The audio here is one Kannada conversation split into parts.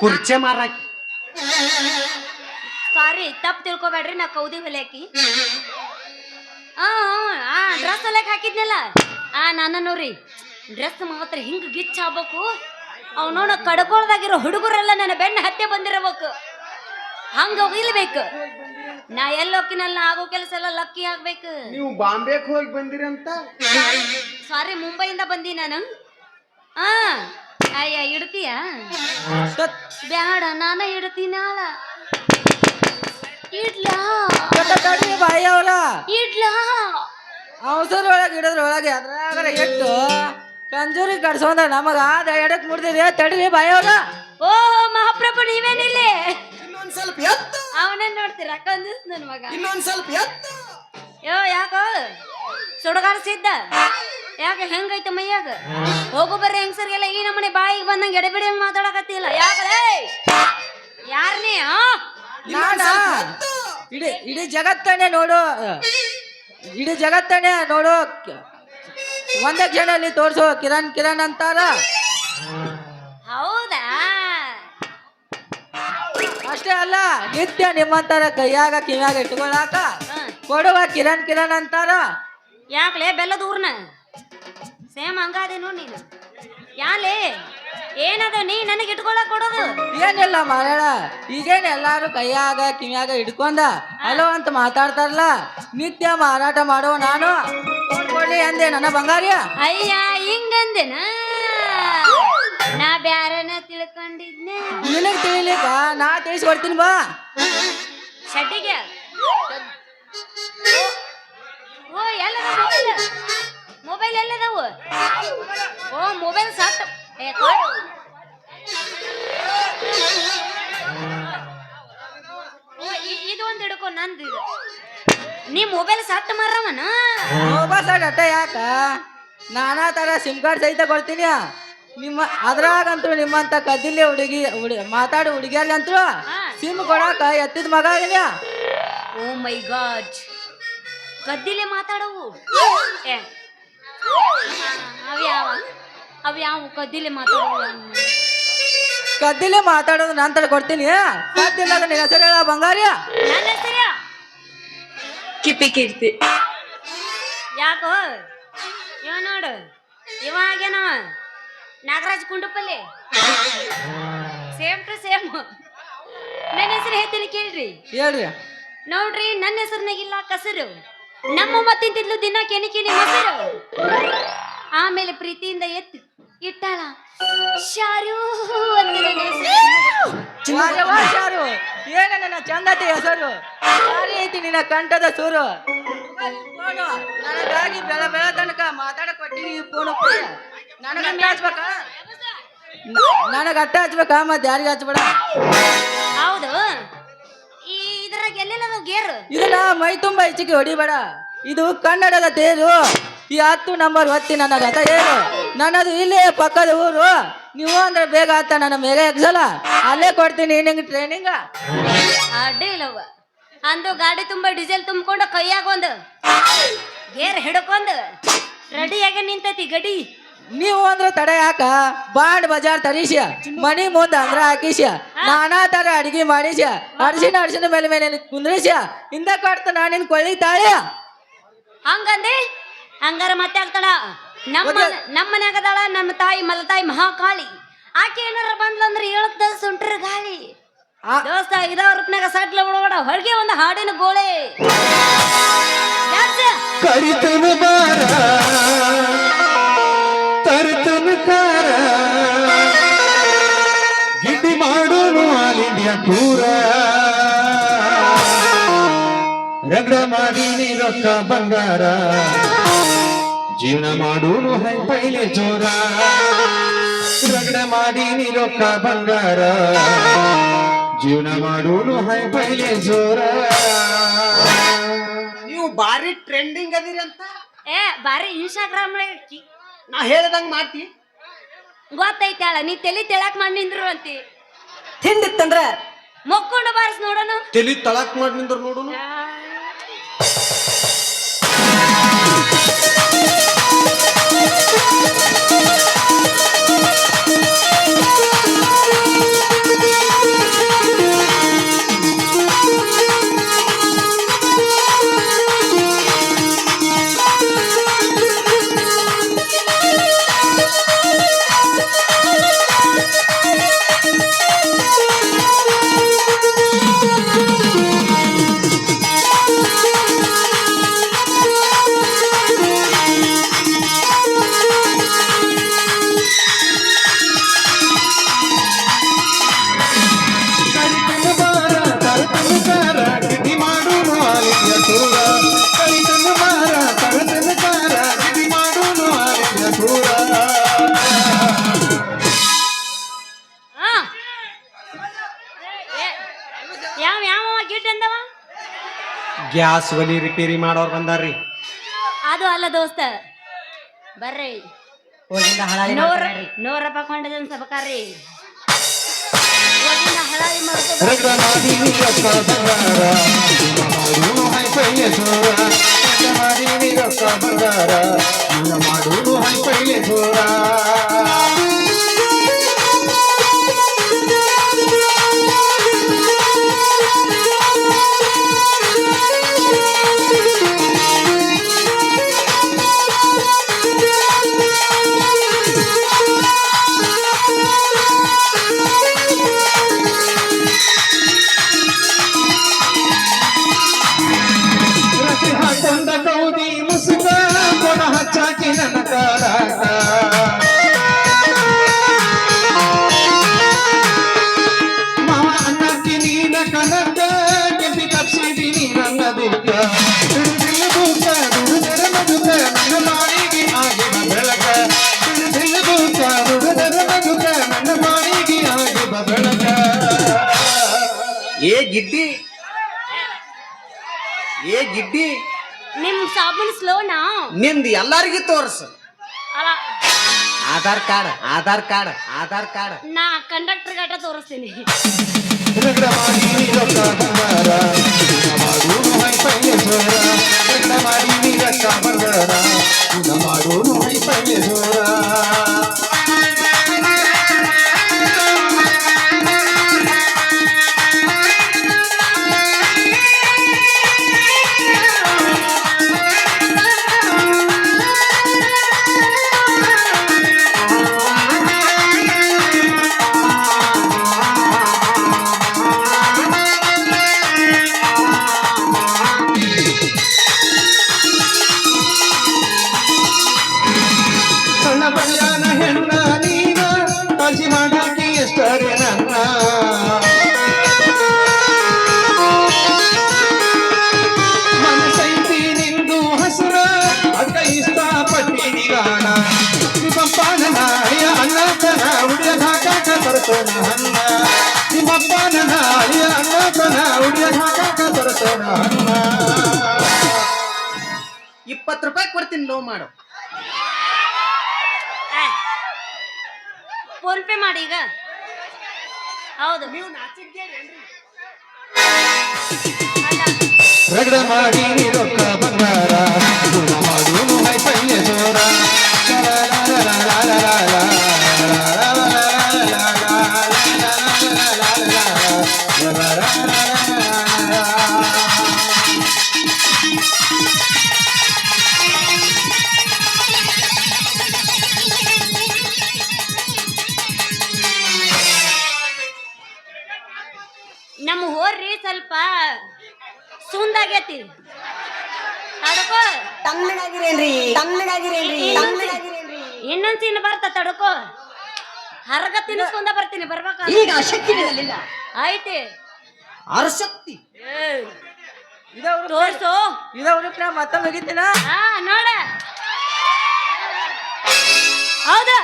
ಕುರ್ಚೆ ಮಾರಾಕಿ. ಸಾರಿ ತಪ್ಪು ತಿಳ್ಕೊಬೇಡ್ರಿ, ನಾ ಕೌದಿ ಹೊಲಿಯಾಕಿ. ಡ್ರೆಸ್ ಹೊಲಿಯಕ್ ಹಾಕಿದ್ನಲ್ಲ ನನ್ನ ನೋಡ್ರಿ. ಡ್ರೆಸ್ ಮಾತ್ರ ಹಿಂಗ ಗಿಚ್ಚ ಆಗ್ಬೇಕು. ಅವನೋಣ ಕಡ್ಕೊಳ್ದಾಗಿರೋ ಹುಡುಗರೆಲ್ಲ ನನ್ನ ಬೆನ್ನ ಹತ್ತೆ ಬಂದಿರಬೇಕು, ಹಂಗ ಇಲ್ಬೇಕು. ನಾ ಎಲ್ಲೋಕಿನಲ್ಲ ಆಗೋ ಕೆಲಸ ಎಲ್ಲ ಲಕ್ಕಿ ಆಗ್ಬೇಕು. ನೀವು ಬಾಂಬೆಗೆ ಹೋಗಿ ಬಂದಿರಿ ಅಂತ? ಸಾರಿ, ಮುಂಬೈಯಿಂದ ಬಂದಿ ನಾನು. ಅಯ್ಯ ಇಡ್ತೀಯ? ಬ್ಯಾಡ, ನಾನ ಇಡ್ತೀನಾಳ. ಇಡ್ಲಾ ಬಾಯಿ ಅವಳ ಇಡ್ಲಾ ಅವಸರ ಒಳಗೆ ಇಡದ್ರ ಒಳಗೆ ಅದ್ರಾಗರ ಇಟ್ಟು ಕಂಜೂರಿ ಕಡ್ಸೋಂದ ನಮಗ ಎಡಕ್ ಮುಡ್ದಿರಿ ತಡ್ರಿ ಬಾಯಿ ಅವಳ. ಓ ಮಹಾಪ್ರಭು, ನೀವೇನಿಲ್ಲಿ? ಇನ್ನೊಂದ್ ಸ್ವಲ್ಪ ಎತ್ತು, ಅವನೇನ್ ನೋಡ್ತೀರ? ಕಂಜೂಸ್ ನನ್ ಮಗ. ಇನ್ನೊಂದ್ ಸ್ವಲ್ಪ ಎತ್ತು. ಯಾಕೋ ಸುಡಗಾಡ್ಸಿದ್ದ? ಯಾಕೆ ಹೆಂಗೈತ ಮೈಯಾಗ? ಹೋಗು ಬರ್ರಿ ಹೆಂಗಸರಿಗೆಲ್ಲ ಈ ನಮ್ಮನೆ ಬಾಯಿಗೆ ಬಂದಂಗ ಎಡಬಿಡಿ ಹಂಗ ಮಾತಾಡಕತ್ತಿಲ್ಲ. ಯಾಕಲೇ? ಯಾರನೇ? ಇಡೀ ಜಗತ್ತನ್ನೇ ನೋಡು, ಇಡೀ ಜಗತ್ತನ್ನೇ ನೋಡು. ಒಂದೇ ಕ್ಷಣದಲ್ಲಿ ತೋರ್ಸು ಕಿರಣ್ ಕಿರಣ್ ಅಂತಾರ. ಹೌದಾ? ಅಷ್ಟೇ ಅಲ್ಲ, ನಿತ್ಯ ನಿಮ್ಮಂತಾರ ಕೈಯಾಗ ಕಿವ್ಯಾಗ ಇಟ್ಕೊಳಾಕ ಕೊಡುವ ಕಿರಣ್ ಕಿರಣ್ ಅಂತಾರ. ಯಾಕಲೇ ಬೆಲ್ಲದ ಊರ್ನ ಸೇಮ್ ಹಂಗಾದೇನು ನೀನು? ಯಾಲೇ ಏನದ ನೀ ನನಗೆ ಇಟ್ಕೊಳಕ್ ಕೊಡೋದು? ಏನಿಲ್ಲ ಮಾರಾಳ, ಈಗೇನ್ ಎಲ್ಲಾರು ಕೈಯಾಗ ಕಿವ್ಯಾಗ ಹಿಡ್ಕೊಂಡ ಹಲೋ ಅಂತ ಮಾತಾಡ್ತಾರಲ್ಲ. ನಿತ್ಯ ಮಾರಾಟ ಮಾಡೋ ನಾನು ಕೊಡ್ಲಿ ಅಂದೆ ನನ್ನ ಬಂಗಾರಿಯ. ಅಯ್ಯ ಹಿಂಗಂದೆನ? ನಾ ಬ್ಯಾರನ ತಿಳ್ಕೊಂಡಿದ್ನೆ. ನಿನಗ್ ತಿಳಿಲಿಕ್ಕ ನಾ ತಿಳಿಸ್ಕೊಡ್ತೀನಿ ಬಾ. ಶಡ್ಡಿಗೆ ಓ ಎಲ್ಲದ ಮೊಬೈಲ್? ಮೊಬೈಲ್ ಎಲ್ಲದವು? ಓ ಮೊಬೈಲ್ ಸಟ್ ಇದು ಒಂದು ಹಿಡ್ಕೊ, ನಂದು ಇದು. ನೀ ಮೊಬೈಲ್ ಸಟ್ ಮಾರವನ? ಮೊಬೈಲ್ ಸಟ್ ಅಟ್ಟ ಯಾಕ? ನಾನಾ ತರ ಸಿಮ್ ಕಾರ್ಡ್ ಸಹಿತ ಕೊಡ್ತೀನಿ. ನಿಮ್ಮ ಅದ್ರಾಗಂತೂ ನಿಮ್ಮಂತ ಕದ್ದಿಲ್ಲಿ ಮಾತಾಡಿ ಹುಡುಗಿಯರ್ಗಂತೂ ಸಿಮ್ ಕೊಡಾಕ ಎತ್ತಿದ ಮಗ ಇದೀನಿ. ಓ ಮೈ ಗಾಡ್, ಕದ್ದಿಲೆ ಮಾತಾಡವು? ಅವ್ಯಾವ ಕದ್ದಿಲೆ ಮಾತಾಡವು? ಕದ್ದಿಲೆ ಮಾತಾಡೋದು ನಂತರ ಕೊಡ್ತೀನಿ. ಕದ್ದಿಲ್ಲ ನಿನ್ನ ಹೆಸರು ಹೇಳ ಬಂಗಾರಿ. ನನ್ನ ಹೆಸರು ಕಿಪಿ ಕೀರ್ತಿ. ಯಾಕೋ ಇವ ನೋಡು, ಇವಾಗೇನವ ನಾಗರಾಜ್ ಕುಂಡುಪಲ್ಲಿ ಸೇಮ್ ಟು ಸೇಮ್. ನನ್ನ ಹೆಸರು ಹೇಳ್ತೀನಿ ಕೇಳ್ರಿ. ಹೇಳ್ರಿ. ನೋಡ್ರಿ, ನನ್ನ ಹೆಸರಿನಾಗಿಲ್ಲ ಕಸರು. ನಮ್ಮ ಮತ್ತಿಂತಿದ್ಲು ದಿನ ಕೆಣಿಕಿನಿ ಮೊಸರು. ಆಮೇಲೆ ಪ್ರೀತಿಯಿಂದ ಎತ್ತು ಇಟ್ಟಾಳ ಶಾರು ಅಂತ ನನ್ನ ಹೆಸರು. ಶಾರು ಏನ ನನ್ನ ಚಂದತೆ ಹೆಸರು. ಸಾರಿ ಐತಿ ನಿನ್ನ ಕಂಠದ ಸೂರು. ನನಗಾಗಿ ಬೆಳ ಬೆಳ ತನಕ ಮಾತಾಡಕ್ ಕೊಟ್ಟಿನಿ ಈ ಫೋನು. ನನಗ ಅಟ್ಟ ಹಚ್ಬೇಕ, ನನಗ ಅಟ್ಟ ಹಚ್ಬೇಕ, ಮತ್ತೆ ಯಾರಿಗೆ ಹಚ್ಬೇಡ. ಹೌದು, ಈ ಇದ್ರಾಗ ಎಲ್ಲೆಲ್ಲ ಗೇರು? ಇದನ್ನ ಮೈ ತುಂಬಾ ಹೆಚ್ಚಿಗೆ ಹೊಡಿಬೇಡ. ಇದು ಕನ್ನಡದ ತೇರು. ಈ 10 ನಂಬರ್ ಹೊತ್ತಿ ನನ್ನ ರಥ ಏರು. ನನ್ನದು ಇಲ್ಲೇ ಪಕ್ಕದ ಊರು. ನೀವು ಅಂದ್ರೆ ಬೇಗ ಆತ ನನ್ನ ಮೇಲೆ ಎಕ್ಸಲ. ಅಲ್ಲೇ ಕೊಡ್ತೀನಿ ನಿಂಗೆ ಟ್ರೈನಿಂಗ. ಅಡ್ಡಿ ಇಲ್ಲವ ಅಂದು ಗಾಡಿ ತುಂಬಾ ಡೀಸೆಲ್ ತುಂಬಿಕೊಂಡು ಕೈಯಾಗ ಒಂದು ಗೇರ್ ಹಿಡ್ಕೊಂಡು ರೆಡಿಯಾಗಿ ನಿಂತೈತಿ ಗಡಿ. ನೀವು ಅಂದ್ರೆ ತಡೆ ಯಾಕ? ಬಾಂಡ್ ಬಜಾರ್ ತರಿಸ್ಯ, ಮನಿ ಮುಂದ ಅಂದ್ರ ಹಾಕಿಸ್ಯ, ನಾನಾ ತರ ಅಡಿಗೆ ಮಾಡಿಸ್ಯ, ಅರ್ಶಿನ ಮೇಲೆ ಮೇಲೆ ಕುಂದ್ರಿಸ್ಯ, ಹಿಂದ ಕೊಡ್ತ ನಾನಿನ್ ಕೊಳ್ಳಿ ತಾಳ್ಯ. ಹಂಗಂದೆ ಹಂಗಾರ ಮತ್ತೆ ಆಗ್ತಾಳ. ನಮ್ಮ ಮನ್ಯಾಗದಾಳ ನಮ್ಮ ತಾಯಿ ಮಲತಾಯಿ ಮಹಾಕಾಳಿ. ಆಕೆ ಏನಾರ ಬಂದ್ಲಂದ್ರೆ ಹೇಳಕ್ದ ಸುಂಟ್ರ ಗಾಳಿ. ದೋಸ್ತ ಇದ ರೂಪನಾಗ ಸಟ್ಲ ಬಿಡೋಡ ಹೊರಗೆ ಒಂದು ಹಾಡಿನ ಗೋಳೆ. ಕರಿತನು ಬಾರ ತರ್ತನು ಕಾರ ಗಿಡ್ಡಿ ಮಾಡೋನು ಆಲ್ ಇಂಡಿಯಾ ಟೂರ. ರಗಡ ಮಾಡೀನಿ ರೊಕ್ಕ ಬಂಗಾರ, ಜೀವನ ಮಾಡೋನು ಹೈ ಪೈಲೆ ಜೋರ. ರಗಡ ಮಾಡೀನಿ ರೊಕ್ಕ ಬಂಗಾರ, ಜೀವನ ಮಾಡೋನು ಹೈ ಪೈಲೆ ಜೋರ. ನೀವು ಬಾರಿ ಟ್ರೆಂಡಿಂಗ್ ಅದಿರಿ ಅಂತ ಬಾರಿ ಇನ್ಸ್ಟಾಗ್ರಾಮ್ ನಾ ಹೇಳ್ದಂಗ ಮಾಡ್ತಿ. ಗೊತ್ತೈತಾಳ ನೀ ತಲಿ ತೆಳಕ್ ಮಾಡಿ ನಿಂದ್ರು ಅಂತಿ. ತಿಂದಿತ್ತಂದ್ರ ಮೊಕ್ಕೊಂಡು ಬಾರಿಸ್ ನೋಡೋನು. ತಲಿ ತಳಕ್ ಮಾಡಿ ನಿಂದ್ರ ನೋಡುನು. ಯಾವ ಗಿಡ್ ಅಂದವ ಗ್ಯಾಸ್ ಒಲಿ ರಿಪೇರಿ ಮಾಡೋರ್ ಬಂದಾರ್ರಿ. ಅದು ಅಲ್ಲ ದೋಸ್ತ ಬರ್ರಿ ಹೋಗಿಂದ ಹಳಾಳಿ ನೂರ ರೂಪಾಯಿ ಕೊಂಡಿದ್ದನ್ ಸಬಕಾರಿ ಹಳಾಳಿ ಮಾಡ್ಕೊ ರಗಡ ಮಾಡೀನಿ ರೊಕ್ಕ ಬಂಗಾರ ಜೀವನ ಮಾಡೋನು ಹೈಫೈಲೆ ಜೋರ ರಗಡ ಮಾಡೀನಿ ರೊಕ್ಕ ಬಂಗಾರ ಜೀವನ ಮಾಡೋನು ಹೈಫೈಲೆ ಜೋರ ಹಾಕೊಂಡ ಕೌದಿ ಮುಸುಕ ಕೊಡ ಹಚ್ಚಾಕಿ ನನ್ನ ಕಾಲಾಗ ಮಾವ ಅನ್ನಕ್ಕೆ ನೀನ ಕನಕ ಕೆಂಪಿ ತಪ್ಸಿದೀನಿ ನನ್ನ ದುಃಖ ದುಡಿದಿಲ್ಲ ಬೂಕ ದುಡಿದರ ಮದುಕ ನನ್ನ ಮಾಳಿಗೆ ಆಗಿನ ಬೆಳಕ ದುಡಿದಿಲ್ಲ ಬೂಕ ದುಡಿದರ ಮದುಕ ನನ್ನ ಮಾಳಿಗೆ ಆಗಿನ ಬೆಳಕ ಏ ಗಿಡ್ಡಿ ನಿಮ್ ಸಾಬೂನ್ ಸ್ಲೋನಾ ನಿಂದ ಎಲ್ಲಾರಿಗೂ ತೋರ್ಸು. ಅಲ್ಲ ಆಧಾರ್ ಕಾರ್ಡ್ ನಾ ಕಂಡಕ್ಟರ್ ಗಟ್ಟ ತೋರಿಸ್ತೀನಿ ರಗಡ ಮಾಡೀನಿ ರೊಕ್ಕ ಬಂಗಾರ ಜೀವನ ಮಾಡೋನು ಹೈಫೈಲೆ ಜೋರ ರಗಡ ಮಾಡೀನಿ ರೊಕ್ಕ ಬಂಗಾರ ಜೀವನ ಮಾಡೋನು ಹೈಫೈಲೆ ಜೋರ ಸಣ್ಣ ಬಳ್ಯಾನ ಹೆಣ್ಣ ನೀನ ಕಾಳಜಿ ಮಾಡಾಕಿ ಎಷ್ಟರೇ ನನ್ನ ಮನಸೈತಿ ನಿಂದು ಹಸುರ ಅಕ್ಕ ಇಷ್ಟಪಟ್ಟಿನಿ ಗಾಣ ನಿಮ್ಮಪ್ಪನ ನಾಳಿಯ ಅನ್ನತನ ಉಡಿಯದ ಹಾಕಾಕ ಬರ್ತನ ಅನ್ನ ನಿಮ್ಮಪ್ಪನ ನಾಳಿಯ ಅನ್ನತನ ಉಡಿಯದ ಹಾಕಾಕ ಬರ್ತನ ಅನ್ನ 20 ರೂಪಾಯಿ ಕೊಡ್ತೀನಿ ಲೋ ಮಾಡು. ಫೋನ್ ಪೇ ಮಾಡಿ ಈಗ ಹೌದು ನೀವು ನಾಚಿದ್ದೇರೇನ್ರಿ? ಅಲ್ಲ ರಗಡ ಮಾಡೀನಿ ರೊಕ್ಕ ಬಂಗಾರ ಜೀವನ ಮಾಡೋನು ಹೈಫೈಲೆ ಜೋರ ನಮ್ಮ ಹೋರ್ರಿ ಸ್ವಲ್ಪ ಸುಂದಾಗೈತಿ ತಡ್ಕೋ ತಣ್ಣಗಾಗಿರೇನ್ರಿ ಇನ್ನೊಂದ್ ಸೀನ್ ಬರ್ತ ತಡ್ಕೋ ಹರಗ ತಿನ್ಸ್ಕೊಂಡ ಬರ್ತೀನಿ ಬರ್ಬೇಕ ಈಗ ಶಕ್ತಿ ಇರಲಿಲ್ಲ ಐತಿ ಅರಶಕ್ತಿ ತೋರ್ಸು ಇದ ಮತ್ತೊಮ್ಮೆ ಹೋಗಿದ್ದೀನ ಹಾ ನೋಡ ಹೌದು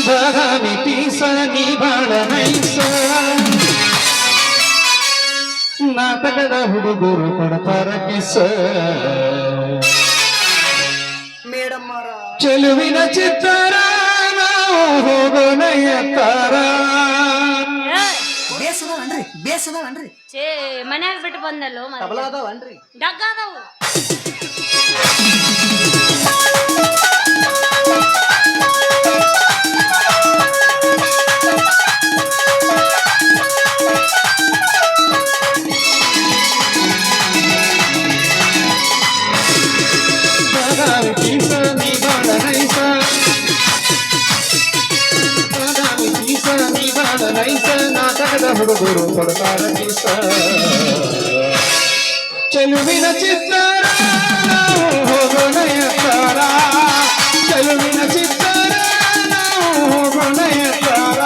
ಬಾದಾಮಿ ಪೀಸ ನೀ ಬಾಳ ನೈಸ ನಾಟಕದ ಹುಡುಗರು ಕೊಡ್ತಾರ ಕಿಸ ಮೇಡಮ್ ಚೆಲುವಿನ ಚಿತ್ತಾರ ನಾವು ಹೋಗೋಣ ಎತ್ತಾರ ಬೇಸದವನ್ರಿ ಛೇ ಮನ್ಯಾಗ ಬಿಟ್ಟು ಬಂದಲ್ಲೋ ತಬಲಾ ಅದಾವನ್ರಿ? ಡಗ್ಗ ಅದಾವು ಬಾದಾಮಿ ಪೀಸ ನೀ ಬಾಳ ನೈಸ ಬಾದಾಮಿ ಪೀಸ ನೀ ಬಾಳ ನೈಸ ನಾಟಕದ ಹುಡುಗರು ಕೊಡ್ತಾರ ಕಿಸ ಚೆಲುವಿನ ಚಿತ್ತಾರ ನಾವು ಹೋಗೋಣ ಎತ್ತಾರ ಚೆಲುವಿನ ಚಿತ್ತಾರ ನಾವು ಹೋಗೋಣ ಎತ್ತಾರ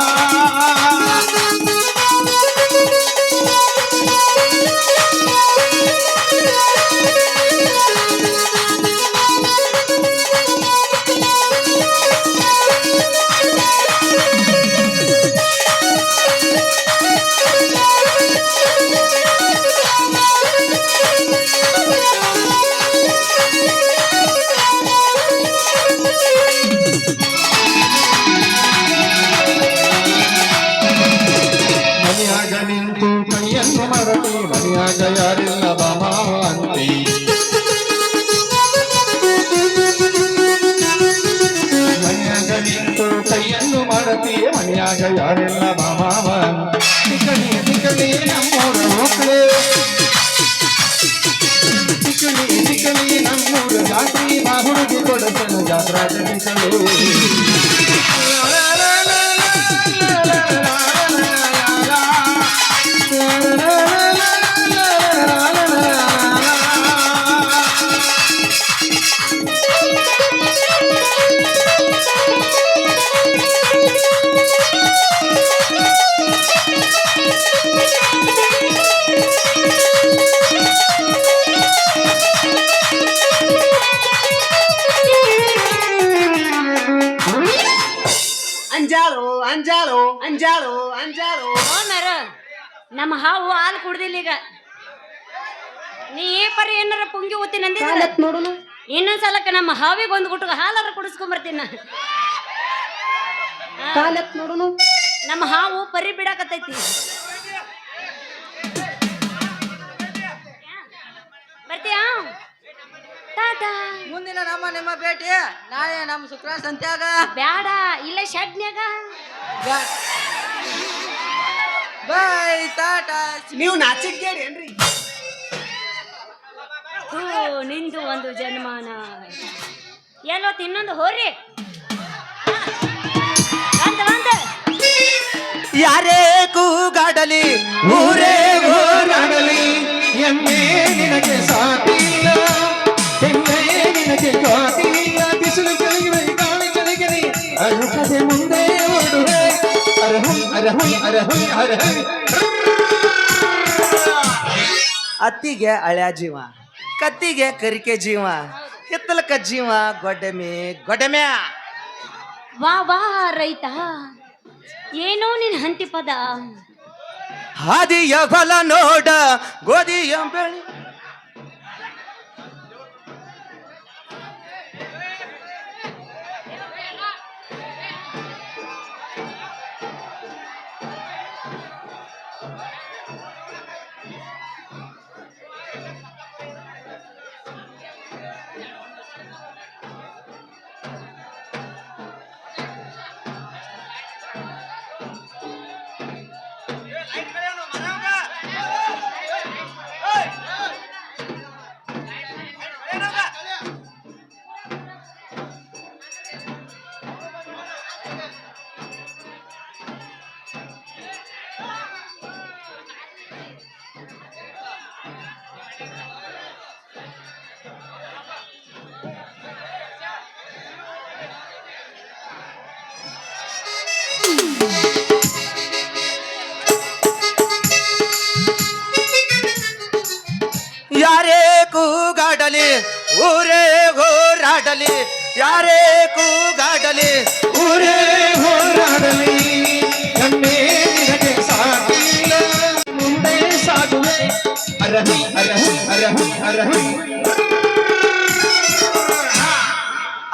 ಕೈಯನ್ನು ಮರತಿ ಮನೆಯಾಗ ಯಾರಿಲ್ಲ ಬಾಮಾವ ಅಂತಿ ಮನೆಯಾಗ ನಿಂತು ಕೈಯನ್ನು ಮರತಿ ಮನೆಯಾಗ ಯಾರಿಲ್ಲ ಬಾಮಾವ ತಿಕಣಿ ತಿಕಣಿ ನಮ್ಮೂರ ಹೋಗ್ಲೆ ತಿಕಣಿ ನಮ್ಮೂರ ಜಾತ್ರಿ ಮಾ ಹುಡುಗಿ ಕೊಡಸಲು ಜಾತ್ರಾ ತಿಕಣಿ ಅಂಜಾಳು ಅಂಜಾಳು ಅಂಜಾಳು ಅಂಜಾಳು ಮರ ನಮ್ಮ ಹಾವು ಹಾಲು ಕುಡ್ದಿಲ್ಲ ಈಗ ನೀ ಏ ಪರಿ ಏನಾರ ಪುಂಗಿ ಊತಿ ನಂದಿದ್ರೆ ನೋಡುನು ಇನ್ನೊಂದ್ಸಲಕ್ಕೆ ನಮ್ಮ ಹಾವಿಗೆ ಒಂದು ಗುಟ್ಟಗ ಹಾಲಾರ ಕುಡಿಸ್ಕೊಂಬರ್ತೀನಿ ನಾ. ಕಾಲಕ್ ನೋಡುನು ನಮ್ಮ ಹಾವು ಪರಿ ಬಿಡಾಕತ್ತೈತಿ ಬರ್ತೀಯಾ ಟಾಟಾ ಮುಂದಿನ ನಿಮ್ಮ ಭೇಟಿ ನಾಳೆ ನಮ್ಮ ಶುಕ್ರವಾರ ಸಂತ್ಯಾಗ ಬ್ಯಾಡ ಇಲ್ಲ ಶೆಡ್ನ್ಯಾಗ ಬಾಯ್ ಟಾಟಾ. ನೀವು ನಾಚಿಕೇರೇನ್ರಿ ಥೂ, ನಿಂದು ಒಂದು ಜನ್ಮಾನ ಎಲ್ಲೋ ಇನ್ನೊಂದು ಹೋರಿ ಬಂದ ಯಾರೇ ಕೂಗಾಡಲಿ ಊರೇ ಹೋರಾಡಲಿ ಎಮ್ಮೆ ನಿನಗೆ ಸಾಟಿಲ್ಲ ಎಮ್ಮೆ ನಿನಗೆ ಗಾಟಿಲ್ಲ ಬಿಸಿಲು ಕೆಳಗಿವೆ ಗಾಳಿ ಕೆಳಗಿರಿ ಅರುಕದೆ ಮುಂದೆ ಓಡುವೆ ಅರಹುಂ ಅರಹುಂ ಅರಹುಂ ಅರಹುಂ ಅತ್ತಿಗೆ ಹಳ್ಯಾ ಜೀವ ಕತ್ತಿಗೆ ಕರಿಕೆ ಜೀವ ಹಿತ್ತಲಕ ಜೀವ ಗೊಡ್ಡೆಮೆ ಗೊಡ್ಡೆಮ್ಯಾ ವಾ ವಾ ರೈತ ಏನೋ ನಿನ್ ಹಂತಿ ಪದ ಹಾದಿಯ ಹೊಲ ನೋಡ ಗೋಧಿಯ ಬೆಳಿ ಯಾರೇ ಕೂಗಾಡಲಿ ಊರೇ ಹೋರಾಡಲಿ ಯಾರೇ ಕೂಗಾಡಲಿ ಊರೇ ಹೋರಾಡಲಿ ಎಮ್ಮೆ ನಿನಗೆ ಸಾಟಿಲ್ಲ ಮುಂದೆ ಸಾಗುವೆ ಅರಹುಂ ಅರಹುಂ ಅರಹುಂ ಅರಹುಂ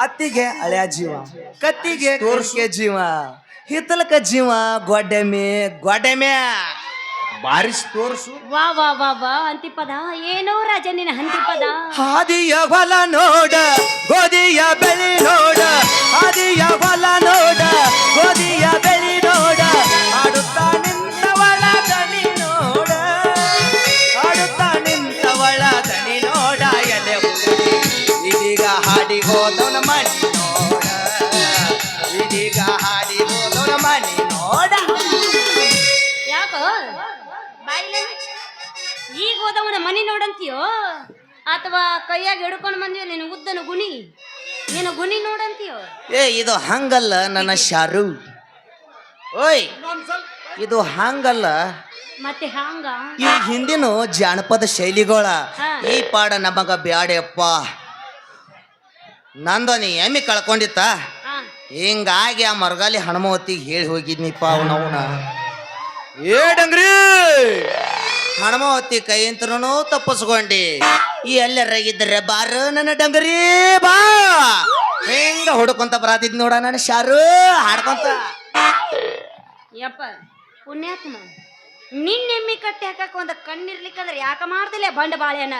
ಅತ್ತಿಗೆ ಹಳ್ಯಾ ಜೀವ ಕತ್ತಿಗೆ ತೋರ್ಸ್ಕೆ ಜೀವ ಹಿತ್ತಲಕ ಜೀವ ಗೊಡ್ಡೆಮೆ ಗೊಡ್ಡೆಮ್ಯಾ ಬಾರಿಸ್ ತೋರ್ಸು ವಾ ವಾ ವಾ ವಾ ಹಂತಿ ಪದ ಏನೋ ರಾಜ ನಿನ್ನ ಹಂತಿ ಪದ ಹಾದಿಯ ಹೊಲ ನೋಡ ಗೋಧಿಯ ಬೆಳಿ ನೋಡ ಹಾದಿಯ ಹೊಲ ನೋಡ ಗೋಧಿಯ ಬೆಳಿ ನೋಡ ಆಡುತ್ತಾ ನಿಂತವಳ ದನಿ ನೋಡ ಆಡುತ್ತಾ ನಿಂತವಳ ದನಿ ನೋಡ ಎಲೆ ಹುಡುಗಿ ಇದೀಗ ಹಾಡಿ ಹೋದವನ ಮನಿ ನೋಡ ಇದೀಗ ಹಾಡಿ ಹೋದವನ ಮನಿ ನೋಡ ಯಾಕೋ ಬಾಯಿಲೆ ಈಗ ಹೋದವನ ಮನಿ ನೋಡಂತೀಯೋ ಅಥವಾ ಕೈಯಾಗ ಹಿಡ್ಕೊಂಡು ಬಂದಿಯೋ ನಿನ್ನ ಉದ್ದನ ಗುಣಿ ನಿನ್ನ ಗುಣಿ ನೋಡಂತೀಯೋ ಏ ಇದು ಹಂಗಲ್ಲ ನನ್ನ ಶಾರು ಓಯ್ ಇದು ಹಂಗಲ್ಲ ಮತ್ತೆ ಹಂಗ ಈ ಹಿಂದಿನ ಜಾನಪದ ಶೈಲಿಗಳ ಹಾ. ಈ ಪಾಡ ನಮಗ ಬ್ಯಾಡ್ಯಪ್ಪ ನಂದನಿ ಎಮ್ಮಿ ಕಳ್ಕೊಂಡಿತ್ತ ಹಾ ಹಿಂಗಾಗಿ ಆ ಮರಗಾಲಿ ಹನುಮವತ್ತಿಗೆ ಹೇಳಿ ಹೋಗಿದ್ನಿಪ್ಪ ಅವನವನ ಏ ಡಂಗ್ರಿ ಹನುಮವತ್ತಿ ಕೈ ಅಂತನೂ ತಪ್ಪಿಸ್ಕೊಂಡಿ ಈ ಎಲ್ಲರಾಗಿದ್ರೆ ಬಾರ ನನ್ನ ಡಂಗರಿ ಬಾ ಹೆಂಗ ಹುಡ್ಕೊಂತ ಬರಾತಿದ್ ನೋಡ ನನ್ನ ಶಾರು ಹಾಡ್ಕೊಂತ ಯಪ್ಪ ಪುಣ್ಯಾತ್ಮ ನಿನ್ನ ಎಮ್ಮಿ ಕಟ್ಟಿ ಹಾಕಕ್ ಒಂದು ಕಣ್ಣಿರ್ಲಿಕ್ಕಂದ್ರೆ ಯಾಕ ಮಾಡ್ದಿಲ್ಲ ಬಂಡ ಬಾಳೆನ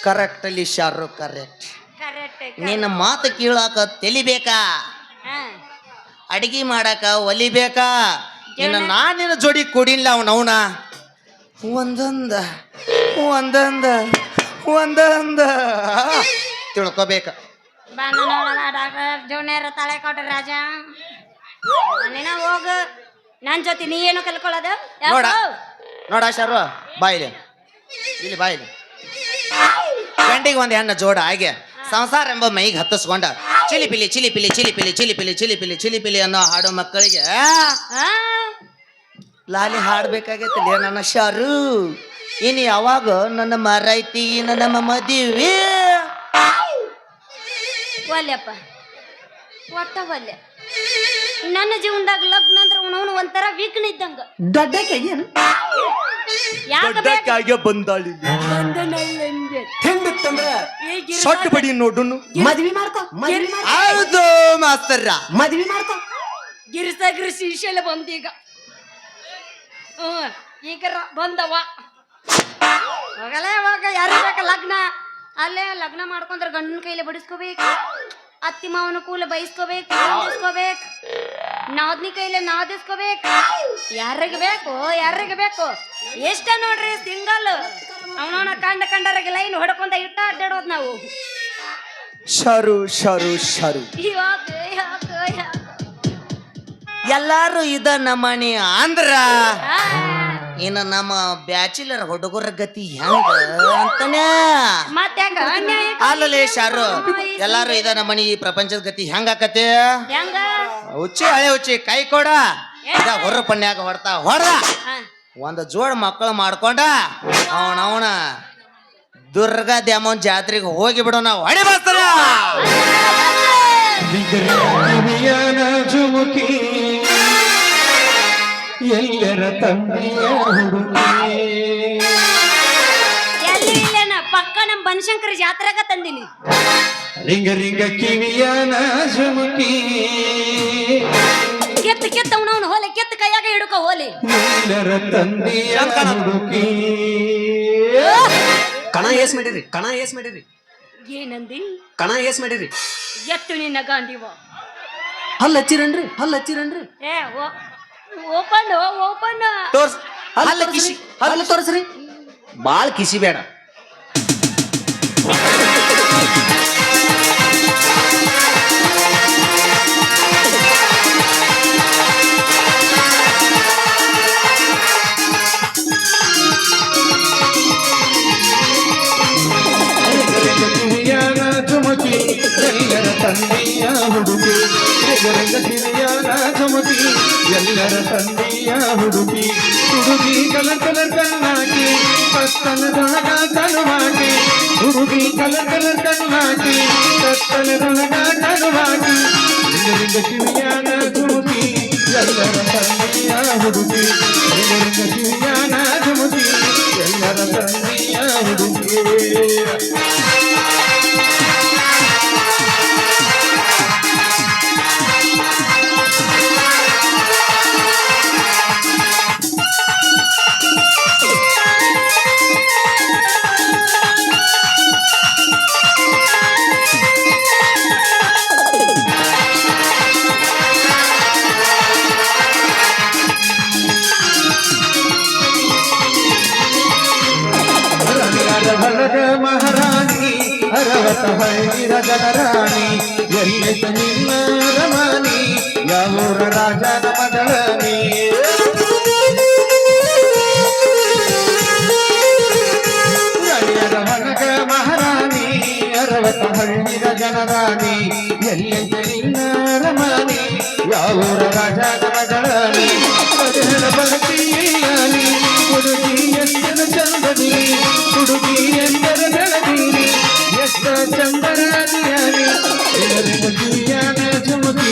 ಕರೆಕ್ಟ್ ಅಲ್ಲಿ ಶಾರು ಕರೆಕ್ಟ್. ಕರೆಕ್ಟ್ ನಿನ್ನ ಮಾತು ಕೇಳಾಕ ತೆಲಿಬೇಕಾ, ಅಡಿಗೆ ಮಾಡಾಕ ಒಲಿಬೇಕಾ? ಇನ್ನು ನಾನಿನ ಜೋಡಿ ಕೊಡಿಲ್ಲ ಅವನವನ ಒಂದೊಂದ ಒಂದೊಂದ ಒಂದೊಂದ ತಿಳ್ಕೊಬೇಕ. ಬಂದು ನೋಡಲ್ಲ ಡಾಕ್ಟರ್ ಜೂನಿಯರ್ ತಲೆ ಕೊಟ್ಟ ರಾಜ ನೀನ ಹೋಗು ನನ್ ಜೊತೆ ನೀ ಏನು ಕಲ್ಕೊಳ್ಳೋದು ನೋಡ ನೋಡ ಶಾರು ಬಾಯಿಲಿ ಇಲ್ಲಿ ಬಾಯಿಲಿ ಗಂಡಿಗೆ ಒಂದು ಹೆಣ್ಣು ಜೋಡ ಹಾಗೆ ಸಂಸಾರ ಎಂಬ ಮೈಗೆ ಹತ್ತಿಸ್ಕೊಂಡ ಚಿಲಿಪಿಲಿ ಚಿಲಿಪಿಲಿ ಚಿಲಿಪಿಲಿ ಚಿಲಿಪಿಲಿ ಚಿಲಿಪಿಲಿ ಚಿಲಿಪಿಲಿ ಅನ್ನೋ ಹಾಡು ಮಕ್ಕಳಿಗೆ ಲಾಲಿ ಹಾಡ್ಬೇಕಾಗೈತಿಲ್ಲ ನನ್ನ ಶಾರು. ಇನ್ನು ಯಾವಾಗ ನನ್ನ ಮರೈತಿ ನಮ್ಮ ಮದುವೆ ಒಲ್ಲೆಪ್ಪ ಒಟ್ಟ ಒಲ್ಲೆ. ನನ್ನ ಜೀವನದಾಗ ಲಗ್ನ ಅಂದ್ರೆ ಅವನು ಒಂಥರ ವೀಕ್ನ ಇದ್ದಂಗ ದೊಡ್ಡಕ್ಕೆ ಏನು ಯಾಕೆ ಬಂದಾಳಿ ಹೆಂಗತ್ತಂದ್ರ ಸೊಟ್ಟು ಬಡಿ ನೋಡುನು ಮದ್ವಿ ಮಾಡ್ಕೊ ಹೌದು ಮಾಸ್ತರ ಮದ್ವಿ ಮಾಡ್ಕೊ ಗಿರಿಸಗ್ರಿ ಶೀಶೆಲ್ಲ ಬಂದೀಗ ಈಗ ಬಂದವ ಹೋಗಲೇ ಹೋಗ ಯಾರು ಬೇಕ ಲಗ್ನ ಅಲ್ಲೇ ಲಗ್ನ ಮಾಡ್ಕೊಂಡ್ರೆ ಗಂಡನ ಕೈಲಿ ಬಡಿಸ್ಕೋಬೇಕು, ಅತ್ತಿ ಮಾವನ ಕೂಲ ಬೈಸ್ಕೋಬೇಕು, ಬಡಿಸ್ಕೋಬೇಕು, ನಾದ್ನಿ ಕೈಲೆ ನಾದಿಸ್ಕೋಬೇಕು. ಯಾರಿಗೆ ಬೇಕು ಎಷ್ಟ ನೋಡ್ರಿ ಸಿಂಗಲ್ ಅವನವನ ಕಂಡರಿಗೆ ಲೈನ್ ಹೊಡ್ಕೊಂಡ ಇಟ್ಟ ಅಡ್ಡಾಡೋದು ನಾವು. ಶರು ಶರು ಶರು ಎಲ್ಲಾರು ಇದ ನಮ್ಮನಿ ಅಂದ್ರ ಇನ್ನು ನಮ್ಮ ಬ್ಯಾಚುಲರ್ ಹುಡುಗರ ಗತಿ ಹೆಂಗ ಅಂತಾನೆ ಮತ್ತೆ ಅಲ್ಲಲೇ ಶಾರು ಎಲ್ಲಾರು ಇದ ನಮ್ಮನಿ ಈ ಪ್ರಪಂಚದ ಗತಿ ಹೆಂಗ ಆಕತಿ? ಹೆಂಗ ಹುಚ್ಚಿ ಹಳೆ ಹುಚ್ಚಿ ಕೈ ಕೊಡ ಹೊರ ಪಣ್ಯಾಗ ಹೊಡ್ದ ಒಂದು ಜೋಡ್ ಮಕ್ಕಳು ಮಾಡ್ಕೊಂಡ ಅವನವನ ದುರ್ಗಾ ದ್ಯಾಮನ್ ಜಾತ್ರೆಗೆ ಹೋಗಿ ಬಿಡೋ ನಾವು ಹೊಡಿ ಬರ್ತಾರ ಜುಮುಕಿ ಎಲ್ಲರ ತಂದೆಯ ಹುಡುಗಿ ಎಲ್ಲಿ ಇಲ್ಲೇನ ಪಕ್ಕ ನಮ್ ಬನಶಂಕರ ಜಾತ್ರೆಗ ತಂದಿನಿ. ರಿಂಗ ರಿಂಗ ಕಿವಿಯನ ಜುಮುಕಿ ಕೆತ್ತ ಅವನವನು ಹೋಲೆ ಕೆತ್ತ ಕೈಯಾಗ ಹಿಡ್ಕೊ ಹೋಲಿ ಎಲ್ಲರ ತಂದೆಯ ಹುಡುಗಿ. ಕಣ ಏಸ್ ಮಾಡಿರಿ ಏನಂದಿ ಕಣ ಏಸ್ ಮಾಡಿರಿ ಎತ್ತು ನಿನ್ನ ಗಾಂಡಿವ ಹಲ್ಲ ಹಚ್ಚಿರನ್ರಿ ಏ ಓಪನ್ ತೋರ್ಸ್ ಹಲ್ಲ ಕಿಸಿ ಹಲ್ಲ ತೋರಿಸ್ರಿ ಬಾಳ್ ಕಿಸಿ ಬೇಡ. ಕಿವಿಯಾನ ಜುಮುಕಿ ಎಲ್ಲರ ತಂದೆಯ ಹುಡುಗಿ. ರಂಗ ಕಿವಿಯಾನ ಜುಮುಕಿ ಎಲ್ಲರ ತಂದೆಯ ಹುಡುಗಿ. ಹುಡುಗಿ ಕಲರ್ ಕಲರ್ ಕಣ್ಣಾಕಿ ಕತ್ತಲದೊಳಗ ಕನುವಾಕಿ. ಹುಡುಗಿ ಕಲರ್ ಕಲರ್ ಕಣ್ಣಾಕಿ ಕತ್ತಲದೊಳಗ ಕನುವಾಕಿ. ರಂಗ ಕಿವಿಯಾನ ಜುಮುಕಿ ಎಲ್ಲರ ತಂದೆಯ ಹುಡುಗಿ. ರಂಗ ಕಿವಿಯಾನ ಜುಮುಕಿ ಎಲ್ಲರ ತಂದೆಯ ಹುಡುಗಿ. ಹೊಲದ ಮಹಾರಾಣಿ ಅರವತ್ತ ಹಳ್ಳಿರ ಜನರಾಣಿ. ಎಲ್ಲಿತ ನಿನ್ನ ರಮಾನಿ ಯಾವೂರ ರಾಜನ ಮಗಳನಿ. ಹೊಲದ ಮಹಾರಾಣಿ ಅರವತ್ತ ಹಳ್ಳಿರ ಜನರಾಣಿ. ಎಲ್ಲಿತ ನಿನ್ನ ರಮಾನಿ ಯಾವೂರ ರಾಜನ ಮಗಳನಿ. ಬಲತೀಯಾನಿ ಹುಡುಗಿ ಎಂದರ ಚಂದನಿ. ಹುಡುಗಿ ಎಂದರ ಬೆಳದೀನಿ ಎಷ್ಟ ಚಂದರಾದಿಯಾನಿ. ಎಲ್ಲರ ಕಿವಿಯಾನ ಜುಮುಕಿ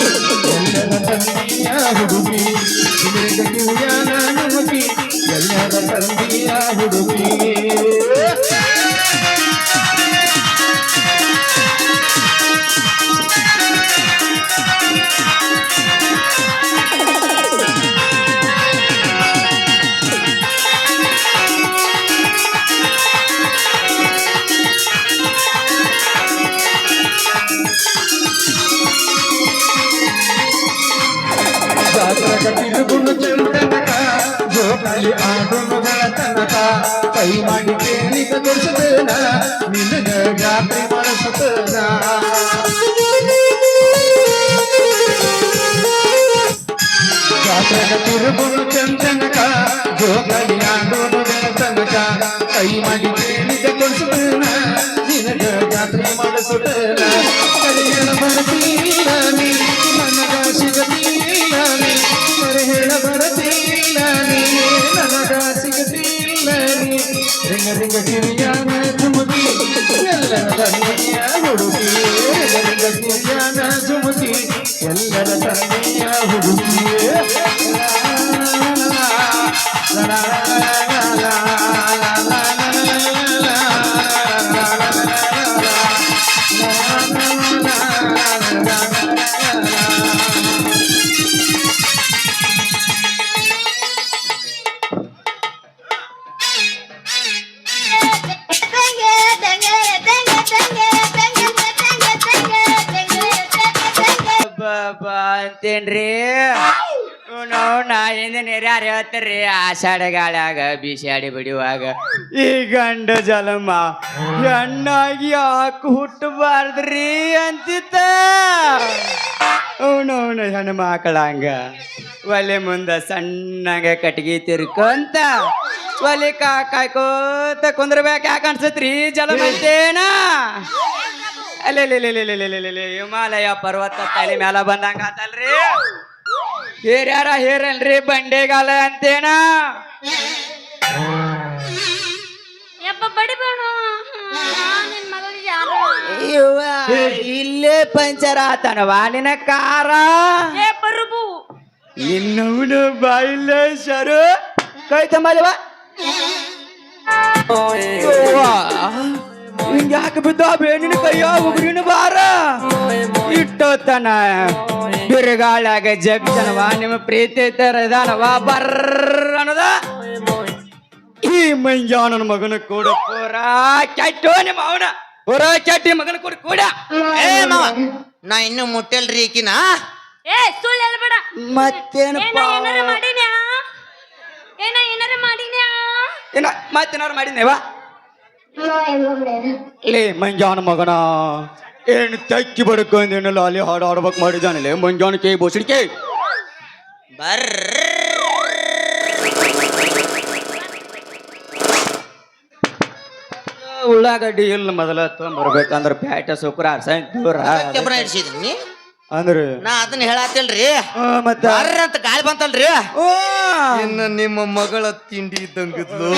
ಎಲ್ಲರ ತಂದೆಯ ಹುಡುಗಿ. ಕಿವಿಯಾನ ಜುಮುಕಿ ಎಲ್ಲರ ತಂದೆಯ ಹುಡುಗಿ. ಚಂದನಕ ಕೈ ಮಾಡಿ ಕೇಳಿಕ ತೋರಿಸುತ್ತೇನ ನಿನಗ ಜಾತ್ರೆ ಮಾಡಿಸುತ್ತೇನ ಜಾತ್ರೆಗ ತಿರುಗುದು ಚಂದನಕ ಜೋಗಲಿ ಆಡೋದು ತನಕ ಕೈ ಮಾಡಿ ಕೇಳಿಕ ತೋರಿಸುತ್ತೇನ ನಿನಗ ಜಾತ್ರೆ ಮಾಡಿಸುತ್ತೇನ ಕರೆಯಲ ಬರ್ತೀಯ ನೀ ನನಗ ಸಿಗತೀಯ ನೀ ಕರೆಯಲ ಬರ್ತೀಯ ನೀ ನನಗ ಸಿಗತೀಯ ನೀ ರಿಂಗ ರಿಂಗ ಕಿರಿಯಾನ ಜುಮುಕಿ ಎಲ್ಲರ ತನ್ನೆಯ ಹುಡುಗಿ ರಿಂಗ ಕಿರಿಯಾನ ಜುಮುಕಿ ಎಲ್ಲರ ತನ್ನೆಯ ಹುಡುಗಿ ಅಂತೇನ್ರಿ ನಾ ಹಿಂದಿನ ಯಾರು ಹೇಳ್ತಾರ್ರಿ ಆಷಾಢ ಗಾಳ್ಯಾಗ ಬಿಸಾಡಿ ಬಿಡುವಾಗ ಈ ಗಂಡ ಜಲಮ ಹೆಣ್ಣಾಗಿ ಹಾಕು ಹುಟ್ಟಬಾರ್ದ್ರಿ ಅಂತಿತ್ತ ಅವನವನ ಹೆಣ್ಣು ಮಕ್ಕಳ ಹಂಗ ಒಲೆ ಮುಂದ ಸಣ್ಣಗೆ ಕಟ್ಗಿ ತಿರ್ಕೊಂತ ಒಲೆ ಕಾಯ್ಕೋತ ಕುಂದ್ರಬೇಕು ಯಾಕೆ ಅನ್ಸತ್ರಿ ಜಲಮ ಅಂತೇನ ಅಲ್ಲೇ ಹಿಮಾಲಯ ಪರ್ವತ ತಲೆ ಮ್ಯಾಲ ಬಂದಂಗ ಆತಲ್ರಿ ಹೇರ್ಯಾರ ಹೇರಲ್ರಿ ಬಂಡೆಗಾಲ ಅಂತೇನ ಯಪ್ಪ ಬಡಿಬೇಡ ನಿನ್ ಮಗಳಿಗೆ ಯಾರು ಇಲ್ಲೇ ಪಂಚರ್ ಆತನವ ನಿನ್ನ ಕಾರ ಏ ಬರುಬು ನಿನ್ನವನು ಬಾಯಿಲ್ಲ ಸರು ಕೈ ತಂಬಲ್ವ ಹಿಂಗ ಯಾಕೆ ಬಿದ್ದಾವೆ ನಿನ್ನ ಕೈಯ ಉಗುರಿನ ಬಾರ ಇಟ್ಟೋತನ ಬಿರುಗಾಳಾಗ ಜಗ್ತನವ ನಿಮ್ಮ ಪ್ರೀತಿ ತರದಾನವ ಬರ್ರ ಅನ್ನದ ಈ ಮಂಜಾನನ ಮಗನ ಕೂಡ ಪೂರ ಕೆಟ್ಟೋ ನಿಮ್ಮ ಅವನ ಪೂರ ಕೆಟ್ಟಿ ಮಗನ ಕೂಡ ಕೂಡ ಏ ಮಾವ ನಾ ಇನ್ನು ಮುಟ್ಟಲ್ರಿ ಈಕಿನ ಏ ಸುಳ್ಳು ಹೇಳ್ಬೇಡ ಮತ್ತೇನಪ್ಪ ಏನಾರ ಮಾಡಿನ್ಯಾ ಏನಾರ ಮಾಡಿನ್ಯಾ ಏನ ಮತ್ತೇನಾರು ಮಾಡಿದ್ನೇವ ಲೇ ಮಂಜಾನ ಮಗನ ಏನು ತಕ್ಕಿ ಬಡ್ಕೊಂದೇನಲ್ಲ ಅಲ್ಲಿ ಹಾಡು ಹಾಡ್ಬೇಕು ಮಾಡಿದಾನಲ್ಲ ಮಂಜಾನ ಕೈ ಬೋಸಡಿಕೆ ಬರ್ರ ಉಳ್ಳಾಗಡ್ಡಿ ಇಲ್ಲ ಮೊದಲ ತೊಂಬರ್ಬೇಕಂದ್ರ ಪ್ಯಾಟ ಶುಕ್ರವಾರ ಸಾಯಂಕಾಲ ದೂರ ಕೆಬ್ರ ಹಿಡ್ಸಿದ್ನಿ ಅಂದ್ರೆ ನಾ ಅದನ್ನ ಹೇಳತ್ತಿಲ್ರಿ ಮತ್ತ ಬರ್ರ ಅಂತ ಗಾಳಿ ಬಂತಲ್ರಿ ಓ, ಇನ್ನು ನಿಮ್ಮ ಮಗಳ ತಿಂಡಿ ಇದ್ದಂಗಿದ್ಲು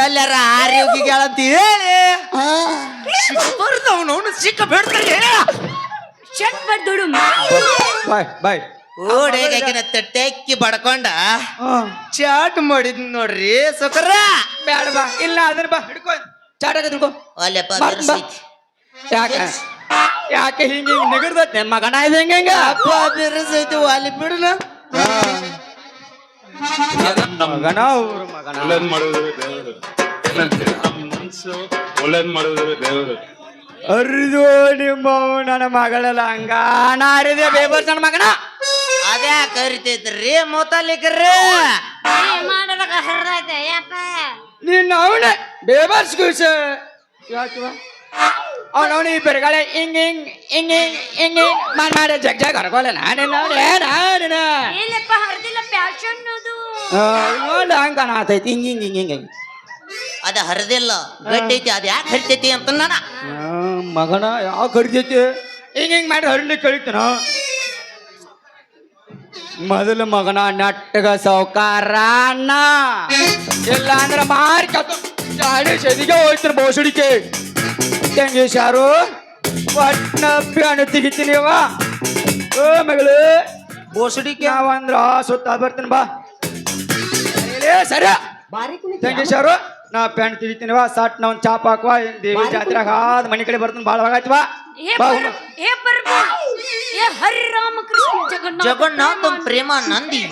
ಎಲ್ಲಾರ ಆರೋಗ್ಯ ಅಂತ ಹೇಳಿ ಬರ್ದವನು ಸಿಕ್ಕ ಬಿಡ್ತಾರೆ ಶಟ್ ಬಡ್ದುಡು ಬಾಯ್ ಬಾಯ್ ಓಡೇಗಾಕಿನ ತೆಕ್ಕಿ ಬಡ್ಕೊಂಡ ಚಾಟ್ ಮಾಡಿದ್ ನೋಡ್ರಿ ಸುಕರ ಬೇಡ ಬಾ ಇಲ್ಲ ಅದನ್ನ ಬಾ ಹಿಡ್ಕೊ ಚಾಟಾಗ ಹಿಡ್ಕೊ ಅಲ್ಲಪ್ಪ ಬಾ, ಬಾ. ಬಿರ್ಸೈತಿ. ಯಾಕೆ ಯಾಕೆ ಹಿಂಗ ಹಿಂಗ ನಿಗರ್ದೈತೆ ಮಗನ ಇದು ಹೆಂಗ ಹೆಂಗ ಅಪ್ಪ ಬಿರ್ಸೈತಿ ಅಲ್ಲಿ ಬಿಡನ ಮಗನ ಅವ್ರ ಮಗನ ಒಳ್ಳೇದ್ ಮಾಡುವುದೇ ದೇವರು ನಮ್ಮ ಮನ್ಸು ಒಳ್ಳೇದ್ ಮಾಡುವುದೇ ದೇವರು ಅರಿದು ನಿಮ್ಮ ನನ್ನ ಮಗಳಲ್ಲ ಹಂಗ ನಾರಿದೆ ಬೇಬರ್ಸ್ ನನ್ನ ಮಗನ ಅದ್ಯಾ ಕರಿತೈತ್ರಿ ಮೂತಲಿಕ್ರಿ ಮಾಡದಾಗ ಹರಿದೈತೆ ಯಪ್ಪ ನಿನ್ನ ಅವನ ಬೇಬರ್ಸ್ ಕೂಸ ಯಾಕವ ಅವನವನು ಈ ಬೆರಗಾಳೆ ಹಿಂಗ್ ಹಿಂಗ್ ಹಿಂಗ್ ಹಿಂಗ್ ಹಿಂಗ್ ಹಿಂಗ್ ಮಾಡಿ ಜಗ್ ಜಗ್ ಹರ್ಕೋಲ್ಲ ನಾನೇನ ಇಲ್ಲಪ್ಪ ಹರಿದಿಲ್ಲ ಪ್ಯಾಶನ್ ಅದು ನೋಡ ಹಂಗ ಕಾಣತೈತಿ ಹಿಂಗ್ ಹಿಂಗ್ ಹಿಂಗ್ ಹಿಂಗ್ ಹಿಂಗ್ ಅದ ಹರಿದಿಲ್ಲ ಗಟ್ಟೈತಿ ಅದ ಯಾಕೆ ಹರಿತೈತಿ ಅಂತ ನಾನ ಮಗನ ಯಾವ ಕರಿತೈತಿ ಹಿಂಗ್ ಹಿಂಗ್ ಮಾಡಿ ಹರಿಲಿಕ್ಕೆ ಕಳಿತನ ಮೊದಲ ಮಗನ ನಟ್ಟಗ ಸೌಕಾರ ಅಣ್ಣ ಇಲ್ಲ ಅಂದ್ರೆ ಮಾರಿ ಕತ್ತು ಚಾಡಿ ಸದಿಗೆ ಹೋಯ್ತಾರ ಬೋಸಡಿಕೆ ತಂಗೇಶಾರು ಪಟ್ನ ಪ್ಯಾಣ ತೆಗಿತೀನಿವ ಓ ಮಗಳು ಬೋಸಡಿಕೆ ನಾವಂದ್ರ ಸುತ್ತ ಬರ್ತೀನಿ ಬಾ ಸರಿ ತಂಗೇಶಾರು ನಾ ಪ್ಯಾಂಟ್ ತೆಗಿತೀನಿವ ಸಟ್ ನಾವ್ ಚಾಪ್ ಹಾಕುವ ದೇವಿ ಜಾತ್ರೆಗ ಹಾದ್ ಮನೆ ಕಡೆ ಬರ್ತೀನಿ ಭಾಳ ಆಯ್ತವ ಹೇ ಪ್ರಭು ಹೇ ಹರಿ ರಾಮಕೃಷ್ಣ ಜಗನ್ನಾಥ ಜಗನ್ನಾಥ ಪ್ರೇಮಾನಂದಿ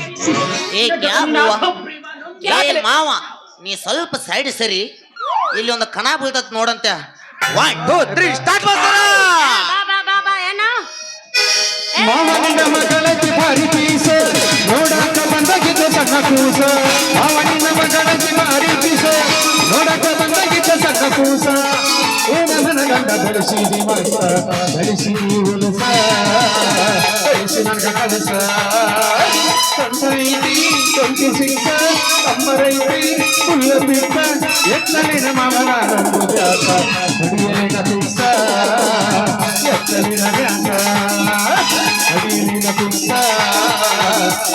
ಏ ಕ್ಯಾ ಹುವಾ? ಏ ಮಾವ ನೀ ಸ್ವಲ್ಪ ಸೈಡ್ ಸರಿ ಇಲ್ಲಿ ಒಂದು ಕಣ ಬೀಳ್ತತ್ ನೋಡಂತೆ 1 2 3 ಸ್ಟಾರ್ಟ್ ಮಾಡ್ತಾರ ಬಾ ಏನೋ ಮಾವನ ಮಗಳಕ್ಕೆ ಭಾರಿ ಪೀಸ ನೋಡಾಕ ಬಂದಾಗಿದ್ದ ಸಣ್ಣ ಕೂಸ ಅವನಿನ ಮಗನ ಜಿಮಾರಿ ಕಿಸ ನೋಡಕ ಬಂದಾಗಿದ್ದ ಸಣ್ಣ ಕೂಸ ಏನ ನನ್ನ ಗಂಡ ಬೆಳೆಸಿದಿ ಮನಸ ಬೆಳೆಸಿದಿ ಉಲಸ ಬೆಳೆಸಿ ನನ್ನ ಕನಸ ತಂದೈತಿ ತೊಂಕಿ ಸಿಕ್ಕ ಅಮ್ಮರೈತಿ ಹುಲ್ಲ ಬಿಟ್ಟ ಎತ್ತಲಿನ ಮಾಮನ ನಂದು ಜಾತ ಹುಡಿಯಲಿನ ಪಿಸ್ಸ ಎತ್ತಲಿನ ಬ್ಯಾಟ ಹುಡಿಯಲಿನ ಪಿಸ್ಸ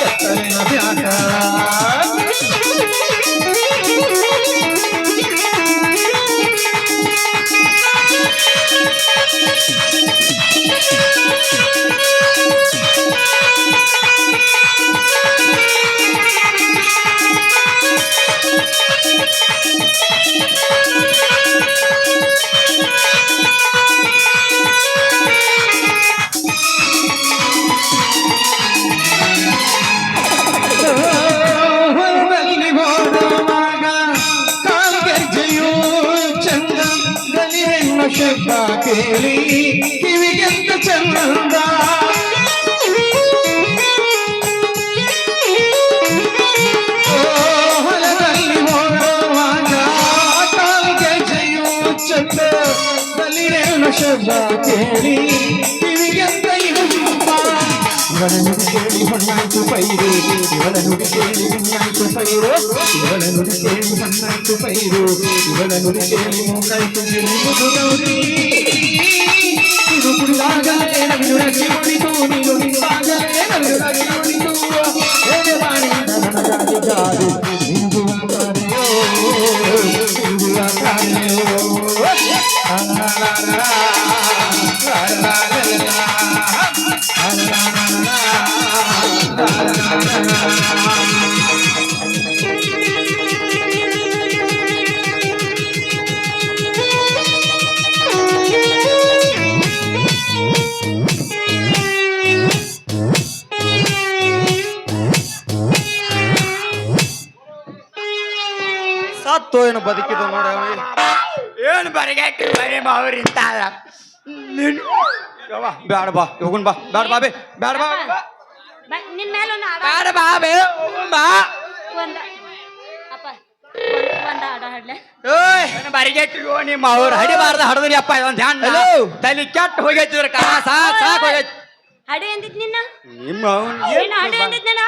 ಎತ್ತಲಿನ ಬ್ಯಾಟ ಹೊಲದಲ್ಲಿ ಓಡುವಾಗ ಕಾಲ್ಗೆಜ್ಜೆಯು ಚಂದ ಗಲಿ ಹೆಣ್ಣು ಶಬ್ದ ಕೇಳಿ ಕಿವಿಗೆಂತ ಚಂದ ಹೊಲದಲ್ಲಿ ಓಡುವಾಗ ಕಾಲ್ಗೆಜ್ಜೆಯು ಚಂದ ಗಲಿ ಹೆಣ್ಣು ಶಬ್ದ ಕೇಳಿ ಕಿವಿಗೆಂತ ಇಂಪ ಇವಳ ನುಡಿ ಕೇಳಿ ಹೊನ್ನಾಯ್ತು ಪೈರು ಇವಳ ನುಡಿ ಕೇಳಿ ಹುಣ್ಣಾಯ್ತು ಪೈರು ಇವಳ ನುಡಿ ಕೇಳಿ ಹೊನ್ನಾಯ್ತು ಪೈರು ಇವಳ ನುಡಿ ಕೇಳಿ ಮೂಗಾಯ್ತು ಗಿಳಿಯುವುದು ಗೌರಿ ಇದು ಕುಡಿದಾಗಲೇ ನವಿಲು ರಗಿ ಹೊಡಿತು ನೀನು ನಿಂತಾಗಲೇ ನವಿಲು ರಗಿ ಹೊಡಿತು ಹೇಗೆ ಬಾಣಿಂದ ನನಗಾಗಿ ಜಾರು ನಿಂದು ಅಂತಾರೆಯೋ ನಿಂದು ಅಂತಾರೆಯೋ ಸತ್ತು ಏನು ಬದುಕಿದ್ದು ನೋಡ ಏನು ಬರಿಗಾಕಿ ಬರೀ ಮಾವರಿಂತ ಬ್ಯಾಡ ಬಾ ಹೋಗುನ್ ಬಾ ಬ್ಯಾಡ ಬಾ ಬೇ ಬ್ಯಾಡ ಬಾ ನಿನ್ ಮೇಲೆ ಒಂದು ಆಡ ಬ್ಯಾಡ ಬಾ ಬೇ ಹೋಗುನ್ ಬಾ ಒಂದ ಅಪ್ಪ ಒಂದ ಆಡ ಹಾಡ್ಲೆ ಓಯ್ ಏನು ಬರಿಗಾಕಿಗೋ ನಿಮ್ಮ ಅವ್ರು ಹಡಿಬಾರ್ದ ಹಡದ್ರಿ ಅಪ್ಪ ಇದೊಂದು ಧ್ಯಾನ ತಲೆ ಕೆಟ್ಟ ಹೋಗೈತಿದ್ರ ಕಾ ಸಾಕ್ ಹೋಗೈತಿ ಹಡಿ ಅಂದಿದ್ ನಿನ್ನ ನಿಮ್ಮ ಏನು ಹಡಿ ಅಂದಿದ್ ನಿನ್ನ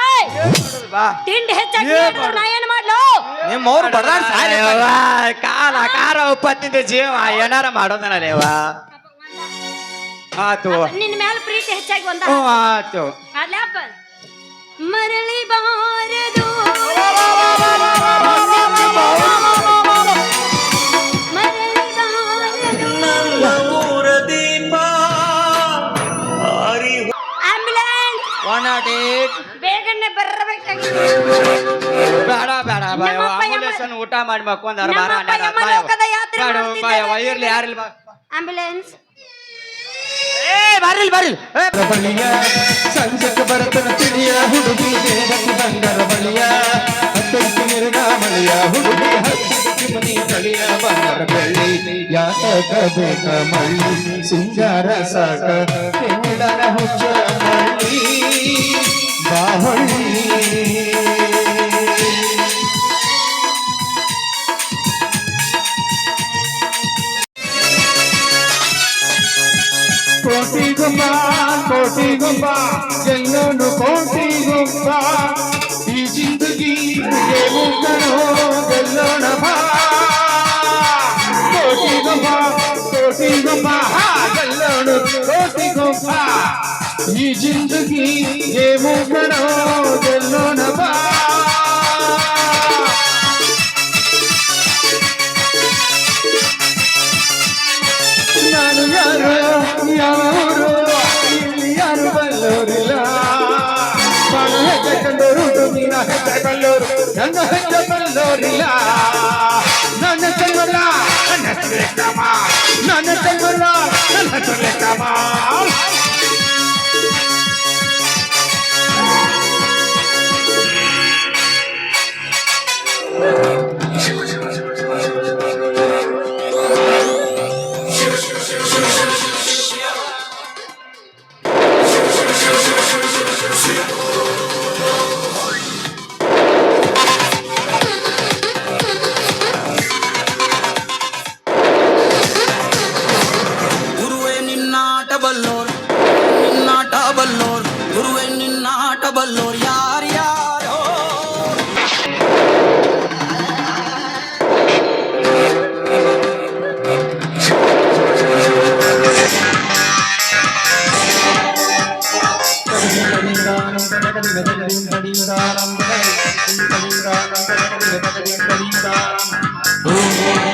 ಬಾ ತಿಂಡಿ ಹೆಚ್ಚಾಗಿ ನಾ ಏನ್ ಮಾಡ್ಲು ನಿಮ್ಮ ಅವ್ರು ಬರ್ದಾರ ಸಾರಿ ಕಾಲ ಕಾರ ಉಪ್ಪತ್ತಿದ್ದ ಜೀವ ಏನಾರ ಮಾಡೋದನಲೇವ ಆತು ನಿನ್ನ ಮೇಲೆ ಪ್ರೀತಿ ಹೆಚ್ಚಾಗಿ ಒಂದ ಹ್ಞೂ ಆತು ಅಲ್ಲಪ್ಪ ಮರಳಿ ಬಾರದು ಮರಳಿ ಬಾರದು ಆಂಬ್ಯುಲೆನ್ಸ್ 108 ಬೇಗನೆ ಬರಬೇಕಾಗಿದೆ ಬೇಡ ಬೇಡ ಬಾಯ್ ನಮ್ಮಪ್ಪ ಆಂಬುಲೆನ್ಸ್ ಊಟ ಮಾಡಿ ಮಕ್ಕೊಂದಾರ ಬಾರ ನಮ್ಮಪ್ಪ ಯಮಲೋಕದ ಯಾತ್ರೆ ಮಾಡ್ತಿದ್ದಾರೆ. ಇರ್ಲಿ ಯಾರಿಲ್ಲ ಬಾ ಆಂಬ್ಯುಲೆನ್ಸ್ ಏ ಬರ್ರಿಲ್ ಬರ್ರಿಲ್ ಬಳಿಯ ಸಂಜಕ ಬರತನ ತಿಳಿಯ ಹುಡುಗಿ ದೇವತಿ ಬಂದರ ಬಳಿಯ ಹತ್ತೈತಿ ಮಿರುಗ ಮಳೆಯ ಹುಡುಗಿ ಹತ್ತಿ ಮನಿ ತಳಿಯ ಬಂದರ ಬೆಳ್ಳಿ ಯಾಕ ಬೇಕ ಮಳ್ಳಿ ಸಿಂಗಾರ ಸಾಕ ಕೆಂಡನ ಹುಚ್ಚ ಮಳ್ಳಿ ಬಾಹಳ್ಳಿ ಕೋಟಿ ಗುಂಬ ಗೆಲ್ಲೋನು ಕೋಟಿ ಗುಂಬ ಈ ಜಿಂದಗಿ ಮುಗ್ಗನೋ ಗೆಲ್ಲೋಣ ಬಾ ಕೋಟಿ ಗುಂಬ ಗೆಲ್ಲೋನು ಕೋಟಿ ಗುಂಬ ಈ ಜಿಂದಗಿ ಮುಗ್ಗನೋ ಗೆಲ್ಲೋಣ ಬಾ ನಾನು ಯಾರು ಯಾರು ಇಲ್ಲಿ ಯಾರು ಬಲ್ಲೋರಿಲ್ಲ ಬಣ ಹೆಜ್ಜೆ ಕಂಡೋರು ನಿನ್ನ ಹೆಜ್ಜೆ ಬಲ್ಲೋರು ನನ್ನ ಹೆಜ್ಜೆ ಬಲ್ಲೋರಿಲ್ಲ ನನ್ನ ಚಂಗಲ್ಲ ನನ್ನ ಸುಲೇಖಮ ನನ್ನ ಚಂಗಲ್ಲ ನನ್ನ ಸುಲೇಖಮ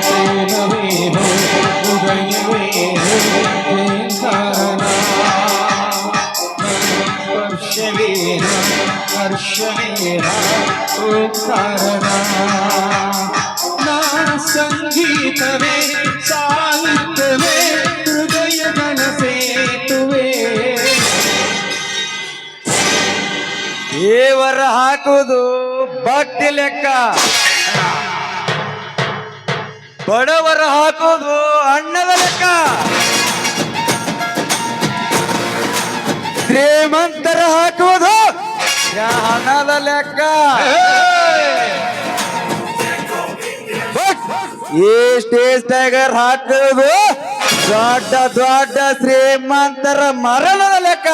ಪ್ರೇಮವೇನೋ ಉದಯವೇನೋ ಕಾರಣ ಸ್ಪರ್ಶವೇನ ಹರ್ಷವೇನ ಓ ಕಾರಣ ನಾ ಸಂಗೀತವೇ ಸಾಹಿತ್ಯವೇ ಹೃದಯಗಳ ಸೇತುವೆ ದೇವರ ಹಾಕುವುದು ಭಕ್ತಿ ಲೆಕ್ಕ, ಬಡವರ ಹಾಕುವುದು ಅನ್ನದ ಲೆಕ್ಕ, ಶ್ರೀಮಂತರ ಹಾಕುವುದು ಹಣದ ಲೆಕ್ಕ. ಈ ಸ್ಟೇಜ್ ಟೈಗರ್ ಹಾಕುವುದು ದೊಡ್ಡ ದೊಡ್ಡ ಶ್ರೀಮಂತರ ಮರಣದ ಲೆಕ್ಕ.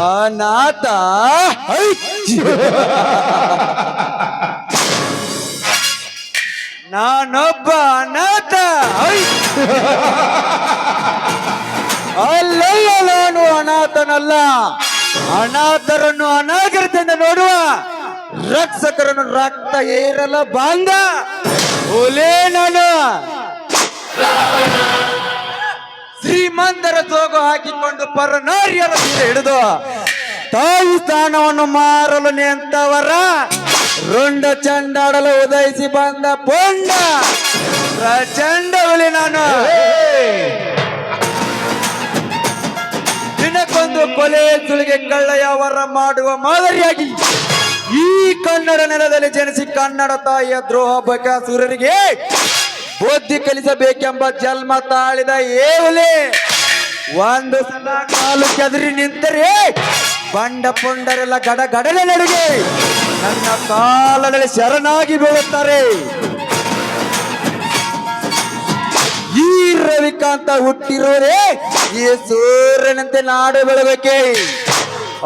ಅನಾಥ ನಾನೊಬ್ಬ ಅನಾಥ. ಅಲ್ಲಲ್ಲ, ನಾನು ಅನಾಥನಲ್ಲ. ಅನಾಥರನ್ನು ಅನಾಗರಿಕೆಯಿಂದ ನೋಡುವ, ರಕ್ಷಕರನ್ನು ರಕ್ತ ಏರಲ ಬಾಂಧ ಓಲೇ ನಾನು. ಶ್ರೀಮಂತರ ತೋಗು ಹಾಕಿಕೊಂಡು ಪರನಾರ್ಯರ ಸೀರೆ ಹಿಡಿದು ತಾಯಿ ಸ್ಥಾನವನ್ನು ಮಾರಲು ನಿಂತವರ ರುಂಡ ಚಂಡಾಡಲು ಉದಯಿಸಿ ಬಂದ ಪೊಂಡ ಪ್ರಚಂಡ ಹುಲಿ ನಾನು. ದಿನಕ್ಕೊಂದು ಕೊಲೆ ಸುಳಿಗೆ ಕಳ್ಳ ವ್ಯವಹಾರ ಮಾಡುವ ಮಾದರಿಯಾಗಿ ಈ ಕನ್ನಡ ನೆಲದಲ್ಲಿ ಜನಿಸಿ ಕನ್ನಡ ತಾಯಿಯ ದ್ರೋಹ ಬಕಾಸುರರಿಗೆ ಬುದ್ಧಿ ಕಲಿಸಬೇಕೆಂಬ ಜನ್ಮ ತಾಳಿದ ಏವಲೆ ಒಂದು ಸಲ ಕಾಲು ಕೆದರಿ ನಿಂತರೆ ಬಂಡ ಪುಂಡರೆಲ್ಲ ಗಡಗಡಲೆ ನಡುಗೆ ನನ್ನ ಕಾಲದಲ್ಲಿ ಶರಣಾಗಿ ಬೀಳುತ್ತಾರೆ. ಈ ರವಿಕಾಂತ ಹುಟ್ಟಿರೋರೇ ಈ ಸೂರ್ಯನಂತೆ ನಾಡು ಬೆಳಬೇಕೆ.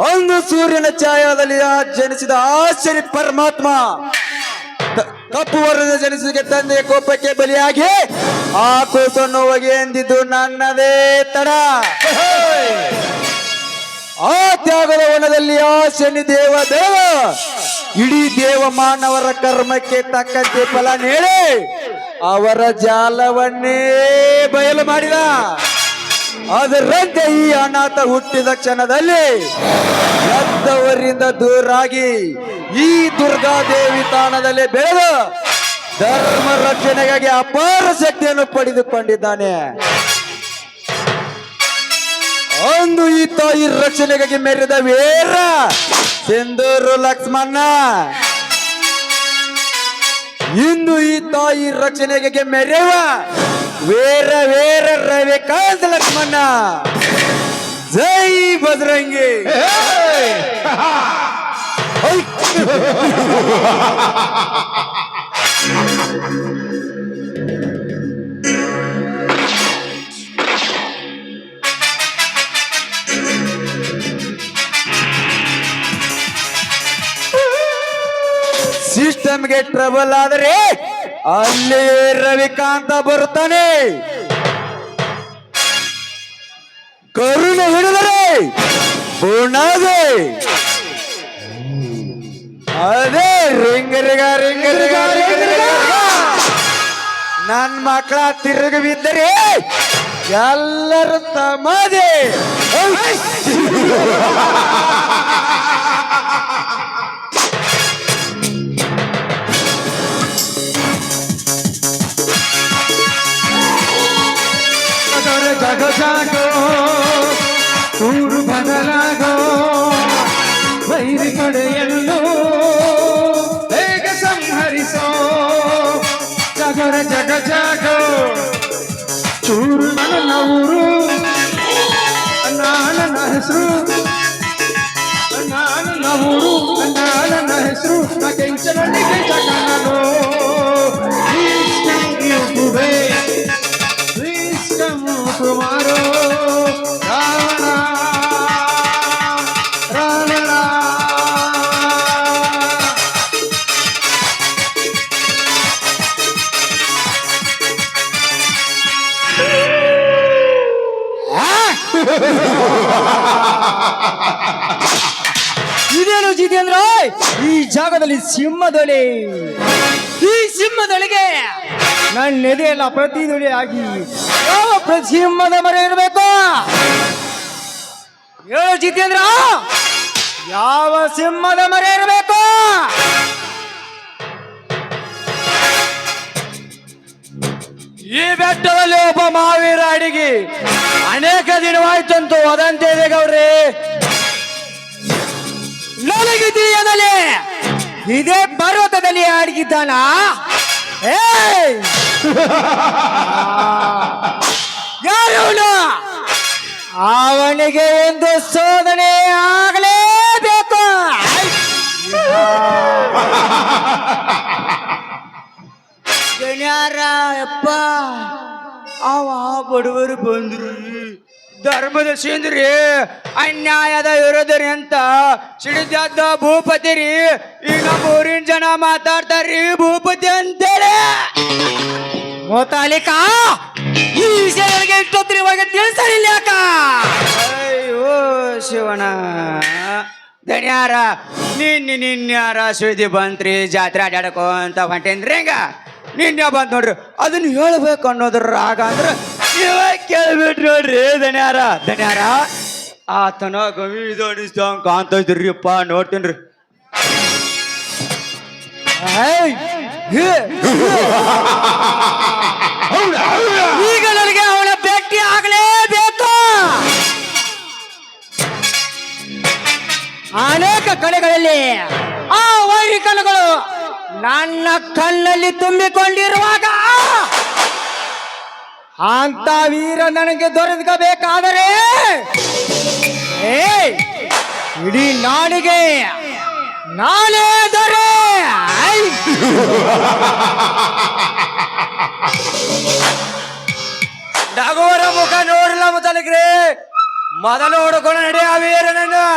ಒಂದು ಸೂರ್ಯನ ಛಾಯಾದಲ್ಲಿ ಜನಿಸಿದ ಆಶ್ಚರ್ಯ ಪರಮಾತ್ಮ ಕಪ್ಪು ವರ್ಣದ ಜನಿಸಿಗೆ ತಂದೆಯ ಕೋಪಕ್ಕೆ ಬಲಿಯಾಗಿ ಆ ಕೂಸನ್ನು ಹೋಗಿ ಎಂದಿದ್ದು ನನ್ನದೇ ತಡ. ಆ ತ್ಯಾಗದ ವನದಲ್ಲಿ ಆ ಶನಿ ದೇವ ಇಡೀ ದೇವ ಮಾನವರ ಕರ್ಮಕ್ಕೆ ತಕ್ಕಂತೆ ಫಲ ನೀಡಿ ಅವರ ಜಾಲವನ್ನೇ ಬಯಲು ಮಾಡಿದ. ಅದರಂತೆ ಈ ಅನಾಥ ಹುಟ್ಟಿದ ಕ್ಷಣದಲ್ಲಿ ಎದ್ದವರಿಂದ ದೂರಾಗಿ ಈ ದುರ್ಗಾದೇವಿ ತಾಣದಲ್ಲಿ ಬೆಳೆದು ಧರ್ಮ ರಕ್ಷಣೆಗಾಗಿ ಅಪಾರ ಶಕ್ತಿಯನ್ನು ಪಡೆದುಕೊಂಡಿದ್ದಾನೆ. ಅಂದು ಈ ತಾಯಿ ರಕ್ಷಣೆಗಾಗಿ ಮೆರೆದ ವೀರ ಸಿಂಧೂರು ಲಕ್ಷ್ಮಣ, ಇಂದು ಈ ತಾಯಿ ರಕ್ಷಣೆಗಾಗಿ ಮೆರೆಯುವ ವೀರ ವೀರ ರವಿಕಾಂತ ಲಕ್ಷ್ಮಣ. ಜೈ ಬಜರಂಗಿ. ಸಿಸ್ಟಮ್ಗೆ ಟ್ರಬಲ್ ಆದರೆ ಅಲ್ಲಿ ರವಿಕಾಂತ ಬರುತ್ತಾನೆ. ಕರುಣೆ ಹಿಡಿದರೆ ಪೂರ್ಣಾದೆ. ಅದೇ ರಿಂಗರಿಗ ರಿಂಗರಿಗ ರಿಂಗರಿಗ ನನ್ನ ಮಕ್ಕಳ ತಿರುಗಿ ಬಿದ್ದರೆ ಎಲ್ಲರೂ ತಮ್ಮದೇ. ಜಾಗೋ ಜಾಗೋ ಊರು ಬದಲಾಗೋ ವೈರಿ ಕಡೆಯಲ್ಲೂ ಬೇಗ ಸಂಹರಿಸೋ. ಜಗರ ಜಗ ಜಾಗೋ ಚೂರು ನನ್ನ ಊರು, ನನ್ನ ಹೆಸರು, ನನ್ನ ಊರು, ನನ್ನ ಹೆಸರು, ನಾ ಕೆಂಚನಳ್ಳಿಗೆ ಜಗನೋ. ಕುಮಾರೋ ರಾವಣ ರಾವಣ. ಇದೇನು ಜಿತೇಂದ್ರ ಜಿತೇಂದ್ರ ಈ ಜಾಗದಲ್ಲಿ ಸಿಂಹದೊಳೆ, ಈ ಸಿಂಹದೊಳಗೆ ನನ್ನ ಎದೆಯಲ್ಲ ಪ್ರತಿದೊಳೆ ಆಗಿ ಯಾವ ಸಿಂಹದ ಮರ ಇರಬೇಕು? ಹೇಳು ಜಿತೇಂದ್ರ, ಯಾವ ಸಿಂಹದ ಮರ ಇರಬೇಕು? ಈ ಬೆಟ್ಟದಲ್ಲಿ ಒಬ್ಬ ಮಹಾವೀರ ಅಡಿಗೆ ಅನೇಕ ದಿನವಾಯ್ತಂತೂ ವದಂತೆ ಇದೆ ಗೌಡ್ರಿ. ನನಗೆ ತಿಳಿಯದಲ್ಲಿ ಇದೇ ಪರ್ವತದಲ್ಲಿ ಅಡಗಿದ್ದಾನ. ಯಾರು ಅವನಿಗೆ ಎಂದು ಶೋಧನೆ ಆಗಲೇಬೇಕು. ಅಪ್ಪ ಅವ ಬಡವರು ಬಂದ್ರು, ಧರ್ಮದ ಸೇಂದ್ರಿ, ಅನ್ಯಾಯದ ವಿರೋಧರಿ ಅಂತ ಸಿಡಿದ್ದ ಭೂಪತಿ ರೀ. ಈಗ ನಮ್ಮ ಊರಿನ ಜನ ಮಾತಾಡ್ತಾರ್ರಿ ಭೂಪತಿ ಅಂತೇಳಿ. ಮೋತಾಲಿಕ ಈ ವಿಷಯ ನನಗೆ ಇಷ್ಟೊತ್ತಿನ ಇವಾಗ ತಿಳಿಸಲಿಲ್ಲ ಯಾಕ? ಅಯ್ಯೋ ಶಿವನ ದಣ್ಯಾರ, ನಿನ್ಯಾರ ಸುದ್ದಿ ಬಂತ್ರಿ, ಜಾತ್ರೆ ಅಡ್ಯಾಡಕೊಂತ ಹೊಂಟೇನ್ರಿ. ಹಿಂಗ ನಿನ್ನೆ ಬಂದ್ ನೋಡ್ರಿ, ಅದನ್ನ ಹೇಳ್ಬೇಕು ಅನ್ನೋದ್ರ ರಾಗ ಅಂದ್ರ ನೀವೇ ಕೇಳ್ಬಿಟ್ರಿ ನೋಡ್ರಿ. ದಣ್ಯಾರ ಆತನ ಗವಿದು ಅನಿಸ್ತಂಗ ಕಾಣ್ತೈತ್ರಿಪ್ಪ, ನೋಡ್ತೇನ್ರಿ. ಈಗ ನನಗೆ ಅವನ ಭೇಟಿ ಆಗಲೇಬೇಕು. ಅನೇಕ ಕಡೆಗಳಲ್ಲಿ ಆ ವೈರಿ ಕಣ್ಣುಗಳು ನನ್ನ ಕಣ್ಣಲ್ಲಿ ತುಂಬಿಕೊಂಡಿರುವಾಗ ಅಂತ ವೀರ ನನಗೆ ದೊರೆಕಬೇಕಾದರೆ ಇಡೀ ನಾಡಿಗೆ ನಾನೇ ದೊರೆ. ನಗುವರ ಮುಖ ನೋಡಲ್ಲ ಮುತಲಕ್ರಿ, ಮೊದಲು ಹುಡುಕೊಂಡು ನಡೆ ಆ ವೀರನನ್ನು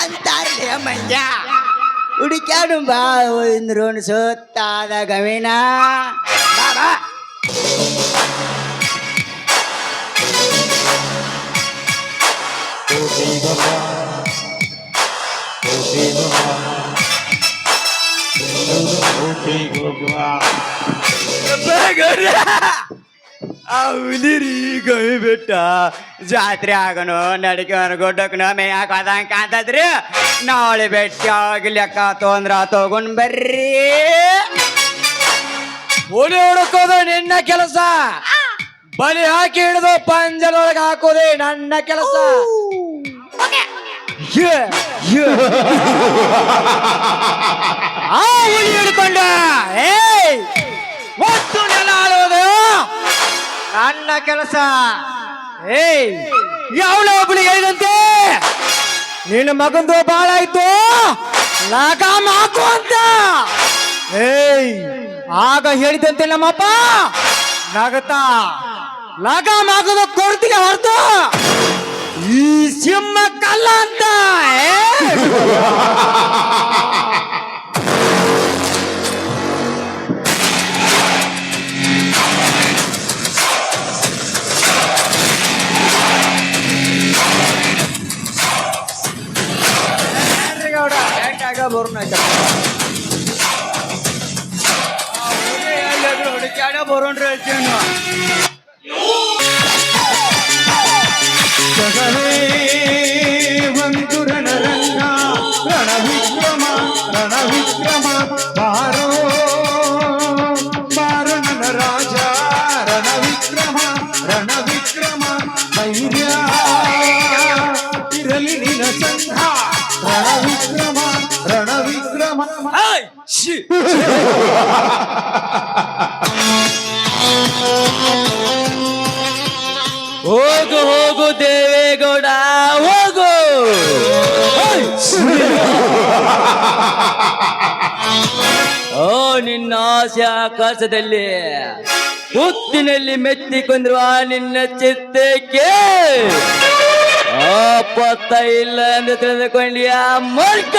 ಅಂತಾರ್ಲಿ ಮಂಜ. ಹುಡುಕ್ಯಾಡು ಬಾ ಇಂದ್ರೋಣ ಸುತ್ತಾದ ಗವಿನ ಬಾಬಾ. ಆ ಹುಲಿರಿ ಗವಿ ಬೆಟ್ಟ ಜಾತ್ರೆ ಆಗನು ನಡಿಕೆ ಗೊಡ್ಡಕ್ಕನ ಮೇಯಾಕ ಅದಂಗ ಕಾಂತದ್ರಿ. ನಾಳೆ ಬೆಟ್ಟ ಆಗಿ ಲೆಕ್ಕ ತೊಂದ್ರ ತಗೊಂಡ್ ಬರ್ರಿ. ಹುಲಿ ಹುಡುಕೋದು ನಿನ್ನ ಕೆಲಸ, ಬಲಿ ಹಾಕಿ ಹಿಡಿದು ಪಂಜರೊಳಗೆ ಹಾಕೋದೇ ನನ್ನ ಕೆಲಸ. ಆ ಹುಲಿ ಹಿಡ್ಕೊಂಡ ಒತ್ತು ನೆಲ ಆಳೋದು ನನ್ನ ಕೆಲಸ. ಯಾವಳ ಒಬ್ಬಳಿಗೆ ಹೇಳಿದಂತೆ ನಿನ್ನ ಮಗಂದು ಬಾಳ ಆಯ್ತು ಲಗಾಮ್ ಹಾಕು ಅಂತ. ಆಗ ಹೇಳಿದಂತೆ ನಮ್ಮಪ್ಪ ನಗತಾ ಲಗಾಮ್ ಹಾಕೋದು ಕೊಡ್ತೀನಿ ಹೊರತು ಈ ಸಿಂಹ ಕಲ್ಲ ಅಂತ. ಹುಡುಕ್ಯಾಡ ಬರೋಣ್ರಿ ಹೇಳ್ತೀನಿ. ಒಂದು ರಣರಂಗ ರಣವಿಕ್ರಮ ರಣವಿಕ್ರಮ ಬಾರೋ ಬಾರೋ ನನ್ನ ರಾಜ ರಣವಿಕ್ರಮ ರಣವಿಕ್ರಮ ಧೈರ್ಯ ಇರಲಿ ನಿನ್ನ ಸಂಘ ರಣವಿಕ್ರಮ ರಣವಿಕ್ರಮ. ಹೋಗು ಹೋಗು ದೇವೇಗೌಡ ಹೋಗು. ಓ ನಿನ್ನ ಆಸೆ ಆಕಾಶದಲ್ಲಿ ಮುತ್ತಿನಲ್ಲಿ ಮೆತ್ತಿಕೊಂಡಿರುವ ನಿನ್ನ ಚಿತ್ತಕ್ಕೆ ಪತ್ತ ಇಲ್ಲ ಎಂದು ತಿಳಿದುಕೊಂಡ್ಯ ಮೂರ್ಖ.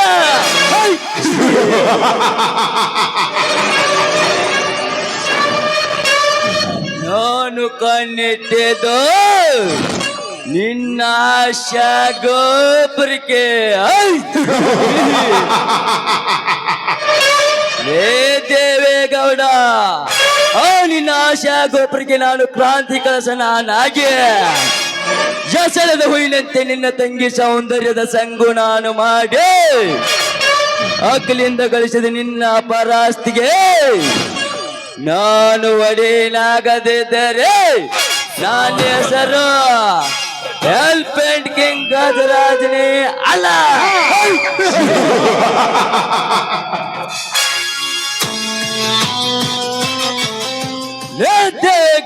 ನಾನು ಕಣ್ಣಿಟ್ಟಿದ್ದು ನಿನ್ನ ಆಶಾ ಗೋಪುರಕ್ಕೆ ಏ ದೇವೇಗೌಡ, ನಿನ್ನ ಆಶಾ ಗೋಪುರಕ್ಕೆ ನಾನು ಕ್ರಾಂತಿ ಕಳಸನಾಗಿ ಎಸಳದ ಹುಯಿನಂತೆ ನಿನ್ನ ತಂಗಿ ಸೌಂದರ್ಯದ ಸಂಗು ನಾನು ಮಾಡಿ ಅಕ್ಕಲಿಂದ ಗಳಿಸಿದ ನಿನ್ನ ಪರಾಸ್ತಿಗೆ ನಾನು ಒಡೆಯನಾಗದಿದ್ದರೆ ನನ್ನ ಹೆಸರು ಎಲ್ಫೆಂಟ್ ಕಿಂಗ್ ಗಜರಾಜನೇ ಅಲ್ಲ.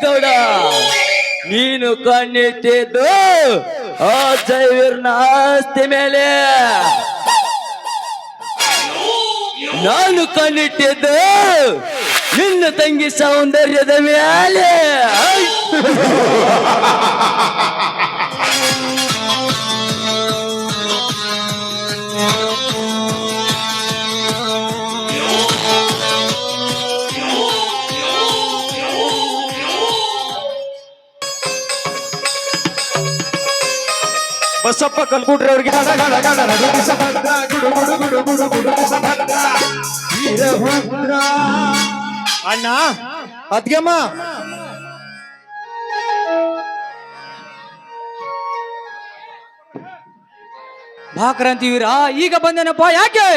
ಗೌಡ, ನೀನು ಕಣ್ಣಿಟ್ಟಿದ್ದು ಆ ಜೈವೀರ್ನ ಆಸ್ತಿ ಮೇಲೆ, ನಾನು ಕಣ್ಣಿಟ್ಟಿದ್ದು ನಿನ್ನ ತಂಗಿ ಸೌಂದರ್ಯದ ಮೇಲೆ. ಬಸಪ್ಪ ಕಲ್ಕುಟ್ರಿ ಅವ್ರಿಗೆ ಅಣ್ಣ ಅದ್ಗೆಮ್ಮ ಭಾಕ್ರಾಂತಿ ವೀರ, ಈಗ ಬಂದೇನಪ್ಪ. ಯಾಕೆ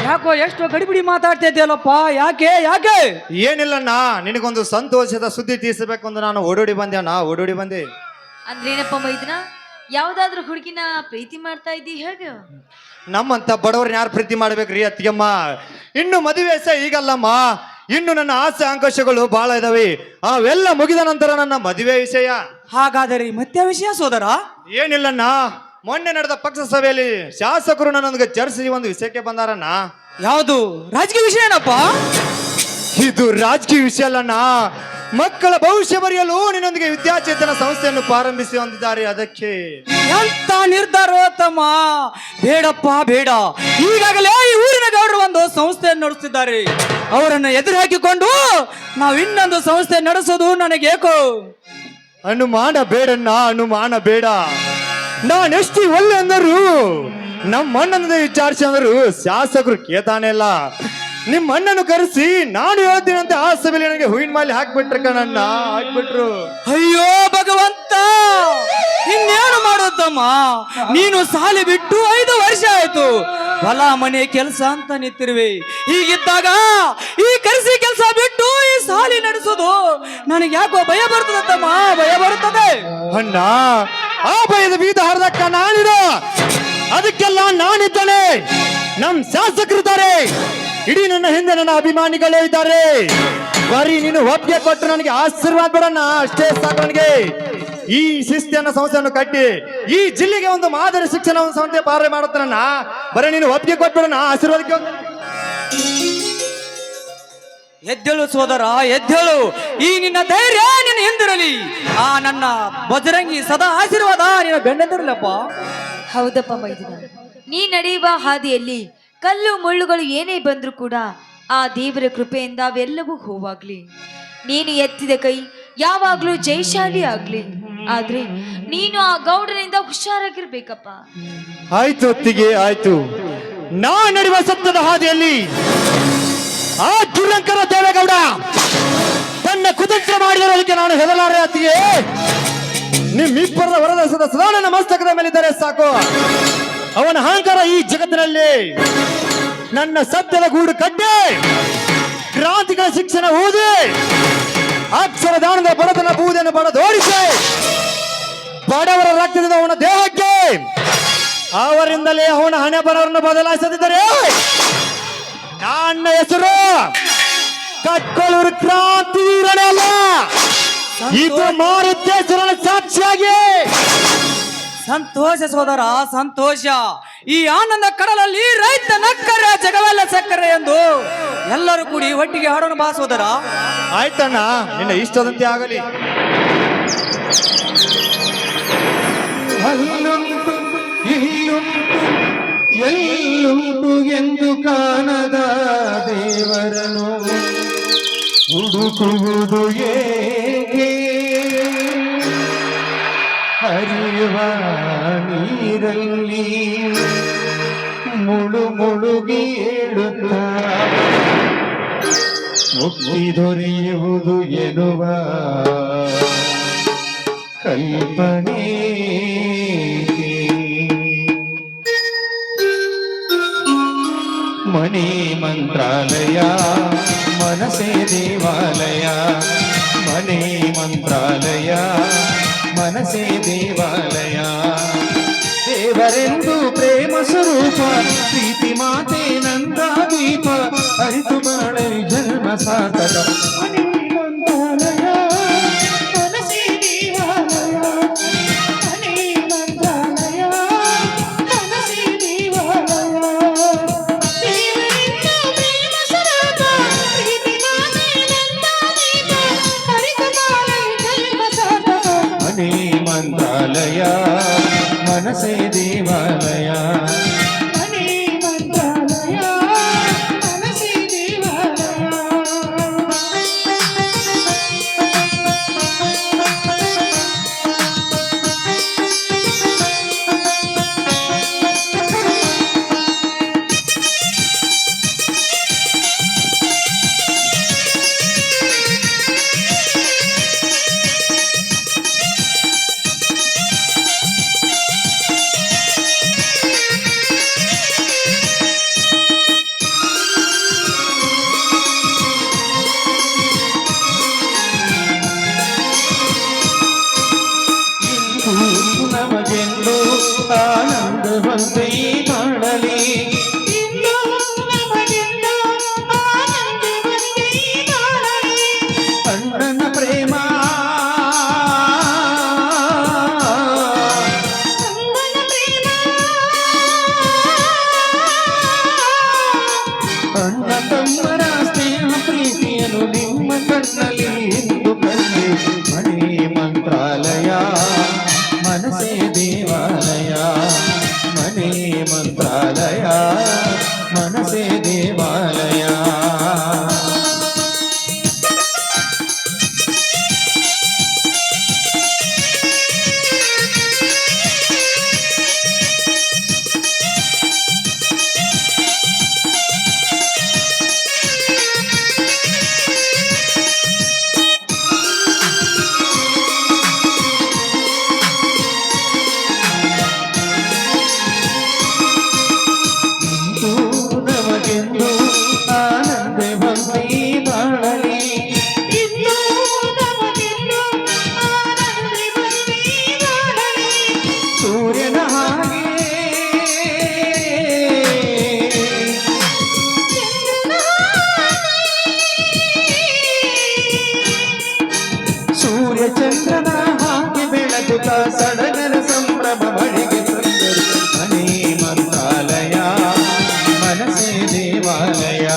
ಯಾಕೋ ಎಷ್ಟು ಗಡಿಬಿಡಿ ಮಾತಾಡ್ತಾ ಇದ್ದೀಯಲ್ಲಪ್ಪ? ಯಾಕೆ ಯಾಕೆ? ಏನಿಲ್ಲಣ್ಣ, ನಿನಗೊಂದು ಸಂತೋಷದ ಸುದ್ದಿ ತೀರಿಸಬೇಕು ಅಂತ ನಾನು ಓಡೋಡಿ ಬಂದೆ ಅಣ್ಣ, ಓಡೋಡಿ ಬಂದೆ. ಅಂದ್ರೇನಪ್ಪ ಮೈದನ, ಯಾವ್ದಾದ್ರು ಹುಡುಗಿನ ಪ್ರೀತಿ ಮಾಡ್ತಾ ಇದ್ದಿ ಹೇಗೆ? ನಮ್ಮಂತ ಬಡವ್ರನ್ನ ಯಾರು ಪ್ರೀತಿ ಮಾಡ್ಬೇಕ್ರಿ ಅತ್ತಿಗೆಮ್ಮ? ಇನ್ನು ಮದುವೆ ವಯಸ್ಸ ಈಗಲ್ಲಮ್ಮ, ಇನ್ನು ನನ್ನ ಆಸೆ ಆಕಾಂಕ್ಷೆಗಳು ಬಹಳ ಇದಾವೆ. ಅವೆಲ್ಲ ಮುಗಿದ ನಂತರ ನನ್ನ ಮದುವೆ ವಿಷಯ. ಹಾಗಾದರೆ ಮತ್ತೆ ವಿಷಯ ಸೋದರ? ಏನಿಲ್ಲಣ್ಣ, ಮೊನ್ನೆ ನಡೆದ ಪಕ್ಷ ಸಭೆಯಲ್ಲಿ ಶಾಸಕರು ನನ್ನೊಂದಿಗೆ ಚರ್ಚಿಸಿ ಒಂದು ವಿಷಯಕ್ಕೆ ಬಂದಾರಣ್ಣ. ಯಾವುದು ರಾಜಕೀಯ ವಿಷಯ ಏನಪ್ಪ? ಇದು ರಾಜಕೀಯ ವಿಷಯ ಅಲ್ಲಣ್ಣ, ಮಕ್ಕಳ ಭವಿಷ್ಯ ಬರೆಯಲು ನಿನ್ನೊಂದಿಗೆ ವಿದ್ಯಾಚೇತನ ಸಂಸ್ಥೆಯನ್ನು ಪ್ರಾರಂಭಿಸಿ ಹೊಂದಿದ್ದಾರೆ. ಅದಕ್ಕೆ ಎಂತ ನಿರ್ಧಾರ ತಮ್ಮ? ಬೇಡಪ್ಪ ಬೇಡ. ಈಗಾಗಲೇ ಈ ಊರಿನ ಗೌಡರು ಒಂದು ಸಂಸ್ಥೆಯನ್ನು ನಡೆಸುತ್ತಿದ್ದಾರೆ. ಅವರನ್ನು ಎದುರು ಹಾಕಿಕೊಂಡು ನಾವು ಇನ್ನೊಂದು ಸಂಸ್ಥೆ ನಡೆಸೋದು ನನಗೆ ಏಕೋ ಅನುಮಾನ ಬೇಡಣ್ಣ, ಅನುಮಾನ ಬೇಡ. ನಾನೆಷ್ಟು ಒಳ್ಳೆ ಅಂದರು ನಮ್ಮ ಅಣ್ಣನ ವಿಚಾರಿಸಿ ಅಂದರು ಶಾಸಕರು ಕೇತಾನೆ ಇಲ್ಲ. ನಿಮ್ಮ ಅಣ್ಣನು ಕರೆಸಿ ನಾನು ಹೇಳ್ತೀನಂತೆ ಆ ಸಭೆಯಲ್ಲಿ ನನಗೆ ಹೂವಿನ ಮಾಲೆ ಹಾಕ್ಬಿಟ್ರೆ ಕಣಣ್ಣ, ಹಾಕ್ಬಿಟ್ರು. ಅಯ್ಯೋ ಭಗವಂತ, ಇನ್ನೇನು ಮಾಡೋದಮ್ಮ? ನೀನು ಸಾಲಿ ಬಿಟ್ಟು 5 ವರ್ಷ ಆಯ್ತು. ಹೊಲ ಮನೆ ಕೆಲಸ ಅಂತ ನಿಂತಿರುವೆ. ಹೀಗಿದ್ದಾಗ ಈ ಕರೆಸಿ ಕೆಲಸ ಬಿಟ್ಟು ಈ ಸಾಲಿ ನಡೆಸೋದು ನನಗೆ ಯಾಕೋ ಭಯ ಬರ್ತದೆ ತಮ್ಮ, ಭಯ ಬರುತ್ತದೆ. ಅಣ್ಣ, ಆ ಭಯದ ಬೀದ ಹರಿದಕ್ಕ ನಾನಿಡ, ಅದಕ್ಕೆಲ್ಲ ನಾನಿದ್ದಾನೆ. ನಮ್ ಶಾಸಕರಿದ್ದಾರೆ, ಇಡೀ ನನ್ನ ಹಿಂದೆ ನನ್ನ ಅಭಿಮಾನಿಗಳೇ ಇದ್ದಾರೆ. ಬರೀ ನೀನು ಒಪ್ಪಿಗೆ ಕೊಟ್ಟು ನನಗೆ ಆಶೀರ್ವಾದ ಬಿಡಣ್ಣ, ಅಷ್ಟೇ ಸಾಕು ನನಗೆ. ಈ ಶಿಸ್ತಿಯನ್ನ ಸಂಸ್ಥೆಯನ್ನು ಕಟ್ಟಿ ಈ ಜಿಲ್ಲೆಗೆ ಒಂದು ಮಾದರಿ ಶಿಕ್ಷಣ ಒಂದು ಸಂಸ್ಥೆ ಪಾರ ಮಾಡುತ್ತಾನಣ್ಣ. ಬರೀ ನೀನು ಒಪ್ಪಿಗೆ ಕೊಟ್ಬಿಡಣ್ಣ, ಆಶೀರ್ವಾದಕ್ಕೆ. ಎದ್ದೇಳು ಸೋದರ, ಎದ್ದೇಳು. ಈ ನಿನ್ನ ಧೈರ್ಯ ನಿನ್ನ ಹಿಂದಿರಲಿ. ಆ ನನ್ನ ಬಜರಂಗಿ ಸದಾ ಆಶೀರ್ವಾದ ನಿನ್ನ ಬೆನ್ನೆಂದಿರಲಪ್ಪ. ಹೌದಪ್ಪ ಮೈದನ, ನೀ ನಡೆಯುವ ಹಾದಿಯಲ್ಲಿ ಕಲ್ಲು ಮುಳ್ಳುಗಳು ಏನೇ ಬಂದ್ರೂ ಕೂಡ ಆ ದೇವರ ಕೃಪೆಯಿಂದ ಅವೆಲ್ಲವೂ ಹೂವಾಗ್ಲಿ. ನೀನು ಎತ್ತಿದ ಕೈ ಯಾವಾಗ್ಲೂ ಜಯಶಾಲಿ ಆಗ್ಲಿ. ಆದ್ರೆ ನೀನು ಆ ಗೌಡನಿಂದ ಹುಷಾರಾಗಿರ್ಬೇಕಪ್ಪ. ಆಯ್ತು ಅತ್ತಿಗೆ, ಆಯ್ತು. ನಾ ನಡೆಯುವ ಸತ್ಯದ ಹಾದಿಯಲ್ಲಿ ಆ ದುರಂಕರ ದೇವೇಗೌಡ ತನ್ನ ಕುತಂತ್ರ ಮಾಡಿದರೋದಕ್ಕೆ ನಾನು ಹೆದಲಾರೆ ಅತ್ತಿಗೆ. ನಿಮ್ಮಿಬ್ಬರ ವರದಸದ ಸದಾ ನನ್ನ ಮಸ್ತಕದ ಮೇಲಿದ್ದರೆ ಸಾಕು. ಅವನ ಅಹಂಕಾರ ಈ ಜಗತ್ತಿನಲ್ಲಿ ನನ್ನ ಸತ್ಯದ ಗೂಡು ಕಟ್ಟಿ ಕ್ರಾಂತಿಗಳ ಶಿಕ್ಷಣ ಓದಿ ಅಕ್ಷರ ದಾನದ ಬಡತನ ಬೂದೆಯನ್ನು ಬಡದೋಡಿಸಿ ಬಡವರ ರಕ್ತದಿಂದ ಅವನ ದೇಹಕ್ಕೆ ಅವರಿಂದಲೇ ಅವನ ಹಣೆ ಬರವನ್ನು ಬದಲಾಯಿಸದಿದ್ದರೆ ನನ್ನ ಹೆಸರು ಕಟ್ಕೊಳ್ಳೂರು ಕ್ರಾಂತಿ ವೀರನೇ ಅಲ್ಲ. ಇದು ಮಾರುತೇಶ್ವರನ ಸಾಕ್ಷಿಯಾಗಿ. ಸಂತೋಷ ಸೋದರ, ಸಂತೋಷ. ಈ ಆನಂದ ಕಡಲಲ್ಲಿ ರೈತ ನಕ್ಕರೆ ಜಗವೆಲ್ಲ ಸಕ್ಕರೆ ಎಂದು ಎಲ್ಲರೂ ಕೂಡಿ ಒಟ್ಟಿಗೆ ಹಾಡೋಣ ಬಾ ಸೋದರ. ಆಯ್ತಣ್ಣ, ನಿನ್ನ ಇಷ್ಟದಂತೆ ಆಗಲಿ. ಅಲ್ಲುಂಟು ಇಲ್ಲುಂಟು ಎಲ್ಲುಂಟು ಎಂದು ಕಾಣದ ದೇವರನು ಹುಡುಕುವುದು ಏಕೆ? ಹರಿಯುವ ನೀರಲ್ಲಿ ಮುಳುಗಿ ಏಳುತ್ತ ಮುಕ್ತಿ ದೊರೆಯುವುದು ಎನ್ನುವ ಕಲ್ಪನೆ ಮನೆ ಮಂತ್ರಾಲಯ ಮನಸೇ ದೇವಾಲಯ ಮನೆ ಮಂತ್ರಾಲಯ ಮನಸೇ ದೇವಾಲಯ ದೇವರೆಂದು ಪ್ರೇಮ ಸ್ವರೂಪ ಪ್ರೀತಿ ಮಾತೆ ನಂದ ದೀಪ ಅರಿತು ಬಾಳಲಿ ಜನ್ಮ ಸಾರ್ಥಕ ಮನೆ ಮಂತ್ರಾಲಯ ಮನಸೇ ದೇವಾಲಯ ಮನೆ ಮಂತ್ರಾಲಯ ಮನಸೇ ದೇವಾಲಯ ಮನೆ ಮಂತ್ರಾಲಯ ಮನಸೇ ದೇವಾಲಯ ಮನೆ ಮಂತ್ರಾಲಯ ಮನಸೇ ದೇವಾಲಯ ನಮಗೆಂದು ಆನಂದವಂತೆ ಮಾಡಲಿ ಅಣ್ಣನ ಪ್ರೇಮ ಅಣ್ಣ ತಮ್ಮರ ಸ್ನೇಹ ಪ್ರೀತಿಯನ್ನು ನಿಮ್ಮ ಕಣ್ಣಲ್ಲಿ ಎಂದು ಕಂಡು ಮನೆ ಮಂತ್ರಾಲಯ ಮನಸೇ ದೇವಾಲಯ ಮನೆ ಮಂತ್ರಾಲಯ ಮನಸೇ ದೇವಾಲಯ ನಮಗೆಂದು ಆನಂದವಂತೆ ಮಾಡಲಿ ಸೂರ್ಯನ ಹಾಗೆ ಸೂರ್ಯ ಚಂದ್ರನ ಹಾಗೆ ಬೆಳಗುತ್ತ ಸಡಗರ ಸಂಭ್ರಮ ಬಳಿಗೆ ತಂದರು ಮನೆ ಮಂತ್ರಾಲಯ ಮನಸೇ ದೇವಾಲಯ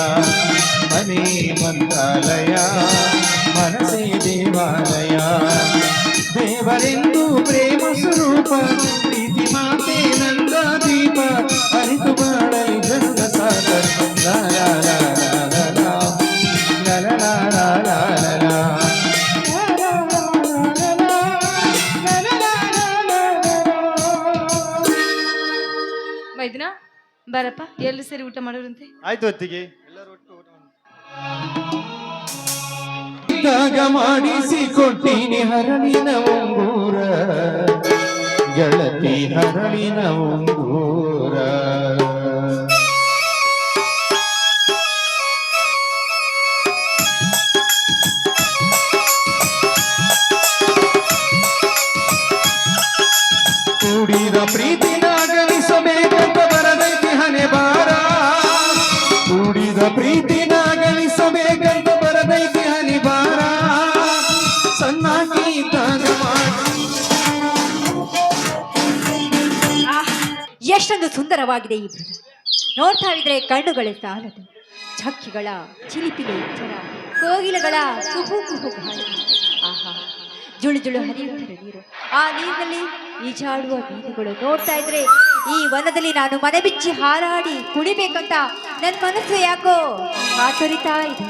ಮನೆ ಮಂತ್ರಾಲಯ ಮನಸೇ ದೇವಾಲಯ ದೇವರೆಂದು ಪ್ರೇಮ ಸ್ವರೂಪ ಪ್ರೀತಿ ಮಾತೆ ನಂದ ದೀಪ ಅರಿತು ಬಾಳಲಿ ಜನ್ಮ ಸಾರ್ಥಕ ಲಾ ಲಾ ಲಾ ಲಾ ಲಾ ಲಾ ಲಾ ಲಾ ಲಾ ಲಾ. ಮೈದಿನ ಬರಪ್ಪ ಎಲ್ಲಿ ಸೇರಿ ಊಟ ಮಾಡೋರಂತೆ. ಆಯ್ತು ಹೊತ್ತಿಗೆ ಇದ್ದಾಗ ಮಾಡಿಸಿ ಕೊಟ್ಟಿನಿ ಹರಳಿನ ಉಂಗೂರ ಗೆಳತಿ ಹರಳಿನ ಉಂಗೂರ ಕೂಡಿದ ಪ್ರೀತಿನ ಗಳಿಸಬೇಕಂತ ಬರದೈತಿ ಹಣೆ ಬಾರ ಕೂಡಿದ ಪ್ರೀತಿನ ಗಳಿಸಬೇಕಂತ ಬರದೈತಿ ಹಣೆ ಬಾರ ಸಣ್ಣಾಗಿ ಇದ್ದಾಗ ಎಷ್ಟೊಂದು ಸುಂದರವಾಗಿದೆ ಈ ಮೃಗ. ನೋಡ್ತಾ ಇದ್ರೆ ಕಣ್ಣುಗಳೇ ಸಾಲದು. ಚಕ್ಕಿಗಳ ಚಿಲಿಪಿಲಿ ಎಚ್ಚರ, ಕೋಗಿಲೆಗಳ ಕುಹು ಕುಹು ಗಾಳಿ. ಆಹಾ, ಜುಳು ಜುಳು ಹರಿಯುತ್ತಿರೋ ನೀರು, ಆ ನೀರಿನಲ್ಲಿ ಈಜಾಡುವ ಮೀನುಗಳು. ನೋಡ್ತಾ ಇದ್ರೆ ಈ ವನದಲ್ಲಿ ನಾನು ಮನೆ ಬಿಚ್ಚಿ ಹಾರಾಡಿ ಕುಡಿಬೇಕಂತ ನನ್ನ ಮನಸ್ಸು ಯಾಕೋ ಕಾತೊರಿತಾ ಇದೆ.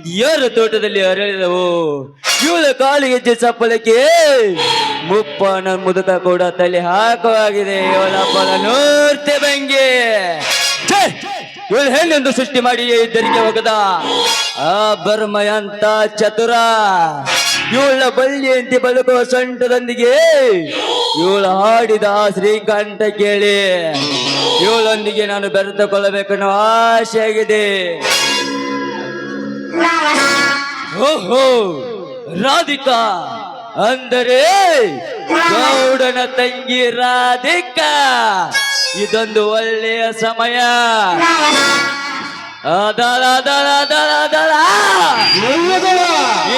ಇದ್ಯಾರ ತೋಟದಲ್ಲಿ ಅರಳಿದವು ಇವಳ ಕಾಲಿಗೆಜ್ಜೆ ಚಪ್ಪಲಕ್ಕೆ ಮುಪ್ಪನ ಮುದುಕ ಕೂಡ ತಲೆ ಹಾಕವಾಗಿದೆ ಇವಳ ಫಲ ನೋಡ್ತೆ ಬಂಗೆ ಇವಳು ಹೆಣ್ಣೆಂದು ಸೃಷ್ಟಿ ಮಾಡಿ ಇದ್ದರಿಗೆ ಹೋಗದ ಆ ಬರ್ಮಯಂತ ಚತುರ ಇವಳ ಬಳ್ಳಿಯಂತೆ ಬದುಕುವ ಸೊಂಟದೊಂದಿಗೆ ಇವಳು ಹಾಡಿದ ಶ್ರೀಕಂಠ ಕೇಳಿ ಇವಳೊಂದಿಗೆ ನಾನು ಬೆರೆತುಕೊಳ್ಳಬೇಕನ್ನೋ ಆಸೆ ಆಗಿದೆ. ಓಹೋ ರಾಧಿಕಾ ಅಂದರೆ ಗೌಡನ ತಂಗಿ ರಾಧಿಕಾ, ಇದೊಂದು ಒಳ್ಳೆಯ ಸಮಯ. ಅದಳ ದಳ ದಳ ದಳ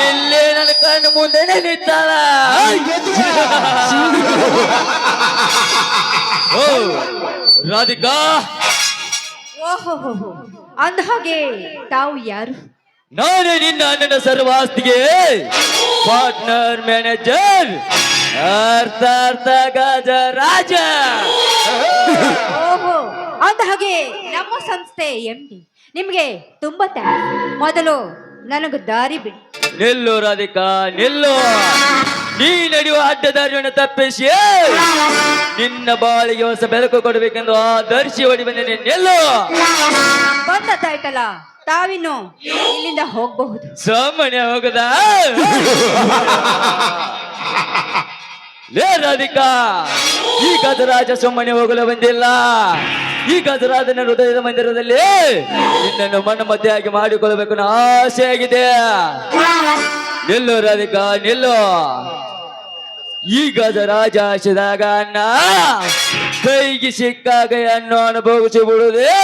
ಇಲ್ಲೇ ನನ್ನ ಕಣ್ಣು ಮುಂದೆ ನಿಂತಾಳ. ಓ ರಾಧಿಕಾ, ಓಹೋ, ಅಂದ ಹಾಗೆ ತಾವು ಯಾರು? ನಾನೇ ನಿನ್ನ ಅಣ್ಣನ ಸರ್ವಾಸ್ತಿಗೆ ಪಾರ್ಟ್ನರ್ ಮ್ಯಾನೇಜರ್ ಅರ್ಥ ಗಜರಾಜ. ಓಹೋ, ಅಂದ ಹಾಗೆ ನಮ್ಮ ಸಂಸ್ಥೆ ಎಂಡಿ. ನಿಮ್ಗೆ ತುಂಬಾ ಥ್ಯಾಂಕ್ಸ್. ಮೊದಲು ನನಗೆ ದಾರಿ ಬಿಡಿ. ನಿಲ್ಲು ರಾಧಿಕಾ ನಿಲ್ಲು, ನೀ ನಡೆಯುವ ಅಡ್ಡದಾರಿಯನ್ನು ತಪ್ಪಿಸಿ ನಿನ್ನ ಬಾಳಿಗೆ ಹೊಸ ಬೆಳಕು ಕೊಡಬೇಕೆಂದು ಆ ದರ್ಶಿ ಹೊಡಿ ಬಂದೇನೆ. ನಿಲ್ಲು. ಬಂದಾಯ್ತಲ್ಲ, ತಾವಿನ್ನು ಇಲ್ಲಿಂದ ಹೋಗಬಹುದು. ಸಾಮಾನ್ಯ ಹೋಗದ ಲೇ ರಾಧಿಕಾ, ಈ ಗಜರಾಜ ಸುಮ್ಮನೆ ಹೋಗಲು ಬಂದಿಲ್ಲ. ಈ ಗಜರಾಜನ ಹೃದಯದ ಮಂದಿರದಲ್ಲಿ ನಿನ್ನನ್ನು ಮಣ್ಣು ಮದ್ದೆಯಾಗಿ ಮಾಡಿಕೊಳ್ಳಬೇಕು ಅನ್ನೋ ಆಸೆ ಆಗಿದೆ. ನಿಲ್ಲು ರಾಧಿಕಾ ನಿಲ್ಲು. ಈ ಗಜರಾಜ ಆಶಿದಾಗ ಅನ್ನ ಕೈಗೆ ಸಿಕ್ಕಾಗ ಅನ್ನು ಅನುಭವಿಸಿ ಬಿಡುವುದೇ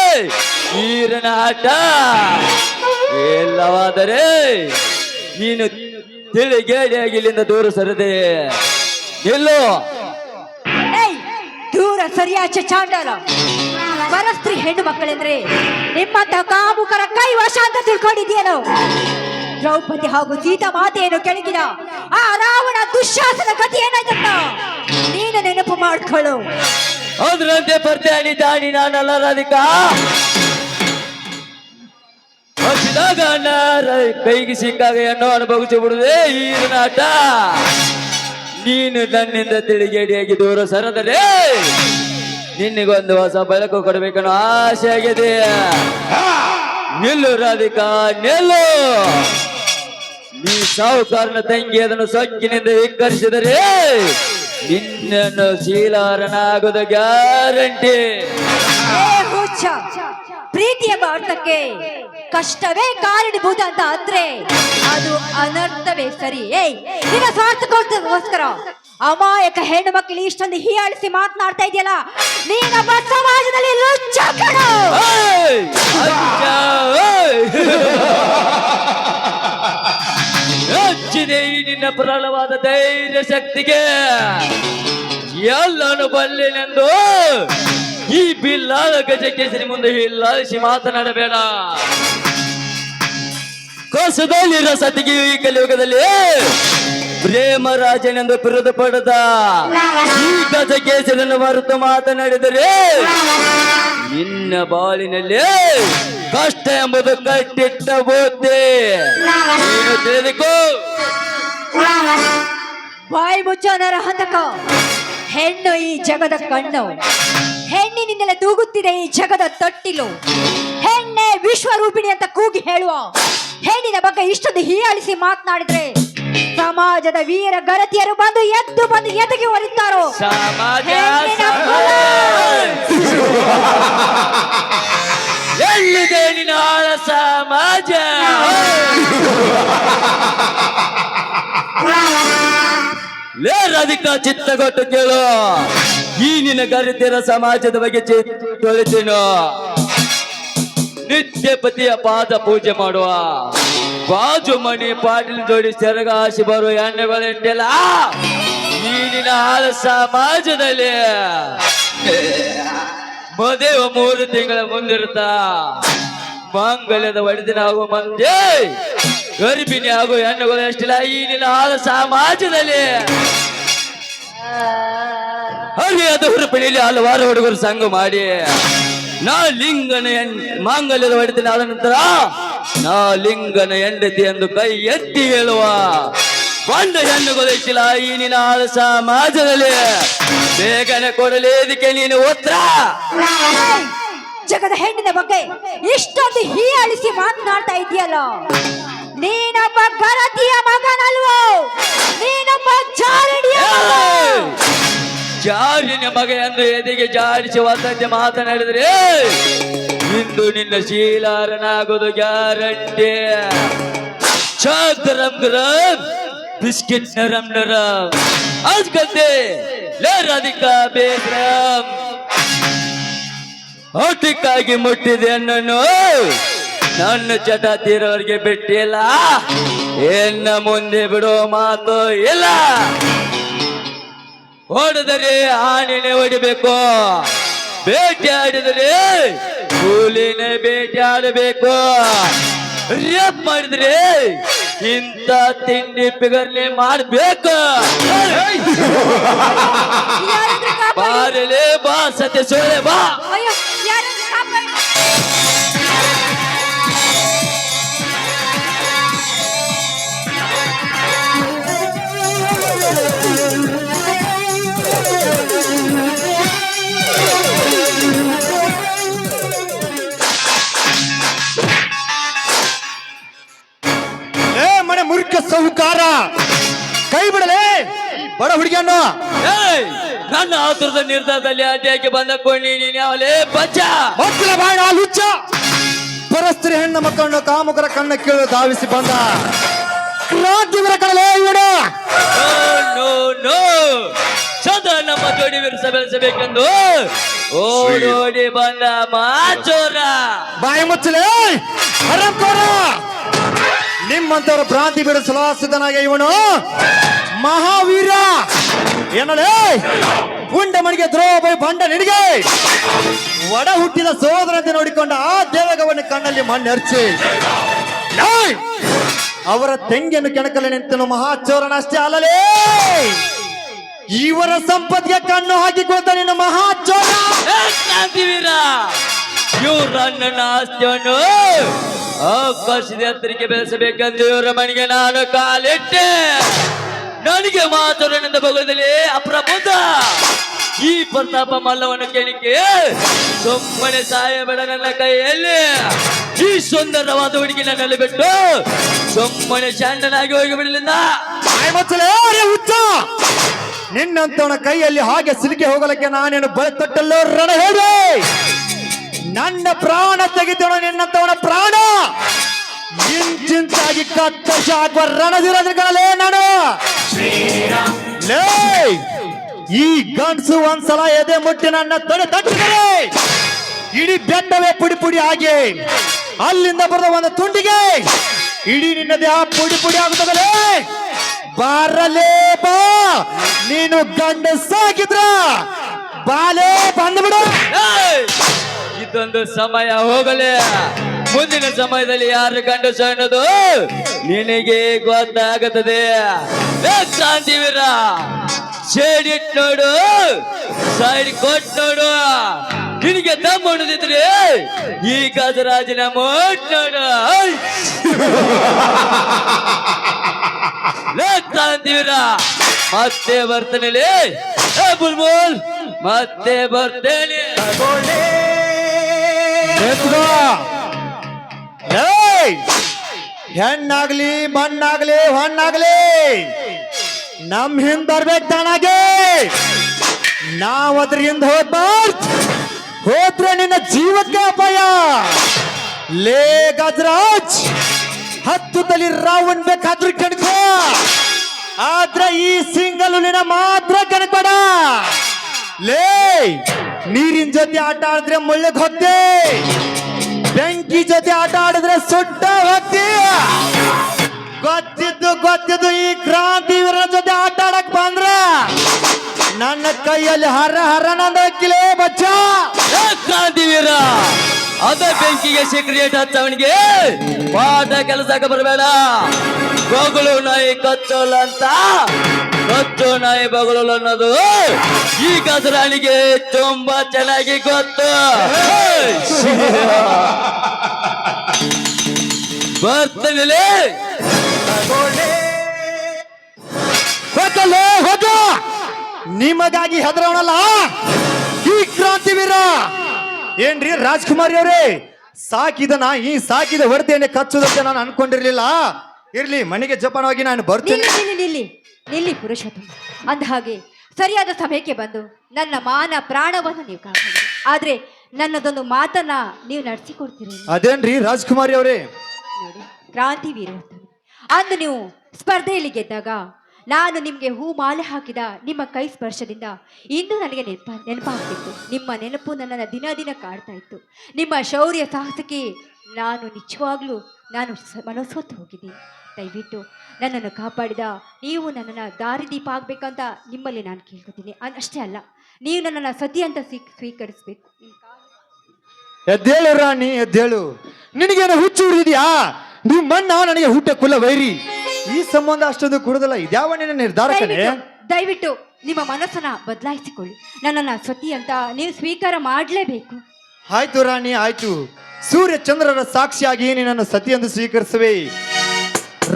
ವೀರನ ಆಟ. ಇಲ್ಲವಾದರೆ ನೀನು ತಿಳಿಗೇಡಿಯಾಗಿ ಇಲ್ಲಿಂದ ದೂರ ಸರದೆ. ನಿಲ್ಲು. ಏಯ್, ದೂರ ಸರಿಯಾಚೆ ಚಾಂಡಾಲ. ಪರಸ್ತ್ರೀ ಹೆಣ್ಣು ಮಕ್ಕಳೆಂದ್ರೆ ನಿಮ್ಮಂತ ಕಾಮುಕರ ಕೈವಶ ಅಂತ ತಿಳ್ಕೊಂಡಿದ್ಯೇನೋ? ದ್ರೌಪದಿ ಹಾಗೂ ಸೀತಾ ಮಾತೆಯನ್ನು ಕೆಳಗಿದ ಆ ರಾವಣ ದುಶ್ಯಾಸನ ಕಥೆ ಏನಾಯ್ತಂತ ನೀನು ನೆನಪು ಮಾಡ್ಕೊಳ್ಳು. ಅದರಂತೆ ಪರ್ದಾಣಿ ದಾಣಿ ನಾನಲ್ಲ ರಾಧಿಕಾ. ಹಚ್ಚಿದಾಗ ಅಣ್ಣ ಕೈಗೆ ಸಿಕ್ಕಾಗ ಎಣ್ಣೋ ಅನುಭವಿಸಿ ಬಿಡುವುದೇ ಈ ನಾಟ. ನೀನು ನನ್ನಿಂದ ತಿಳಿಗೇಡಿಯಾಗಿ ದೂರ ಸರದರೆ ನಿನಗೊಂದು ಹೊಸ ಬೆಳಕು ಕೊಡಬೇಕನ್ನೋ ಆಸೆ ಆಗಿದೆ. ನಿಲ್ಲು ರಾಧಿಕಾ ನಿಲ್ಲು. ನೀ ಸಾಹುಕಾರನ ತಂಗಿ ಅದನ್ನು ಸೊಕ್ಕಿನಿಂದ ಧಿಕ್ಕರಿಸಿದರೆ ನಿನ್ನನ್ನು ಶೀಲಾರನಾಗೋದು ಗ್ಯಾರಂಟಿ. ಏ ಹುಚ್ಚ, ಪ್ರೀತಿ ಎಂಬ ಅರ್ಥಕ್ಕೆ ಕಷ್ಟವೇ ಕಾರಣೀಭೂತ ಅಂತ ಅಂದ್ರೆ ಅದು ಅನರ್ಥವೇ ಸರಿ. ಏಯ್, ನಿನ್ನ ಸ್ವಾರ್ಥಕ್ಕೋಸ್ಕರ ಅಮಾಯಕ ಹೆಣ್ಣು ಮಕ್ಕಳು ಇಷ್ಟೊಂದು ಹೀಯಾಳಿಸಿ ಮಾತನಾಡ್ತಾ ಇದೆಯಲ್ಲ, ನೀನೊಬ್ಬ ಸಮಾಜದಲ್ಲಿ ಲುಚ್ಚ ಕಣೋ. ಹಚ್ಚಿದೆ ಈ ನಿನ್ನ ಪ್ರಬಲವಾದ ಧೈರ್ಯ ಶಕ್ತಿಗೆ. ಎಲ್ಲಾನು ಬಲ್ಲೆನೆಂದು ಈ ಬಿಲ್ಲಾದ ಗಜಕೇಸರಿ ಮುಂದೆ ಹಿಲ್ಲಾಳಿಸಿ ಮಾತನಾಡಬೇಡ. ಕೋಸದಲ್ಲಿರೋ ಸತಿಗೆಯು ಈ ಕಲಿಯುಗದಲ್ಲಿ ಪ್ರೇಮರಾಜನೆಂದು ಬಿರುದು ಪಡೆದ ಈ ಗಜಕೇಸರಿಯನ್ನು ಮರೆತು ಮಾತನಾಡಿದರೆ ನಿನ್ನ ಬಾಳಿನಲ್ಲಿ ಕಷ್ಟ ಎಂಬುದು ಕಟ್ಟಿಟ್ಟ ಬುದ್ಧಿ. ನೀನು ತಿಳಿದುಕೋ. ಬಾಯಿ ಮುಚ್ಚೋನರ ಹಂತಕ. ಹೆಣ್ಣು ಈ ಜಗದ ಕಣ್ಣು, ಹೆಣ್ಣಿನಿಂದಲೇ ತೂಗುತ್ತಿದೆ ಈ ಜಗದ ತೊಟ್ಟಿಲು. ಹೆಣ್ಣೆ ವಿಶ್ವರೂಪಿಣಿ ಅಂತ ಕೂಗಿ ಹೇಳುವ ಹೆಣ್ಣಿನ ಬಗ್ಗೆ ಇಷ್ಟೊಂದು ಹೀಯಾಳಿಸಿ ಮಾತನಾಡಿದ್ರೆ ಸಮಾಜದ ವೀರ ಗರತಿಯರು ಬಂದು ಎದೆಗೆ ಒಲಿತಾರೋ. ಸಮಾಜ ಎಲ್ಲಿದೆ ನಿನ್ನ ಆಳ ಸಮಾಜ? ಲೇ ರಾಧಿಕಾ, ಚಿತ್ತಗೊಟ್ಟು ಕೇಳು. ಈ ನಿನ್ನ ಗರಿತಿಯರ ಸಮಾಜದ ಬಗ್ಗೆ ತೊಳಿತೀನು. ನಿತ್ಯ ಪತಿಯ ಪಾದ ಪೂಜೆ ಮಾಡುವ ಬಾಜು ಮಣಿ ಪಾಟೀಲ್ ಜೋಡಿ ಸೆರಗಾಸಿ ಬರುವ ಎಣ್ಣೆಗಳಿಟ್ಟಿಲ್ಲ ಈ ನಿನ್ನ ಹಾಳ ಸಮಾಜದಲ್ಲಿ. ಮದುವೆ 3 ತಿಂಗಳ ಮುಂದಿರುತ್ತ ಮಾಂಗಲ್ಯದ ಒಡೆದಿನ ಆಗುವ ಮಂದಿ ಗರ್ಭಿಣಿ ಹಾಗೂ ಹೆಣ್ಣುಗಳು ಎಷ್ಟಿಲ್ಲ ಈ ನಿನ್ನ ಹಾಳ ಸಮಾಜದಲ್ಲಿ. ಹರಿಯಾದ ಹುರುಪಿಣಿಯಲ್ಲಿ ಹಲವಾರು ಹುಡುಗರು ಸಂಘ ಮಾಡಿ ನಾ ಲಿಂಗನ ಮಾಂಗಲ್ಯದ ಹೊಡೆದಿನ ಆದ ನಂತರ ನಾ ಲಿಂಗನ ಹೆಂಡತಿ ಎಂದು ಕೈ ಎತ್ತಿ ಹೇಳುವ ಬಂಡ ಹೆಣ್ಣು ಗೊಲಿಸಿಲ್ಲ ಈ ನಿನ್ನ ಆಳ ಸಮಾಜದಲ್ಲಿ. ಬೇಗನೆ ಕೊಡಲಿ ಇದಕ್ಕೆ ನೀನು ಉತ್ತರ. ಜಗದ ಹೆಣ್ಣಿನ ಬಗ್ಗೆ ಇಷ್ಟೊಂದು ಹೀಯಾಳಿಸಿ ಮಾತನಾಡ್ತಾ ಇದೆಯಲ್ಲ, ನೀನೊಬ್ಬ ಗರತಿಯ ಮಗನಲ್ವೋ, ನೀನೊಬ್ಬ ಜಾರಡಿಯ ಮಗ. ಜಾರಿನ ಮಗ ಎಂದು ಎದೆಗೆ ಜಾರಿಸಿ ವಸಂತೆ ಮಾತನಾಡಿದ್ರೆ ಇಂದು ನಿನ್ನ ಶೀಲಾರನಾಗೋದು ಗ್ಯಾರಂಟಿ. ಚಾಕ್ ರಮ್ ಗರಂ ಬಿಸ್ಕಿಟ್ ನರಂ ನರಂ ಆಜ್ ಕಲ್ತೆ ಲೇ ರಾಧಿಕಾ ಬೇಸ್ರಂ. ಔಟಿಕ್ಕಾಗಿ ಮುಟ್ಟಿದೆ ನನ್ನು ನನ್ನ ಚಟ ತೀರೋರ್ಗೆ ಬಿಟ್ಟಿಲ್ಲ. ಇನ್ನ ಮುಂದೆ ಬಿಡೋ ಮಾತು ಇಲ್ಲ. ಹೊಡೆದರೆ ಆನೆನೆ ಹೊಡಿಬೇಕು, ಬೇಟೆ ಆಡಿದರೆ ಕೂಲಿನೇ ಬೇಟೆ ಆಡಬೇಕು. ರೇಪ್ ಮಾಡಿದ್ರೆ ಇಂಥ ತಿಂಡಿ ಪಿಗರ್ಲಿ ಮಾಡ್ಬೇಕು. ಯಾರಾದ್ರೂ ಕಾಪಾಡಿ. ಬಾರಲೇ ಬಾ ಸತ್ಯ ಸೋಳೆ ಬಾ. ಅಯ್ಯೋ, ಯಾರಾದ್ರೂ ಕಾಪಾಡಿ. ಮನೆ ಮುರುಕ ಸೌಕಾರ ಕೈ ಬಿಡಲೇ ಬಡ ಹುಡುಗಿಯನ್ನು. ಏಯ್, ನನ್ನ ಆತುರದ ನಿರ್ಧಾರದಲ್ಲಿ ಅಡ್ಡಿಯಾಗಿ ಬಂದ ಕೊಂಡಿ ನೀನು ಯಾವಲೇ ಬಚ್ಚ. ಮಕ್ಕಳ ಬಾಣ ಹುಚ್ಚ ಪರಸ್ತ್ರೀ ಹೆಣ್ಣ ಮಕ್ಕಳನ್ನು ಕಾಮುಕರ ಕಣ್ಣ ಕೀಳು ಧಾವಿಸಿ ಬಂದ ಕ್ರಾಂತಿವರ ಕಡಲೇ ಇವನು. ನೋ ನೋ ಸದಾ ನಮ್ಮ ಜೋಡಿ ವಿರಸ ಬೆಳೆಸಬೇಕೆಂದು ಓಡೋಡಿ ಬಂದ ಮಾಚೋರ. ಬಾಯಿ ಮುಚ್ಚಲೇ ಹರಂಕೋರ. ನಿಮ್ಮಂತವರ ಭ್ರಾಂತಿ ಬಿಡಿಸಲು ಸಿದ್ಧನಾಗ ಇವನು ಮಹಾವೀರ ಏನಲೇ ಪುಂಡ ಮಣಿಗೆ ದ್ರೋಹ ಬಂಡ ನಿನಗೆ ಒಡ ಹುಟ್ಟಿದ ಸೋದರಂತೆ ನೋಡಿಕೊಂಡ ಆ ದೇವಗವನ ಕಣ್ಣಲ್ಲಿ ಮಣ್ಣೆರ್ಚಿ ಅವರ ತೆಂಗಿಯನ್ನು ಕೆಣಕಲೆ ನಿಂತನು ಮಹಾಚೋರನಷ್ಟೇ ಅಲ್ಲಲೇ ಇವರ ಸಂಪತ್ತಿಗೆ ಕಣ್ಣು ಹಾಕಿಕೊಳ್ತ ನಿನ್ನ ಮಹಾಚೋರ. ಕ್ರಾಂತಿವೀರ ಇವ್ರ ನನ್ನ ಆಸ್ತಿಯನ್ನು ಆಕಾಶದ ಎತ್ತರಕ್ಕೆ ಬೆಳೆಸಬೇಕೆಂದು ಇವರ ಮನೆಗೆ ನಾನು ಕಾಲಿಟ್ಟೆ. ನನಗೆ ಮಾತುರನೆಂದ ಭೋಗದಲ್ಲಿ ಅಪ್ರಬುದ್ಧ ಈ ಪ್ರತಾಪ ಮಲ್ಲವನ್ನು ಕೆಣಿಕೆ ಸುಮ್ಮನೆ ಸಾಯಬೇಡ ನನ್ನ ಕೈಯಲ್ಲಿ. ಈ ಸುಂದರವಾದ ಹುಡುಗಿ ನನ್ನಲ್ಲಿ ಬಿಟ್ಟು ಸುಮ್ಮನೆ ಚಂಡನಾಗಿ ಹೋಗಿ ಬಿಡಲಿಲ್ಲ. ಹುಚ್ಚ ನಿನ್ನಂತವನ ಕೈಯಲ್ಲಿ ಹಾಗೆ ಸಿಲುಕಿ ಹೋಗಲಿಕ್ಕೆ ನಾನೇನು ಬಳೆ ತೊಟ್ಟಲ್ಲೋ ರಣ ಹೇಳಿ ನನ್ನ ಪ್ರಾಣ ತೆಗಿತೇನೋ ನಿನ್ನಂತವನ ಪ್ರಾಣ ಇಂಚಿಂಚಾಗಿ ಕತ್ತರಿಸಿ ಹಾಕುವ ರಣದಿರೋದ್ರಗಳೇ ನಾನು. ಲೇ ಈ ಗಂಡಸು ಒಂದ್ಸಲ ಎದೆ ಮುಟ್ಟಿ ನನ್ನ ತೊಡೆ ತಟ್ಟಿದರೆ ಇಡೀ ಬೆಟ್ಟವೇ ಪುಡಿ ಪುಡಿ ಆಗಿ ಅಲ್ಲಿಂದ ಬರೆದ ಒಂದು ತುಂಡಿಗೆ ಇಡೀ ನಿನ್ನ ದೇಹ ಪುಡಿ ಪುಡಿ ಆಗುತ್ತದಲೇ. ಬಾರಲೇ ಬಾ ನೀನು ಗಂಡಸಾಗಿದ್ರ ಬಾಲೇ ಬಂದ್ಬಿಡು. ಇದೊಂದು ಸಮಯ ಹೋಗಲೇ, ಮುಂದಿನ ಸಮಯದಲ್ಲಿ ಯಾರು ಗಂಡಸು ಅನ್ನೋದು ನಿನಗೆ ಗೊತ್ತಾಗುತ್ತದೆ. ಕ್ರಾಂತಿವೀರ ಶೇಡ್ ಇಟ್ ನೋಡು, ಸೈಡ್ ಕೊಟ್ ನೋಡು. ನಿನಗೆ ದಮ್ ಹೊಡೆದಿದ್ರೆ ಈ ಗಜರಾಜನ ಮೋಟ್ ನೋಡು. ಕ್ರಾಂತಿವೀರ ಮತ್ತೆ ಬರ್ತೇನೆ ಬುಲ್ಬುಲ್, ಮತ್ತೆ ಬರ್ತೇನೆ. ಹೆಣ್ಣಾಗ್ಲಿ ಮಣ್ಣಾಗ್ಲಿ ಹೊಣ್ಣಾಗ್ಲಿ ನಮ್ ಹಿಂದ್ ಬರ್ಬೇಕು ತಾನಾಗೆ. ನಾವ್ ಅದ್ರ ಹಿಂದ್ ಹೋದ್ರೆ ನಿನ್ನ ಜೀವಕ್ಕೆ ಅಪಾಯ. ಲೇ ಗಜರಾಜ್ 10 ತಲಿ ರಾವಣ್ ಬೇಕಾದ್ರೂ ಕಣ್ಕೋ, ಆದ್ರೆ ಈ ಸಿಂಗಲ್ ನಿನ್ನ ಮಾತ್ರ ಕಣ್ಕೊಡ. ಲೇ ನೀರಿನ ಜೊತೆ ಆಟ ಆಡಿದ್ರೆ ಮುಳ್ಳಕ್ ಹೋಗ್ತಿ, ಬೆಂಕಿ ಜೊತೆ ಆಟ ಆಡಿದ್ರೆ ಸುಟ್ಟ ಹೋಗ್ತಿ. ಗೊತ್ತಿದ್ದು ಈ ಕ್ರಾಂತಿವೀರ ಜೊತೆ ಆಟ ಆಡಕ್ ಬಂದ್ರ ನನ್ನ ಕೈಯಲ್ಲಿ ಹರ ನಂದಕ್ಕಿಲೇ ಬಚ್ಚ. ಕ್ರಾಂತಿವೀರ ಅದ ಬೆಂಕಿಗೆ ಸಿಕ್ರೇಟ್ ಹಚ್ಚವನಿಗೆ ಪಾಠ ಕೆಲಸಕ್ಕೆ ಬರಬೇಡ. ಬೊಗಳು ನಾಯಿ ಕಚ್ಚೋಲ್ಲ ಅಂತ ಕಚ್ಚೋ ನಾಯಿ ಬೊಗಳು ಅನ್ನೋದು ಈ ಗಜರಾಣಿಗೆ ತುಂಬಾ ಚೆನ್ನಾಗಿ ಗೊತ್ತು. ಬರ್ತೇನೆ. ಹೋಗಲೇ ಹೋಗ, ನಿಮಗಾಗಿ ಹೆದರೋಣಲ್ಲ ಈ ಕ್ರಾಂತಿವೀರ. ಏನ್ರಿ ರಾಜ್ಕುಮಾರಿ ಅವರೇ, ಸಾಕಿದನ ಈ ಸಾಕಿದ ಹೊರತೆಯನ್ನೇ ಕಚ್ಚುದಂತೆ ನಾನು ಅನ್ಕೊಂಡಿರ್ಲಿಲ್ಲ. ಇರ್ಲಿ, ಮನೆಗೆ ಜಪಾನವಾಗಿ ನಾನು ಬರ್ತೇನೆ. ನಿಲ್ಲಿ ಪುರುಷೋತ್ತಮ. ಅಂದ ಹಾಗೆ ಸರಿಯಾದ ಸಮಯಕ್ಕೆ ಬಂದು ನನ್ನ ಮಾನ ಪ್ರಾಣವನ್ನು ನೀವು ಕಾಪಾಡಿ. ಆದ್ರೆ ನನ್ನದೊಂದು ಮಾತನ್ನ ನೀವು ನಡೆಸಿಕೊಡ್ತೀರಿ. ಅದೇನ್ರಿ ರಾಜ್ಕುಮಾರಿ ಅವರೇ? ನೋಡಿ, ಕ್ರಾಂತಿ ವೀರೋತ್ತಮ ಅಂದು ನೀವು ಸ್ಪರ್ಧೆಯಲ್ಲಿ ಗೆದ್ದಾಗ ನಾನು ನಿಮಗೆ ಹೂ ಮಾಲೆ ಹಾಕಿದ ನಿಮ್ಮ ಕೈ ಸ್ಪರ್ಶದಿಂದ ಇಂದು ನನಗೆ ನೆನಪಾಗ್ತಿತ್ತು. ನಿಮ್ಮ ನೆನಪು ನನ್ನನ್ನು ದಿನ ದಿನ ಕಾಡ್ತಾ ಇತ್ತು. ನಿಮ್ಮ ಶೌರ್ಯ ಸಾಹಸಕ್ಕೆ ನಾನು ನಿಜವಾಗ್ಲೂ ಮನಸ್ಸೊತ್ತು ಹೋಗಿದ್ದೀನಿ. ದಯವಿಟ್ಟು ನನ್ನನ್ನು ಕಾಪಾಡಿದ ನೀವು ನನ್ನನ್ನು ದಾರಿದೀಪ ಆಗ್ಬೇಕಂತ ನಿಮ್ಮಲ್ಲಿ ನಾನು ಕೇಳ್ಕೊತೀನಿ. ಅಷ್ಟೇ ಅಲ್ಲ, ನೀವು ನನ್ನನ್ನು ಸತಿ ಅಂತ ಸ್ವೀಕರಿಸಬೇಕು. ಎದ್ದೇಳು ರಾಣಿ, ಎದ್ದೇಳು. ನಿನಗೇನು ಹುಚ್ಚು ಹಿಡಿದ್ಯಾ? ನಿಮ್ಮಣ್ಣ ನನಗೆ ಹುಟ್ಟ ಕುಲ ವೈರಿ. ಈ ಸಂಬಂಧ ಅಷ್ಟೊಂದು ಕುಡುದಲ್ಲ. ಇದ್ಯಾವ ನಿನ್ನ ನಿರ್ಧಾರ ಕಣೆ? ದಯವಿಟ್ಟು ನಿಮ್ಮ ಮನಸ್ಸನ್ನ ಬದಲಾಯಿಸಿಕೊಳ್ಳಿ. ನನ್ನನ್ನು ಸತಿ ಅಂತ ನೀವು ಸ್ವೀಕಾರ ಮಾಡಲೇಬೇಕು. ಆಯ್ತು ರಾಣಿ, ಆಯ್ತು. ಸೂರ್ಯ ಚಂದ್ರರ ಸಾಕ್ಷಿಯಾಗಿ ನಿನ್ನನ್ನು ಸತಿ ಎಂದು ಸ್ವೀಕರಿಸುವೆ.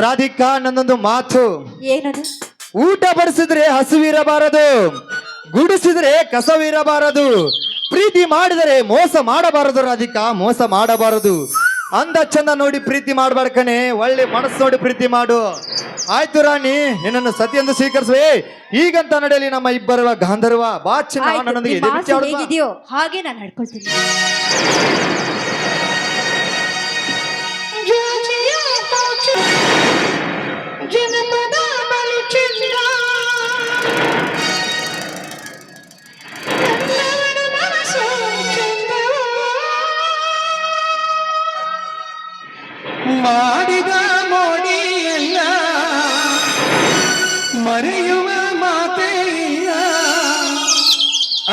ರಾಧಿಕಾ, ನನ್ನೊಂದು ಮಾತು. ಏನದು? ಊಟ ಬಡಿಸಿದ್ರೆ ಹಸುವಿರಬಾರದು, ಗುಡಿಸಿದ್ರೆ ಕಸವಿರಬಾರದು, ಪ್ರೀತಿ ಮಾಡಿದರೆ ಮೋಸ ಮಾಡಬಾರದು. ರಾಧಿಕಾ, ಮೋಸ ಮಾಡಬಾರದು. ಅಂದ ಚಂದ ನೋಡಿ ಪ್ರೀತಿ ಮಾಡ್ಬೇಡ ಕಣೆ, ಒಳ್ಳೆ ಮನಸ್ಸು ನೋಡಿ ಪ್ರೀತಿ ಮಾಡು. ಆಯ್ತು ರಾಣಿ, ನಿನ್ನನ್ನು ಸತಿ ಎಂದು ಸ್ವೀಕರಿಸುವೆ. ಈಗಂತ ನಡೆಯಲಿ ನಮ್ಮ ಇಬ್ಬರ ಗಾಂಧರ್ವ. ಬಾ ಚಿನ್ನ, ಆಯ್ತು, ನನ್ನೊಂದಿಗೆ ನಿಮ್ಮ ಎದೆ ಬಿಚ್ಚಿ ಆಸೆ ಆಡುವ. ಹೇಗಿದೆಯೋ ಹಾಗೆ ನಾನು ನಡ್ಕೊಳ್ತೀನಿ. ಮಾಡಿದ ಮೋಡಿಯಲ್ಲ ಮರೆಯುವ ಮಾತೇ ಇಲ್ಲ,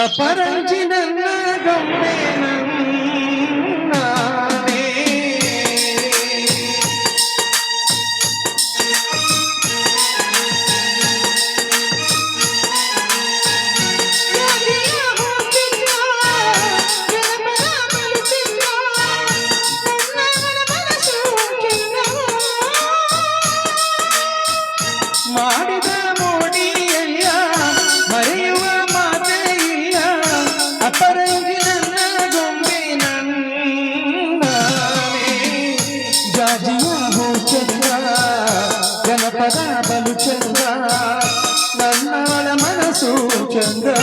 ಅಪರಂಜಿ ನನ್ನ ಗೊಂಬೆ ನಾನೇ. ಮಾಡಿದ ಮೋಡಿಯಲ್ಲ ಮರೆಯುವ ಮಾತೇ ಇಲ್ಲ, ಅಪರಂಜಿ ನನ್ನ ಗೊಂಬೆ ನಾನೇ. ಜಾಜಿಯ ಹೂ ಚಂದ್ರ, ಜನಪದ ಬಲು ಚಂದ್ರ, ನನ್ನವಳ ಮನಸ್ಸು ಚಂದ್ರ.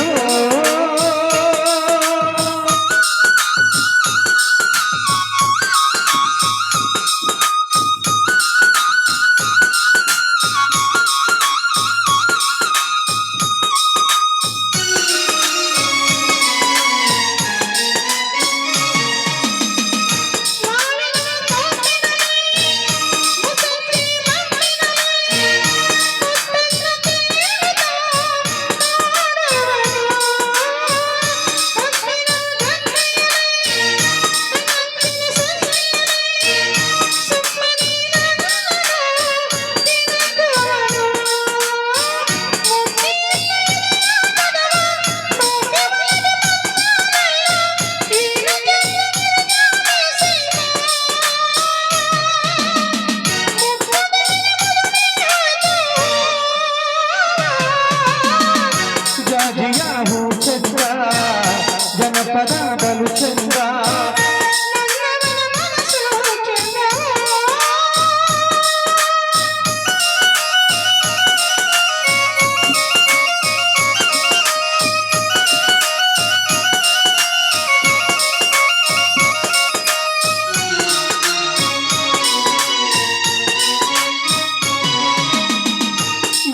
ಜನಪದ ಬಲು ಚಂದ್ರ.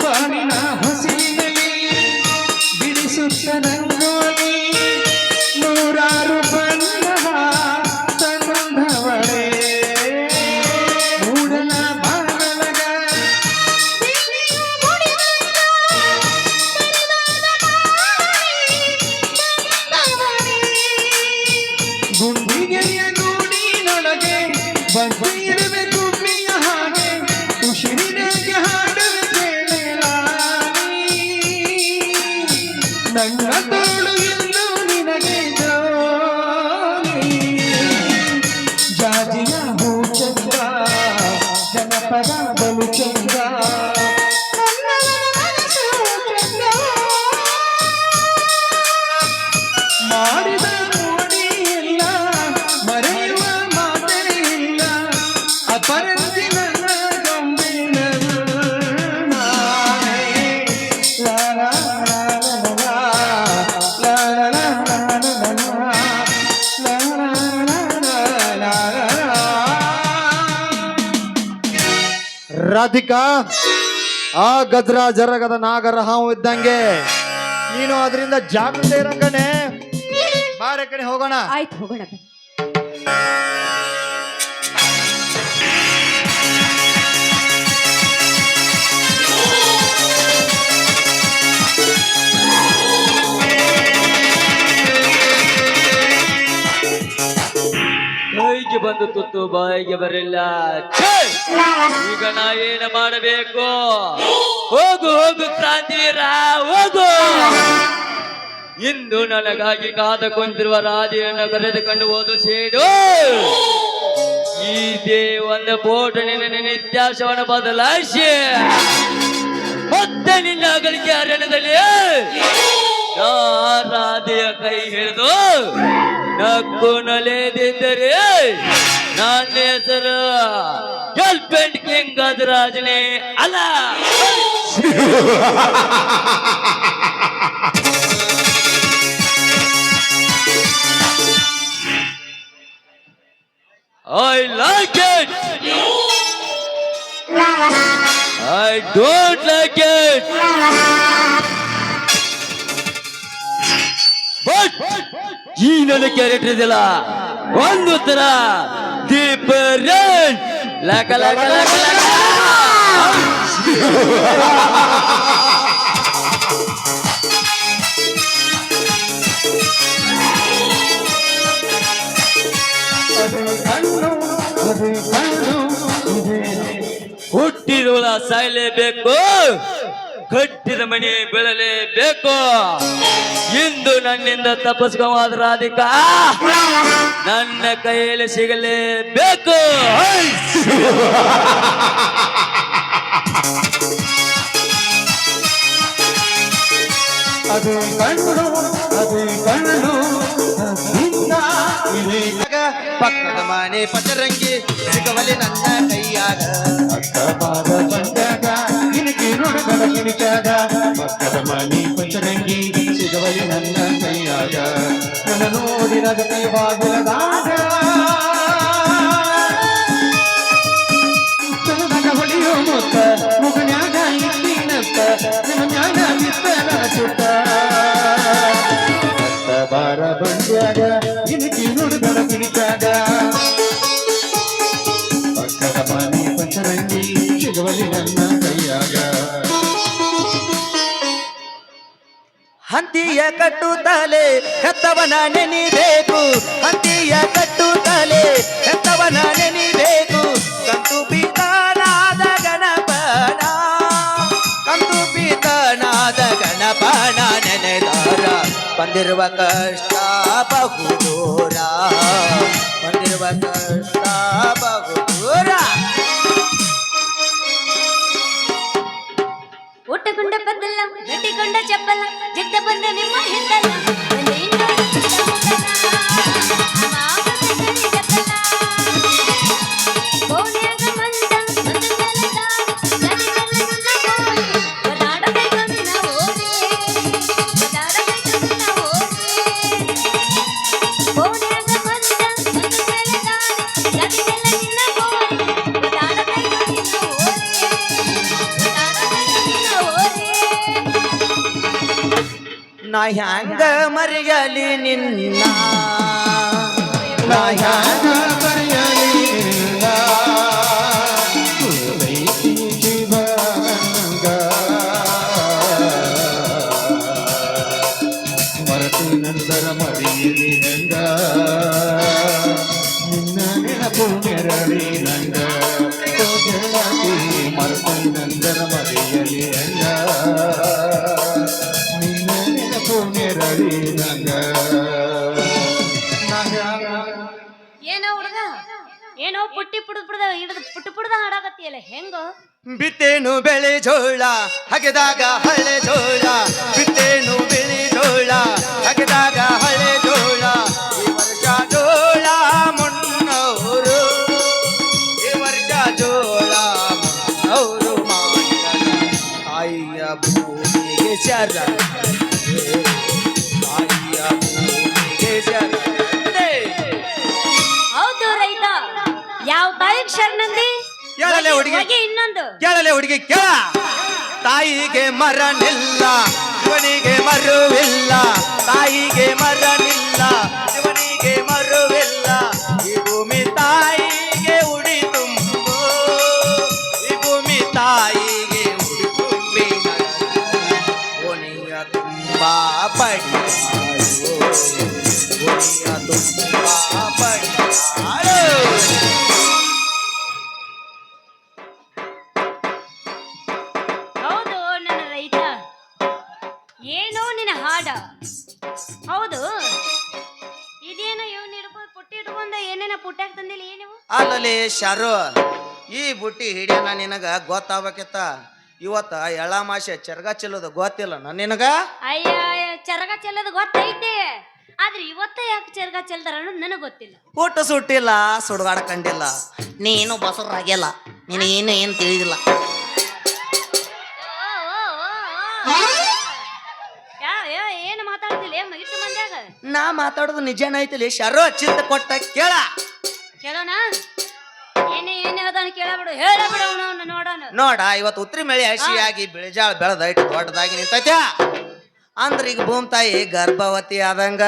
ಬಾನಿನ ಹಸಿರಿನಲ್ಲಿ ಬಿಡಿಸುತ್ತ ರಂಗೋಲಿ, ನೂರಾರು ಬಣ್ಣವ ಸಂಬಂಧವಳೆ ಮೂಡಲ ಬಾಳಗ ಗುಂಡಿಗೆಯ ಗೂಡಿನೊಳಗೆ ಬಂದಿರುವೆ ಗುಬ್ಬಿಯ ಹಾಗೆ, ಉಸಿರಿನಾಗೆ ಹಾಡುವೆ ನನ್ನ ತೋಳು ಎಂದು ನಿನಗೆ ಜೋಲಿ. ಜಾಜಿಯ ಹೂ ಚಂದ್ರ, ರಾಧಿಕಾ, ಆ ಗದ್ರ ಜರಗದ ನಾಗರ ಹಾವು ಇದ್ದಂಗೆ ನೀನು ಅದರಿಂದ ಜಾಗೃತೆ ಇರಂಗನೆ. ಬಾರೆ ಕಡೆ ಹೋಗೋಣ. ಆಯ್ತು, ಹೋಗೋಣ ಬನ್ನಿ. ಕೈಗೆ ಬಂದು ತುತ್ತು ಬಾಯಿಗೆ ಬರಲಿಲ್ಲ. ಛೇ! ಈಗ ನಾ ಏನು ಮಾಡಬೇಕು? ಹೋಗು ಹೋಗು ಕ್ರಾಂತಿವೀರ, ಹೋಗು. ಇಂದು ನನಗಾಗಿ ಕಾದ ಕುಂತಿರುವ ರಾಧಿಯನ್ನು ಕರೆದುಕೊಂಡು ಹೋದು ಸೇಡು. ಇದೇ ಒಂದು ಫೋಟೋ ನಿನ್ನ ನಿತ್ಯಾಶವನ್ನು ಬದಲಾಯಿಸಿ ಮತ್ತೆ ನಿನ್ನ ಅಗಲಿಕೆ ಅರಣ್ಯದಲ್ಲಿ ನಾ ರಾಧೆಯ ಕೈ ಹಿಡಿದು ನಕ್ಕು ನಲೆದಿದ್ದರೆ ನನ್ನ ಹೆಸರು ಗರ್ಲ್ಫ್ರೆಂಡ್ ಕಿಂಗ್ ಗಜರಾಜನೇ ಅಲ್ಲ. I like it. I don't like it. But ಈ ನನ್ನ ಕ್ಯಾರೆಕ್ಟರ್ ಇದೆಯಲ್ಲ ಒಂದು ತರ ಡಿಫರೆಂಟ್. ಲಕ ಲಕ ಲಕ ಲಕ. ಹುಟ್ಟಿರೋಳ ಸಾಯಲೇಬೇಕು, ಕಟ್ಟಿದ ಮನೆ ಬೀಳಲೇಬೇಕು. ಇಂದು ನನ್ನಿಂದ ತಪ್ಪಿಸ್ಕೊಂಡ್ ರಾಧಿಕಾ ನನ್ನ ಕೈಯಲ್ಲಿ ಸಿಗಲೇಬೇಕು. ಅದು ಕಣ್ಣು, ಅದು ಕಣ್ಣು ಪಕ್ಕದ ಮನೆ ಪಚರಂಗಿ ಸಿಗವಲೆ ನನ್ನ ಕೈಯಾಗ. ಅಕ್ಕಪಾದ ಬಂದಾಗ ಕಿಣಕಿ ನುಡುಗಡ ಕಿಣಿಕಾಗ, ಪಕ್ಕದ ಮನೆ ಪಂಚರಂಗಿ ಸಿಗವಲಿ ನನ್ನ ಕೈಯಾಗ. ನನ್ನ ನೋಡಿದ ಕೈ ಬಾಗಿಲದಾಗ ಚಲದಾಗ ಹೊಡೆಯೋ ಮುತ್ತ ಮುಗನ್ಯಾಗ ಇಲ್ಲಿನತ್ತ ನಿಮ್ಮ ಮ್ಯಾಗ ಬಿತ್ತನ ಸುತ್ತ. ಬಾರ ಬಂದ್ಯಾಗ ಕಿಣಕಿ ನುಡುಗಡ ಕಿಣಿಕಾಗ, ಪಕ್ಕದ ಮನೆ ಪಂಚರಂಗಿ ಸಿಗವಲಿ ನನ್ನ ಕೈಯಾಗ. ಹಂತಿಯ ಕಟ್ಟುತ್ತಲೇ ಹೆತ್ತವನ ನೆನಿಬೇಕು, ಹಂತಿಯ ಕಟ್ಟುತ್ತಲೇ ಹೆತ್ತವನ ನೆನಿಬೇಕು. ಕಂತು ಪಿತನಾದ ಗಣಪನ, ಕಂತು ಪಿತನಾದ ಗಣಪನ ನೆನೆದಾರ ಬಂದಿರುವ ಕಷ್ಟ ಬಹುದೂರ, ಬಂದಿರುವ ಕಷ್ಟ ಬಹುದೂರ. ಊಟಗೊಂಡ ಬದ್ದಲ್ಲ, ಗಟ್ಟಿಗೊಂಡ ಚಪ್ಪಲ, ಜಗ್ಗ ಬಂದ ನಿಮ್ಮ ಹಿಂದಲ್ಲ. ಒಂದೇ ನೋಡಿ ಚಿಕ್ಕ ಮುಖನ, ಮಾವನ ಕರಿ ಗದ್ದಲ. ಕೋಣೆಯಾಗ ಮಂದ, ಒಂದು ನೆಲದ, ಗದಿಗೆಲ್ಲ ನನ್ನ ಕೋಣೆ. ಒದಾಡಬೇಕನ್ನ ಓರೆ, ಒದಾಡಬೇಕನ್ನ ಓರೆ. ಕೋಣೆಯಾಗ ಮಂದ, ಒಂದು ನೆಲದ, ಗದಿಗೆಲ್ಲ ನಿನ್ನ ಕೋಣೆ. ಒದಾಡಬೇಕನ್ನ ಓರೆ, ನಾ ಹ್ಯಾಂಗ ಮರೆಯಲಿ ನಿನ್ನ, ನಾ ಹ್ಯಾಂಗ ಮರೆಯಲಿ ನಿನ್ನ, ಪ್ರೀತಿ ಜೀವನಂಗ. ಮರೆತು ನಂತರ ಮರೆಯಲಿ ನಂಗ, ನಿನ್ನ ನೆನಪು ನೆರಳಿ ನಂಗ. ಮರೆತು ನಂತರ ಮರೆಯಲಿ ನಂಗ, ನಿನ್ನ ನೆನಪು ನೆರಳಿ ನಂಗ. ಏನೋ ಹುಡುಗ, ಏನೋ ಪುಟ್ಟಿ ಪುಡ್ದ ಹಿಡಿದು ಪುಟ್ಟು ಪುಡ್ದ ಹಾಡಾಕತ್ತಿಯಲ್ಲ, ಹೆಂಗೋ? ಬಿತ್ತೇನು ಬೆಳೆ ಜೋಳ ಹಗೆದಾಗ ಹಳೆ ಜೋಳ, ಬಿತ್ತೇನು ಬೆಳೆ ಜೋಳ ಹಗೆದಾಗ ಹಳೆ ಜೋಳ. ಈ ವರ್ಷ ಜೋಳ ಮುನ್ನೂರು, ಈ ವರ್ಷ ಜೋಳ ಮುನ್ನೂರು ಮಾಡಿದ ತಾಯಿಯ ಭೂಮಿಗೆ ಶರ, ತಾಯಿಯ ಭೂಮಿಗೆ ಶರ. ಹೌದು ರೈತ, ಯಾವ ತಾಯಿಗೆ ಶರಣಂದಿ? ಯಾರಲ್ಲೇ ಹುಡುಗಿ ಹೋಗಿ ಇನ್ನೊಂದು ಕೇಳಲೆ ಹುಡುಗಿ ಕೇಳ ತಾಯಿಗೆ ಮರನಿಲ್ಲ ಶಿವನಿಗೆ ಮರುವಿಲ್ಲ ತಾಯಿಗೆ ಮರನಿಲ್ಲ ಶಿವನಿಗೆ ಮರುವಿಲ್ಲ ಈ ಭೂಮಿ ತಾಯಿಗೆ ಉಡಿ ತುಂಬು ಈ ಭೂಮಿ ತಾಯಿಗೆ ಉಡಿ ತುಂಬಿ ಓಣಿಯ ತುಂಬಾ ಪಡಿಯಾಳು ಓಣಿಯ ತುಂಬಾ ಪಡಿಯಾಳು ಹೌದು ನನ್ನ ರೈತ ಏನೋ ನಿನ್ನ ಹಾಡ ಹೌದು ಇದೇನೋ ಇವ್ನ ಹಿಡ್ಕೊಂಡು ಪುಟ್ಟಿ ಇಟ್ಕೊಂಡ ಏನೇನ ಪುಟ್ಟಾಗ ತಂದಿಲ್ಲ ಏನು ಅಲ್ಲಲ್ಲಿ ಶಾರು ಈ ಬುಟ್ಟಿ ಹಿಡಿಯನ ನಿನಗ ಗೊತ್ತಾಗ್ಬೇಕಿತ್ತ ಇವತ್ತ ಎಳ್ಳಮಾಸೆ ಚರ್ಗ ಚೆಲ್ಲೋದು ಗೊತ್ತಿಲ್ಲ ನಿನಗ ಅಯ್ಯ ಚರಗ ಚೆಲ್ಲೋದು ಗೊತ್ತೈತೆ ಆದ್ರೆ ಇವತ್ತ ಯಾಕೆ ಚರಗ ಚೆಲ್ತಾರ ಅನ್ನೋದು ನನಗೆ ಗೊತ್ತಿಲ್ಲ ಊಟ ಸುಟ್ಟಿಲ್ಲ ಸುಡುಗಾಡ ಕಂಡಿಲ್ಲ ನೀನು ಬಸವರಾಗಿಲ್ಲ ನಿನಗೇನು ಏನು ತಿಳಿದಿಲ್ಲ ಏನು ಮಾತಾಡ್ತಿಲ್ಲ ಇಟ್ಟು ಮಂದ್ಯಾಗ ನಾ ಮಾತಾಡೋದು ನಿಜನ ಐತಿಲಿ ಶಾರು ಚಿತ್ತ ಕೊಟ್ಟ ಕೇಳ ಕೇಳೋಣ ಏನೇ ಅದನ್ನ ಕೇಳಬಿಡು ಹೇಳಬಿಡು ಅವನು ನೋಡೋಣ ನೋಡ ಇವತ್ತು ಉತ್ರಿ ಮಳೆ ಹಸಿಯಾಗಿ ಬಿಳಿಜಾಳ ಬೆಳೆದ ಇಟ್ಟು ದೊಡ್ಡದಾಗಿ ನಿಂತೈತ್ಯಾ ಅಂದ್ರ ಈಗ ಭೂಮಿ ತಾಯಿ ಗರ್ಭವತಿ ಆದಂಗ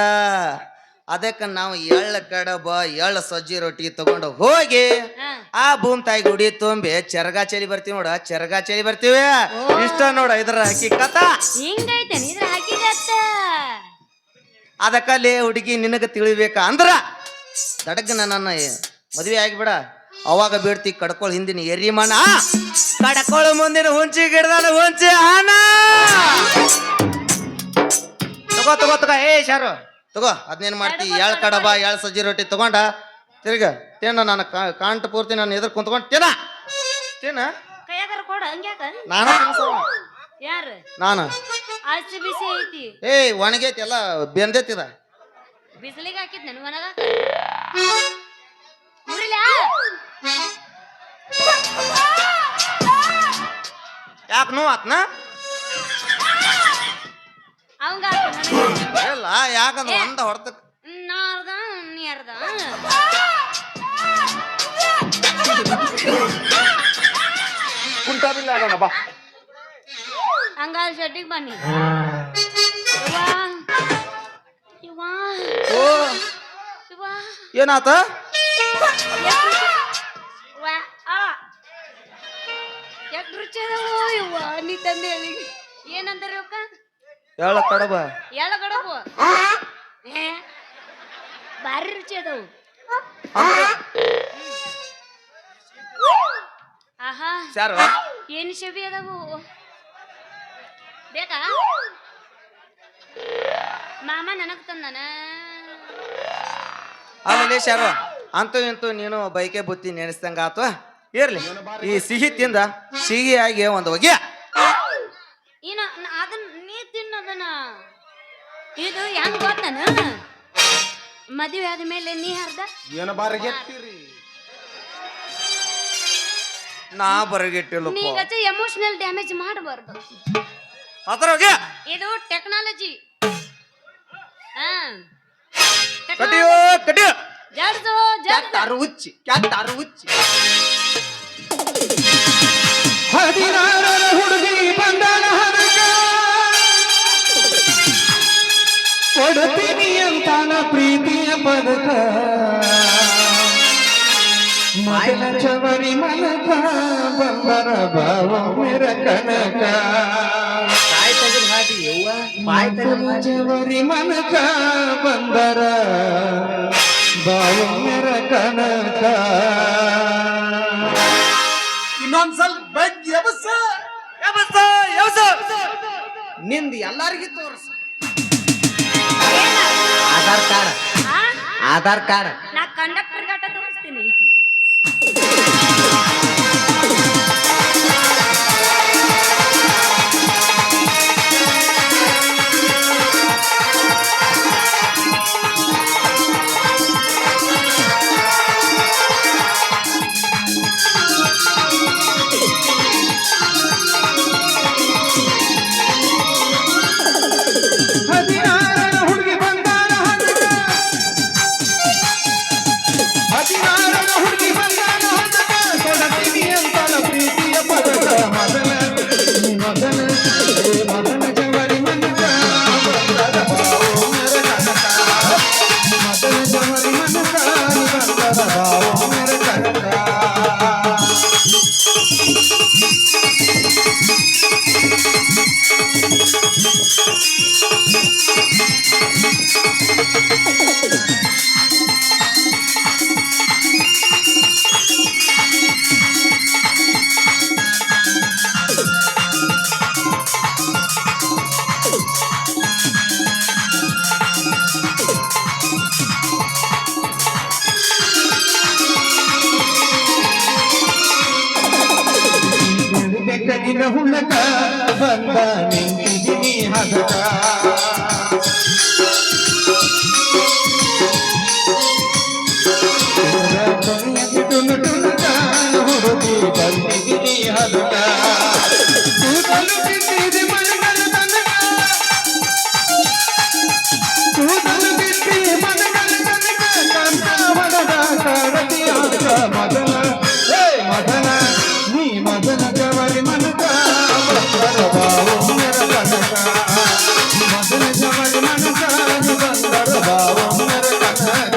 ಅದಕ್ಕೆ ನಾವು ಎಳ್ಳ ಕಡಬ ಎಳ್ಳ ಸಜ್ಜಿ ರೊಟ್ಟಿ ತಗೊಂಡು ಹೋಗಿ ಆ ಭೂಮಿ ತಾಯಿ ಗುಡಿ ತುಂಬಿ ಚರಗ ಚಲಿ ಬರ್ತೀವಿ ನೋಡ ಚರಗ ಚಲಿ ಬರ್ತೀವಿ ಇಷ್ಟ ನೋಡ ಇದ್ರ ಹಕ್ಕಿಕತ ಹಿಂಗೈತೆ ಇದ್ರ ಹಾಕಿದತ್ತ ಅದಕ್ಕಲ್ಲಿ ಹುಡುಗಿ ನಿನಗ ತಿಳಿಬೇಕ ಅಂದ್ರ ದಡಗ್ನ ನನ್ನ ಮದುವೆ ಆಗಿಬಿಡ ಅವಾಗ ಬೀಡ್ತಿ ಕಡ್ಕೊಳ್ ಹಿಂದಿನ ಎರಿ ಮಣ ಕಡ್ಕೊಳು ಮುಂದಿನ ಹುಂಚಿ ಗಿಡದ ಹುಂಚಿ ಹಾನ ತಗೋ ತಗೋ ತಗೋ ಏ ಶಾರು ತಗೋ ಅದ್ನೇನ್ ಮಾಡ್ತಿ ಎಳ್ ಕಡಬ ಎಳ್ ಸಜ್ಜಿ ರೊಟ್ಟಿ ತಗೊಂಡ ತಿರ್ಗ ತಿನ್ನ ನಾನು ಕಾಂಟ ಪೂರ್ತಿ ನಾನು ಎದುರು ಕುಂತ್ಕೊಂಡು ತಿನ್ನ ಕೈಯಾಗಾರ ಕೊಡ ಹಂಗ್ಯಾಕ ನಾನು ತಿನ್ಸವ. ಯಾರು ನಾನು ಆಚೆ ಬಿಸಿ ಐತಿ ಏಯ್ ಒಣಗೈತಿ ಎಲ್ಲ ಬೆಂದೈತಿದ ಬಿಸಿಲಿಗೆ ಹಾಕಿದ್ ನನ್ ಮನಗ ಮುರಿಲ ಯಾಕೆ ನೋವು ಆತ್ನ ಅವಂಗ ಇಲ್ಲ ಯಾಕಂದ್ರೆ ಒಂದ ಹೊಡ್ತ ನಾ ಅರ್ಧ ನೀ ಅರ್ಧ ಕುಂಟಾಬಿಲ್ಲ ಬಾ ಹಂಗಾದ್ರೆ ಶೆಟ್ಟಿಗೆ ಬನ್ನಿ ಇವಾ ಓ ಇವಾ ಏನಾತ ಯಾಕೆ ರುಚಿ ಅದಾವೋ ಇವ್ವ ನೀ ತಂದೆ ಏನಂತಾರ ಇವಕ್ಕ ಎಳ್ಳ ಕಡಬ ಎಳ್ಳ ಕಡಬು ಭಾರಿ ರುಚಿ ಅದಾವು ಆಹಾ ಯಾರು ಏನು ಶಬಿ ಅದಾವು ಬೇಕಾ ಮಾಮ ನನಗ್ ತಂದನ ಆಮೇಲೆ ಶಾರು ಅಂತೂ ಇಂತೂ ನೀನು ಬೈಕೆ ಬುತ್ತಿ ನೆನೆಸ್ದಂಗ ಆತು ಇರ್ಲಿ ಈ ಸಿಹಿ ತಿಂದ ಸಿಹಿಯಾಗಿ ಒಂದು ಒಗ್ಯ ಇನ್ನ ಅದನ್ನ ನೀ ತಿನ್ನೋದನ್ನ ಇದು ಹೆಂಗ್ ಗೊತ್ತನ ಮದುವೆ ಆದ್ಮೇಲೆ ನೀ ಹರ್ದ ಏನು ಬಾರಿಗೆತ್ತೀರಿ ನಾ ಬರಗಿಟ್ಟಿಲ್ಲಪ್ಪ ನೀಗಚ್ಚ ಎಮೋಷನಲ್ ಡ್ಯಾಮೇಜ್ ಮಾಡಬಾರ್ದು ಅದರ ಒಗ್ಯ ಇದು ಟೆಕ್ನಾಲಜಿ ಕಟಿಯೋ ಕಟಿಯೋ ಜಡ್ಸು ಜಡ್ಸು ಉಚ್ಚಿ ಕ್ಯಾತಾರು ಉಚ್ಚಿ 16ರ ಹುಡುಗಿ ಬಂದಳ ಹರಕ ಕೊಡ್ತೀನಿ ಅಂತಾನ ಪ್ರೀತಿಯ ಪದಕ ಮಗನ ಚವರಿ ಮನಕ ಬಂದರ ಭಾವ ಮೇರ ಕನಕ ಚವರಿ ಮನಕ ಬಂದರ ಭಾವ ಮೇರ ಕನಕ ಇನ್ನೊಂದ್ ಸ್ವಲ್ಪ ಬೆಗ್ ನಿಂದ ಎಲ್ಲಾರಿಗೂ ತೋರ್ಸು ಆಧಾರ್ ಕಾರ್ಡ್ ನಾ ಕಂಡಕ್ಟರ್ ಗಟ್ಟ ತೋರಿಸ್ತೀನಿ ಹುಣಕ ಬಂದ ನಿಂತಿದ್ದೀನಿ ಹದಕ ಟುಣಕ ಹುಡುಗಿ ಬಂದಿದ್ದೀನಿ ಹದಕ ಕೂದಲು ಬಿಟ್ಟಿದೆ ಮನಗರ ತನಕ ಕೂದಲು ಬಿಟ್ಟಿ ಮನಗರ ತನಕ ಕಂಠವನದ ಕಡತಿಯಾದ ಮದನ ಮದನ ನೀ ಮದನ ಜವರಿ ಮನಕ ಬಂದರ ಬಾವೊಮ್ಮರ ಕನಕ ಮದನ ಜವರಿ ಮನಕ ಬಂದರ ಬಾವೊಮ್ಮರ ಕನಕ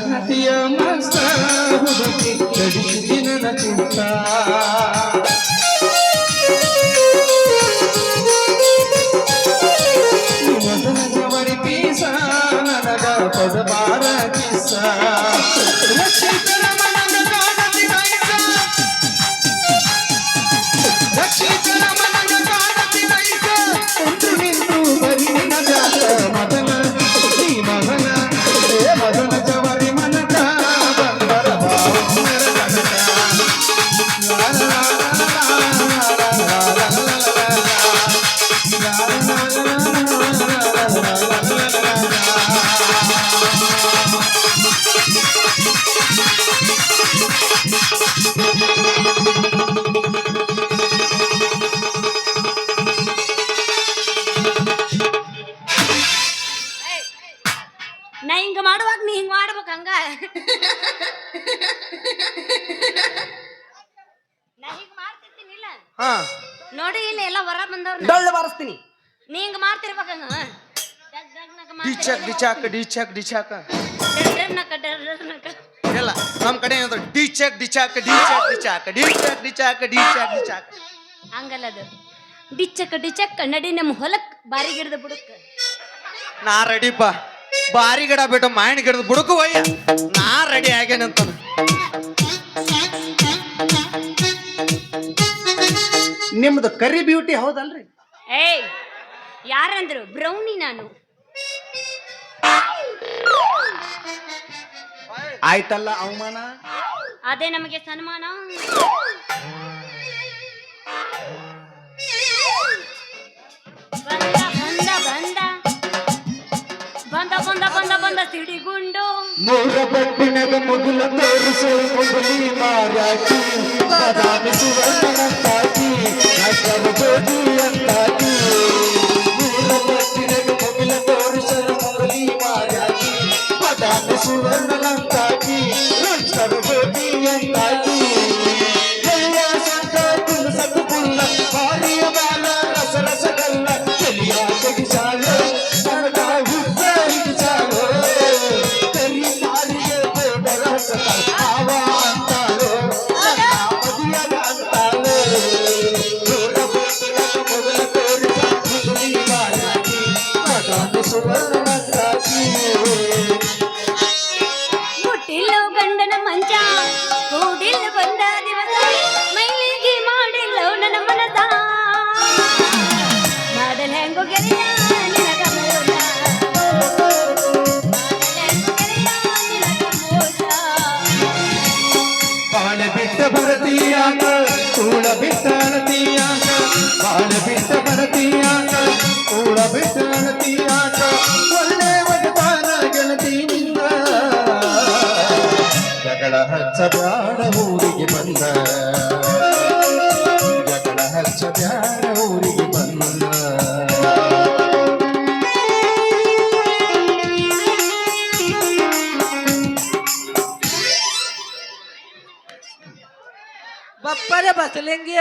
ಹತಿಯ ಮಸ್ತ ಹುಡುಗಿ ಕಡಿಸಿ ನನ್ನ ಚಿಂತ ಮದನ ಜವರಿ ಪೀಸ ನನಗ ಪದಬಾರ ಕಿಸ ರಕ್ಷಿತರ ಮನಗ ಕಾಣತಿ ನೈಸ ರಕ್ಷಿತರ ಮನಗ ಕಾಣತಿ ನೈಸ ಕುಂತು ನಿಂತು ಬರಿ ನಗಾತ ಮದನ ಈ ಮಗನ ಮದನ ಜವರಿ ಮನಕ ಬಂದರ ಬಾವೊಮ್ಮರ ಕನಕ ನಾ ಹಿಂಗ ಮಾಡುವಾಗ ನೀ ಹಿಂಗ ಮಾಡ್ಬೇಕು ಹಂಗ ನಾ ಹಿಂಗ ಮಾಡ್ತಿರ್ತೀನಿಲ್ಲ ಹಾ ನೋಡಿ ಇಲ್ಲ ಎಲ್ಲ ಹೊರ ಬಂದವ್ರ ಡೊಳ್ಳು ಬಾರಿಸ್ತೀನಿ. ನೀ ಹಿಂಗ ಮಾಡ್ತಿರ್ಬೇಕ ಹಂಗ ಡಿಚಕ್ ಡಿಚಾಕ್ ಡಿಚಾಕ್ ಡಿಚಾಕ ಇಲ್ಲ ನಮ್ ಕಡೆ ಏನಂದ್ರೆ ಡಿಚಕ್ ಡಿಚಾಕ್ ಡಿಚಾಕ್ ಡಿಚಾಕ್ ಡಿಚಾಕ್ ಡಿಚಾಕ್ ಡಿಚಾಕ್ ಡಿಚಾಕ್ ಹಂಗಲ್ಲ ಅದು ಡಿಚಕ್ ನಡಿ ನಮ್ಮ ಹೊಲಕ್ ಬಾರಿ ಗಿಡದ ಬುಡಕ್ ನಾ ರೆಡಿಪ್ಪ ಬಾರಿ ಗಿಡ ಬಿಟ್ಟು ಮಾಯಿನ ಗಿಡದ ಬುಡಕು ಒಯ್ಯ ನಾ ರೆಡಿ ಆಗ್ಯಾನಂತ ನಿಮ್ದು ಕರಿ ಬ್ಯೂಟಿ ಹೌದಲ್ರಿ? ಏಯ್ ಯಾರಂದ್ರು ಬ್ರೌನಿ ನಾನು ಆಯ್ತಲ್ಲ ಅವಮಾನ. ಅದೇ ನಮಗೆ ಸನ್ಮಾನ. ಬಂದ ಬಂದ ಬಂದ ಬಂದ ಬಂದ ಬಂದ ಬಂದ ಸಿಡಿಗುಂಡು ಮೂರ ಬಟ್ಟಿನದ ಮುಗುಲ ತೋರಿಸು ಮುಗುಲಿ ಮಾರಾಕಿ ಬಾದಾಮಿ ಸುವರ್ಣನಂತಾಕಿ ನಗರ ಜೋಡಿ ಅಂತಾಕಿ ಮೂರ ಬಟ್ಟಿನದ ಮುಗುಲ ತೋರಿಸು ಮುಗುಲಿ ಮಾರಾಕಿ ಬಾದಾಮಿ ಸುವರ್ಣನಂತಾಕಿ ನಗರ ಜೋಡಿ ಅಂತಾಕಿ ಜಯ ಸಂತ ಕುಲ ಸತು ಕುಲ್ಲ ಬಾರಿಯ ಬಾಲ ರಸ ರಸಗಲ್ಲ ಚೆಲಿಯ ತೆಗಿಸಾಲ ನನಗ ಹುಟ್ಟ ಹಿಡಿಸಾಲ ಕರಿ ಮಾರಿಗೆ ಬೇಡರ ಆವ ಅಂತಾಳು ನನ್ನ ಮದಿಯಗ ಅಂತಾಳು ನೂರ ಬೇಕಿನ ಮೊದಲ ತೋರಿಸ ಮುಗುಲಿ ಮಾರಾಕಿ ಬಾದಾಮಿ ಸುವರ್ಣನಂತಾಕಿ ಮುಟ್ಟಿಲ್ಲೋ ಗಂಡನ ಮಂಚ ಕೂಡಿಲ್ಲ ಬಂದ ದಿವಸ ಮೈಲಿಗೆ ಮಾಡಿಲ್ಲೋ ನನ್ನ ಮನದ ಮಾಡಲ್ ಹೆಂಗೋ ಗೆಳೆಯ ನಿನಗ ಮೋಸ ಬಾಳ ಬಿಟ್ಟ ಬರತೀಯಾಕ ಕೂಳ ಬಿಟ್ಟ ಅಳತೀಯಾಕ ಬಾಳ ಬಿಟ್ಟ ಬರತೀಯಾಕ ಕೂಳ ಬಿಟ್ಟ ಅಳತೀಯಾಕ ಒಳ್ಳೆ ಒಗತಾನ ಗೆಳತಿ ನಿಂದ ಜಗಳ ಹಚ್ಚ ಬ್ಯಾಡ ಊರಿಗೆ ಬಂದ ಜಗಳ ಹಚ್ಚ ಬ್ಯಾಡ ಊರಿಗೆ ಬಂದ ಬಪ್ಪರೆ ಬಸಲಿಂಗಿಯ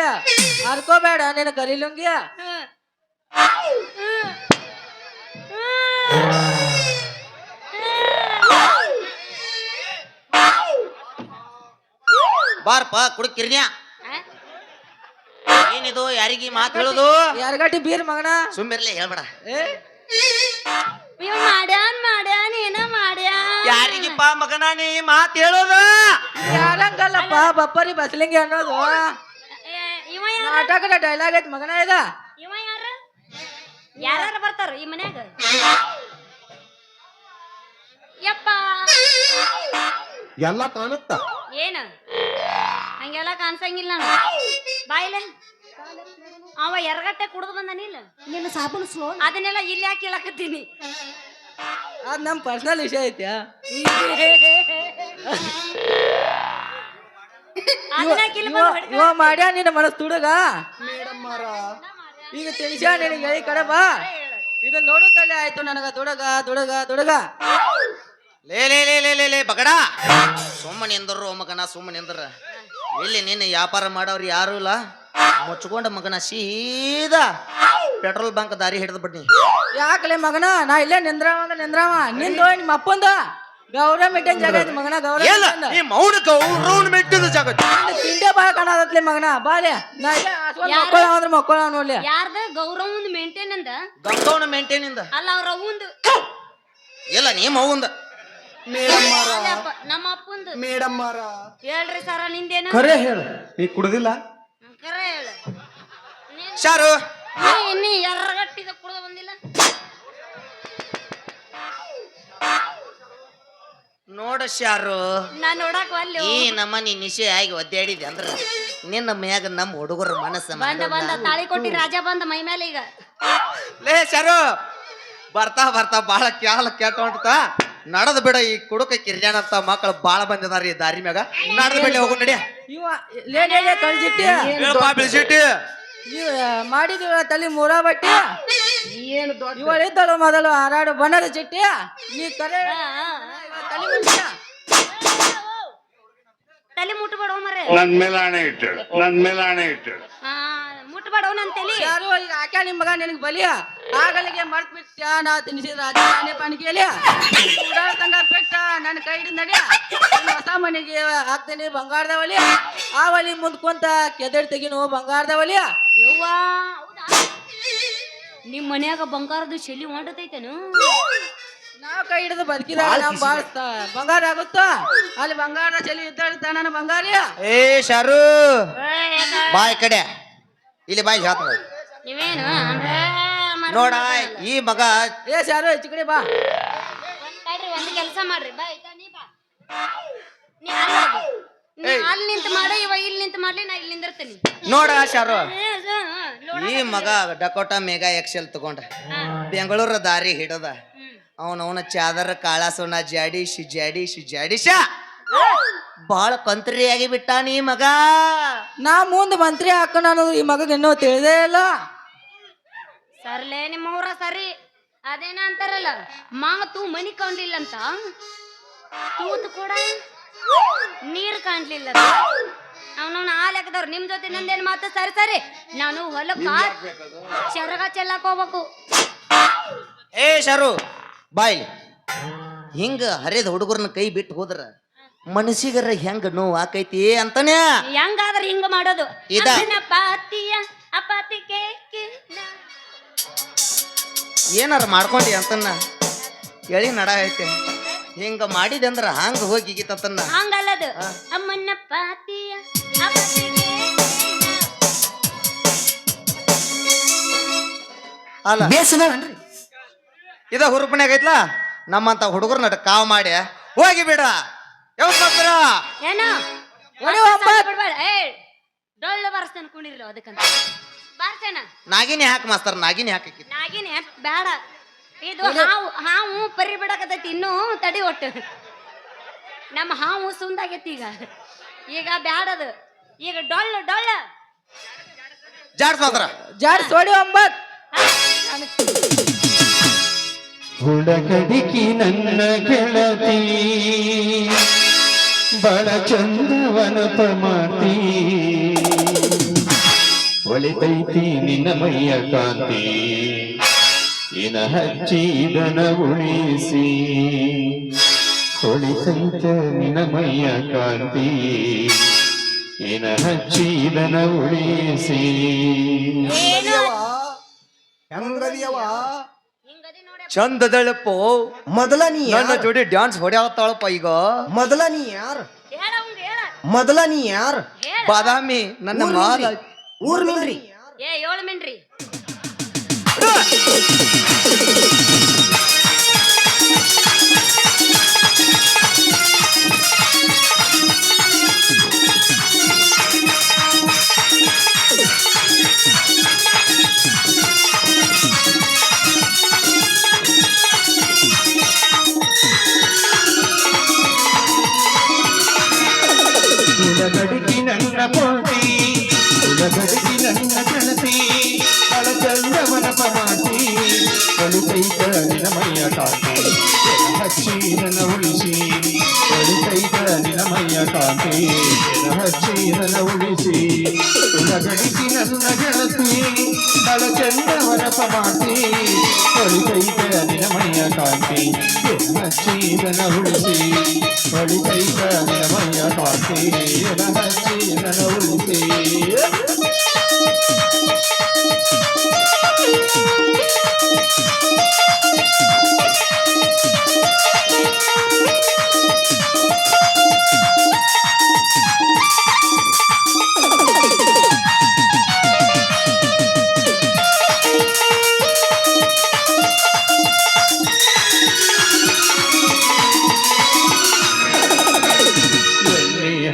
ಹರ್ಕೋಬೇಡ ನೀನು ಕರಿಲುಂಗಿಯ. ಬಾರಪ್ಪ ಕುಡುಕಿರ್ನ್ಯ ಏನಿದು ಯಾರಿಗಿ ಮಾತು ಹೇಳೋದು ಯಾರ್ಗಟ್ಟಿ ಬೀರ್ ಮಗನ. ಸುಮ್ಮಿರ್ಲಿ ಹೇಳ್ಬೇಡ ಏ ಇವ್ ಮಾಡ್ಯಾನ್ ಏನ ಮಾಡ್ಯಾನ್ ಯಾರಿಗಿಪ್ಪ ಮಗನ ನೀ ಮಾತು ಹೇಳೋದು ಯಾರಂಗಲ್ಲಪ್ಪ ಬಪ್ಪರಿ ಬಸಲಿಂಗಿ ಅನ್ನೋದು. ಇವ ಯಾರ ನಾಟಕದ ಡೈಲಾಗ್ ಐತ್ ಮಗನ ಇದ. ಇವ ಯಾರ ಯಾರು ಬರ್ತಾರ ಈ ಮನ್ಯಾಗ ಯಪ್ಪ ಎಲ್ಲ ಕಾಣುತ್ತ ಏನ ಹಂಗೆಲ್ಲ ಕಾಣ್ಸಂಗಿಲ್ಲ ಬಾಯಿಲೆ ಅವ ಎರಗಟ್ಟೆ ಕುಡ್ದು ಬಂದನಿಲ್ಲ ನಿನ್ನ ಸಾಬೂನು ಸ್ಲೋ. ಅದನ್ನೆಲ್ಲ ಇಲ್ಲಿ ಯಾಕೆ ಕೇಳಕತ್ತೀನಿ ಅದ್ ನಮ್ ಪರ್ಸನಲ್ ವಿಷಯ ಐತಿ. ಅದನ್ನ ಕಿಲ್ ಇವ ಮಾಡ್ಯ ನಿನ್ನ ಮನಸ್ ತುಡುಗ. ಈಗ ತಿಳಿಸ ನಿನಗೆ ಈ ಕಡೆ ಬಾ. ಇದು ನೋಡುತ್ತಲೇ ಆಯ್ತು ನನಗ ತುಡುಗ ತುಡುಗ ತುಡುಗ. ಲೇ ಲೇ ಲೇ ಲೇ ಲೇ ಲೇ ಬಗಡ ಸುಮ್ಮನೆ ನಿಂದರು ಮಗನ ಸುಮ್ಮನೆ ನಿಂದ್ರ ಇಲ್ಲಿ ನಿನ್ನ ವ್ಯಾಪಾರ ಮಾಡೋರು ಯಾರು ಇಲ್ಲ ಮುಚ್ಕೊಂಡ ಮಗನ ಸೀದಾ ಪೆಟ್ರೋಲ್ ಬಂಕ್ ದಾರಿ ಹಿಡಿದು ಬಿಡ್ನಿ. ಯಾಕಲೆ ಮಗನ ನಾ ಇಲ್ಲೇ ನಿಂದ್ರಾವ ಅಂದ್ರೆ ನಿಂದ್ರಾವ ನಿಂದು ನಿಮ್ಮ ಅಪ್ಪಂದ ಗೌರವ ಮೆಟ್ಟಿನ ಜಾಗ ಐತಿ ಮಗನ. ಗೌರವ ಎಲ್ಲ ಈ ಮೌನ ಗೌರವನ ಮೆಟ್ಟಿದ ಜಾಗ ತಿಂಡೆ ಬಾ ಕಾಣದತ್ಲೆ ಮಗನ ಬಾಲೆ. ನಾ ಇಲ್ಲೇ ಮಕ್ಕಳ ಅಂದ್ರೆ ಮಕ್ಕಳ ನೋಡ್ಲಿ. ಯಾರ್ದ ಗೌರವಂದ್ ಮೇಂಟೈನ್ ಅಂದ ಗಂಗವನ ಮೇಂಟೈನ್ ಇಂದ ಅಲ್ಲ ಅವ್ರ ಅವಂದು ಇಲ್ಲ ನೀ ಮೌಂದ ಅಲ್ಲಪ್ಪ, ನಮ್ಮ ಅಪ್ಪಂದು ಮೇಡಮ್ಮರ ಹೇಳ್ರಿ ಸರ ನಿಂದೇನು ಖರೆ ಹೇಳು, ನೀ ಕುಡ್ದಿಲ್ಲ? ಕರೆ ಹೇಳು ಶಾರು ನೀ ಎರಗಟ್ಟಿದ ಕುಡ್ದು ಬಂದಿಲ್ಲ ನೋಡ ಶಾರು ನಾ ನೋಡಕ್ ಅಲ್ಲಿ ಈ ನಮ್ಮನಿ ನಿಶೆ ಆಗಿ ಒದ್ದಾಡಿದೆ ಅಂದ್ರ ನಿನ್ನ ಮ್ಯಾಗ ನಮ್ಮ ಹುಡುಗರ ಮನಸ್ಸ ಬಂದ ತಾಳಿ ಕೊಟ್ಟಿ ರಾಜ ಬಂದ ಮೈ ಮೇಲೆ ಈಗ ಲೇ ಶಾರು ಬರ್ತಾ ಬರ್ತಾ ಬಾಳ ಕ್ಯಾಲ ಕೆಟ್ಟ ಹೊಂಟತ. ನಡದ್ ಬಿಡ ಈ ಕುಡುಕ ಕಿರ್ಯಾಣ ಅಂತ ಮಕ್ಕಳು ಬಾಳ ಬಂದಿದಾರ ಈ ದಾರಿ ಮ್ಯಾಗ. ನಡದ್ ಬಿಡ್ಲಿ ಹೋಗು ನಡಿಯ. ಇವ ಲೇ ಕಳ್ಸಿಟ್ಟಿ ಇವ ಮಾಡಿದಿವ ತಲೆ ಮೂರ ಬಟ್ಟಿ ಏನು ದೊಡ್ಡ ಇವಳಿದ್ದಳು ಮೊದಲು ಹಾರಾಡು ಬಣ್ಣದ ಚಿಟ್ಟಿ ನೀ ಕರೆ ತಲೆ ಮುಟ್ಟ. ತಲೆ ಮುಟ್ಬೇಡ ಮರೆ ನನ್ ಮೇಲೆ ಆಣೆ ಇಟ್ಟು ಮುಟ್ಬೇಡ ನನ್ ತಲೆ ಯಾರು ಈಗ ಆಕ್ಯಾ ನಿಮ್ ಮಗ ನಿನಗ್ ಬಲಿಯ ಆಗಲಿಗೆ ಮರ್ತ್ ಬಿಟ್ಟ ನಾ ತಿನ್ಸಿದ ರಾಜ ನಾನೇ ಪಾಣಿಕೆಯಲ್ಲಿ ತಂಗ ಬಿಟ್ಟ ನನ್ನ ಕೈ ಹಿಡಿದು ನಡಿಯ ಹೊಸ ಮನೆಗೆ ಹಾಕ್ತೇನೆ ಬಂಗಾರದ ಒಲಿ ಆ ಒಲಿ ಮುಂದ್ ಕುಂತ ಕೆದಡ್ ತೆಗಿನು ಬಂಗಾರದ ಒಲಿಯ. ಯವ್ವಾ ಹೌದಾ ನಿಮ್ ಮನ್ಯಾಗ ಬಂಗಾರದ ಶೆಲಿ ಮಾಡತೈತೇನು ನಾವ್ ಕೈ ಹಿಡಿದು ಬದುಕಿದ ನಮ್ ಬಾಳ ಬಂಗಾರ ಆಗುತ್ತ ಅಲ್ಲಿ ಬಂಗಾರದ ಚಲಿ ಇದ್ದ ನನ್ನ ಬಂಗಾರಿಯ. ಏ ಶಾರು ಬಾಯ್ ಕಡೆ ಇಲ್ಲಿ ಬಾಯ್ ಜಾತ ನೀವೇನು ನೋಡ ಈ ಮಗ ಏ ಸಾರು ಹೆಚ್ಚು ಕಡೆ ಬಾ. ಒಂದು ಕೆಲಸ ಮಾಡ್ರಿ ಬಾ ಆಯ್ತಾ ನೀ ಬಾ ನೀ ಅಲ್ಲಿ ಹೋಗು. ನೀ ಅಲ್ಲಿ ನಿಂತು ಮಾಡು ಇವ ಇಲ್ಲಿ ನಿಂತು ಮಾಡ್ಲಿ ನಾ ಇಲ್ಲಿ ನಿಂದಿರ್ತೀನಿ ನೋಡ ಶಾರು ಈ ಮಗ ಡಕೋಟಾ ಮೆಗಾ ಎಕ್ಸೆಲ್ ತಗೊಂಡ ಬೆಂಗಳೂರು ದಾರಿ ಹಿಡದ ಅವನವನ ಚಾದರ ಕಾಳಸೋನ ಜಾಡಿಶ ಬಾಳ ಕಂತ್ರಿಯಾಗಿ ಬಿಟ್ಟ ನೀ ಮಗ. ನಾ ಮುಂದ್ ಮಂತ್ರಿ ಹಾಕೋಣ ಅನ್ನೋದು ಈ ಮಗಗೆ ಇನ್ನೂ ತಿಳಿದೇ ಇಲ್ಲ. ಸರ್ಲೇ ನಿಮ್ಮವ್ರ ಸರಿ ಅದೇನ ಅಂತಾರಲ್ಲ ಮಾತು ಮನಿ ಕಾಣ್ಲಿಲ್ಲ ಅಂತ ತೂತು ಕೂಡ ನೀರ್ ಕಾಣ್ಲಿಲ್ಲ ಅವನವನ ಆ ಲೆಕ್ಕದವ್ರು ನಿಮ್ ಜೊತೆ ನಂದೇನ್ ಮಾತು ಸರಿ ಸರಿ ನಾನು ಹೊಲಕ್ಕ ಚರಗ ಚೆಲ್ಲಕ್ ಹೋಗ್ಬೇಕು. ಏ ಶಾರು ಬಾಯ್ ಹಿಂಗ ಹರಿದ ಹುಡುಗರನ್ನ ಕೈ ಬಿಟ್ಟು ಹೋದ್ರ ಮನಸ್ಸಿಗರ ಹೆಂಗ ನೋವು ಆಕೈತಿ ಅಂತಾನೆ. ಹೆಂಗಾದ್ರ ಹಿಂಗ ಮಾಡೋದು ಇದ. ಏನಾರ ಮಾಡ್ಕೊಂಡಿ ಅಂತನ್ನ ಎಳಿ ನಡ ಐತೆ ಹಿಂಗ ಮಾಡಿದೆ ಅಂದ್ರ ಹಂಗ ಹೋಗಿಗಿತ್ತನ್ನ ಹಂಗಲ್ಲದು ಅಮ್ಮನ ಪಾತಿಯ ಅಪತಿಗೆ ಅಲ್ಲ ಬೇಸದನ್ರಿ ಇದ ಹುರುಪನ್ಯಾಗ ಐತ್ಲಾ ನಮ್ಮಂತ ಹುಡುಗರ ನಟ ಕಾವ್ ಮಾಡಿ ಹೋಗಿ ಬಿಡ ಯಾವತ್ ಬರ್ತಾರ ಏನು ಬಿಡ್ಬೇಡ ಏ ಡೊಳ್ಳು ಬಾರಿಸ್ತೇನೆ ಕುಣಿರ್ಲ ಅದಕ್ಕಂತ ಬಾರ್ಸೇನ ನಾಗಿನಿ ಹಾಕಿ ಮಾಸ್ತಾರ ನಾಗಿನಿ ಹಾಕಿ ನಾಗಿನ ಬೇಡ ಇದು ಹಾವು ಪರಿ ಬಿಡಕತೈತಿ ಇನ್ನೂ ತಡಿ ಒಟ್ಟು ನಮ್ಮ ಹಾವು ಸುಂದಾಗೈತಿ ಈಗ ಬ್ಯಾಡದು ಈಗ ಡೊಳ್ಳು ಜಾಡ್ಸ್ತಾರ ಜಾಡ್ ಸೋಡಿ 9 ಹುಡಕಡಿಕಿ ನನ್ನ ಗೆಳತಿ ಬಳ ಚಂದವನಪ ಮಾತಿ ಒಳಿತೈತಿ ನಿನ್ನ ಮೈಯ ಕಾಂತಿ ಇನ ಹಚ್ಚಿದನ ಉಳಿಸಿ ಹೊಳಿತೈತ ನಿನ್ನ ಮೈಯ ಕಾಂತಿ ಇನ ಹಚ್ಚಿದನ ಉಳಿಸಿ ಹೆಂಗದಿಯವ ಚಂದದಳಪ್ಪೋ ಮೊದಲ ನೀ ನನ್ನ ಜೋಡಿ ಡ್ಯಾನ್ಸ್ ಹೊಡ್ಯಾವತ್ತಾಳಪ್ಪ ಈಗ ಮೊದಲ ನೀ ಯಾರು ಮೊದಲ ನೀ ಯಾರು ಬಾದಾಮಿ ನನ್ನ ಮಾಲ ಊರ್ ಮೀನ್ರಿ. ಏ 7 ಮಿನ್ರಿ. ಉಲಗಡಿಗೆ ನನ್ನ ಪೋಟಿ ಉಲಗಡಿಗೆ ನನ್ನ ಗೆಳತಿ ಬಳ ಚಂದವನ ಪಮಾಟಿ ಒಳಿತೈತ ನಿನಮಯ್ಯ ಕಾಂತಿ ಹಚ್ಚಿ ನನ್ನ ಉಳಿಸಿ ಒಳಿತೈತ ನಿನಮಯ್ಯ ಕಾಂತಿ ಹಚ್ಚಿ ನನ್ನ ಉಳಿಸಿ ಉಲಗಡಿಗೆ ನನ್ನ ಗೆಳತಿ ಬಳ ಚಂದವನ ಪಮಾಟಿ ಒಳಿತೈತ ನಿನಮಯ್ಯ ಕಾಂತಿ ಹಚ್ಚಿ ನನ್ನ ಉಳಿಸಿ ಒಳಿತೈತ ನಿನಮಯ್ಯ ಕಾಂತಿ ಹಚ್ಚಿ ನನ್ನ ಉಳಿಸಿ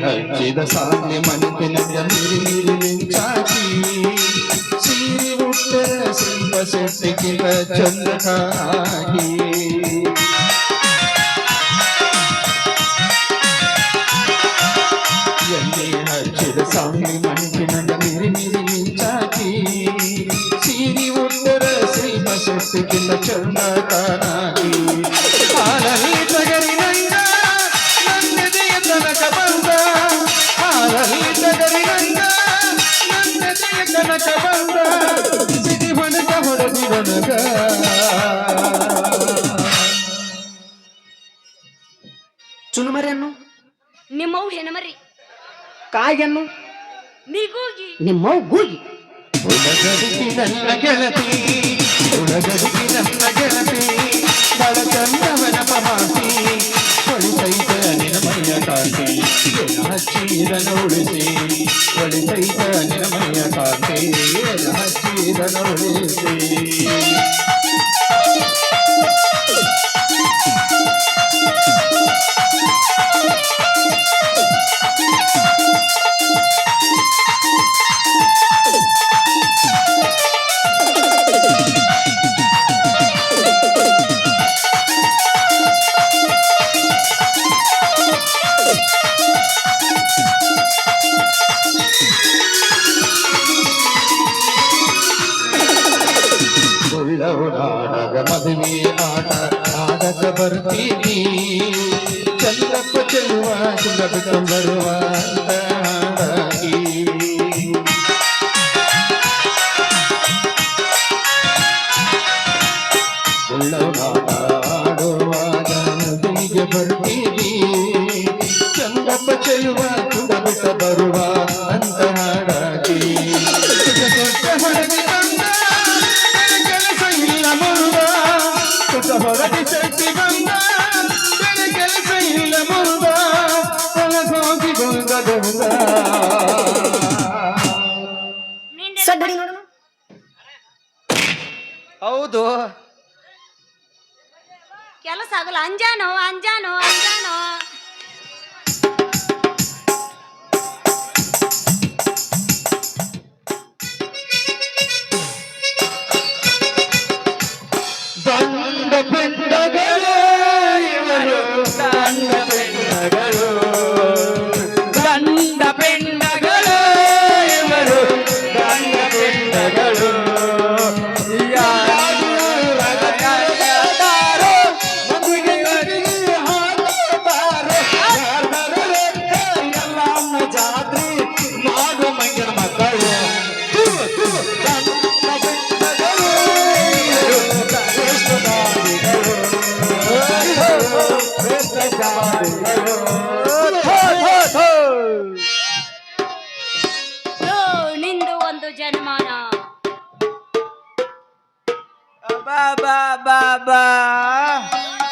ಹಚ್ಚಿದ ಸಾಲೆ ಮನಪಿನಂದ ಮಿರಿ ಮಿಂಚಾಕಿ ಸೀರೆ ಉಟ್ಟರ ಶಿಲ್ಪ ಸೆಟ್ಟಿಗಿಲ ಚಂದಕಾಗಿ ಎಲ್ಲಿ ಹಚ್ಚಿದ ಸಾಲೆ ಮನಪಿನಂದ ಮಿರಿ ಮಿಂಚಾಕಿ ಸೀರೆ ಉಟ್ಟರ ಶಿಲ್ಪ ಸೆಟ್ಟಿಗಿಲ ಚಂದಕಾಗಿ ಹಾಲಲ್ಲಿ ತಗರಿನಂದ ನನ್ನೆದೆಯ ತನಕ ಬಂದ ಹಾಲಲ್ಲಿ ತಗರಿನಂದ ನನ್ನೆದೆಯ ತನಕ ಬಂದ ಸಿಡಿ ಹೊಣಕ ಹೊಡೆದಿರನಗ ಚುನುಮರಿಯನ್ನು ನಿಮ್ಮವ್ ಹೆಣಮರಿ. ಕಾಯನ್ನು ನಿಗೂಗಿ. ನಿಮ್ಮವ್ ಗೂಗಿ. ಉಲಗಡಿಗೆ ನನ್ನ ಗೆಳತಿ ಉಲಗಡಿಗೆ ನನ್ನ ಗೆಳತಿ ಬಳ ಚಂದವನ ಪಮಾಟಿ ಒಳಿತೈತ ನಿನಮಯ್ಯ ಕಾಂತಿ ಹಚ್ಚಿದನ ಉಳಿಸಿ ಒಳಿತೈತ ನಿನಮಯ್ಯ ಕಾಂತಿ ಹಚ್ಚಿದನ ಉಳಿಸಿ ಉಳ್ಳವನಾಡಗ ಮದುವೆ ಆಟ ಆಡಕ ಬರ್ತೀನಿ ಚಂದ್ರಪ್ಪ ಚೆಲುವ ಚಂದ್ರ ಬರುವ ಹಾಡಾಗಿ ಉಳ್ಳವನಾಟ ಆಡುವಾಗ ನದಿಗೆ ಬರ್ತೀನಿ ಚಂದ್ರಪ್ಪ ಚೆಲುವ ಚಂದ್ರ ಬರುವ ಅಂತ ಹಾಡಾಗಿ ಹೊರಗೆ ಬಂದ ಕೆಲಸ ಇಲ್ಲ ಮುರುಗ ಹೊರಗೆ ಶಕ್ತಿ ಬಂದ ಕೆಲಸ ಇಲ್ಲ ಮುರುಗ ಹೋಗಿ ಬಂದ ಹೌದು. ಕೆಲಸ ಆಗಲ್ಲ. ಅಂಜಾನೋ ಅಂಜಾನೋ ಅಂಜಾನೋ. ದಂಡ ಪಿಂಡಗಳು ಇವರು ದಂಡ ಪಿಂಡಗಳು ದಂಡ ಪಿಂಡಗಳು ಇವರು ದಂಡ ಪಿಂಡಗಳು ಜಾತ್ರೆ ಮಾಡು ಮಂಗನ ಮಕ್ಕಳು ನಿಂದು ಒಂದು ಜನ್ಮಾನ. ಬಾ ಬಾ ಬಾ ಬಾ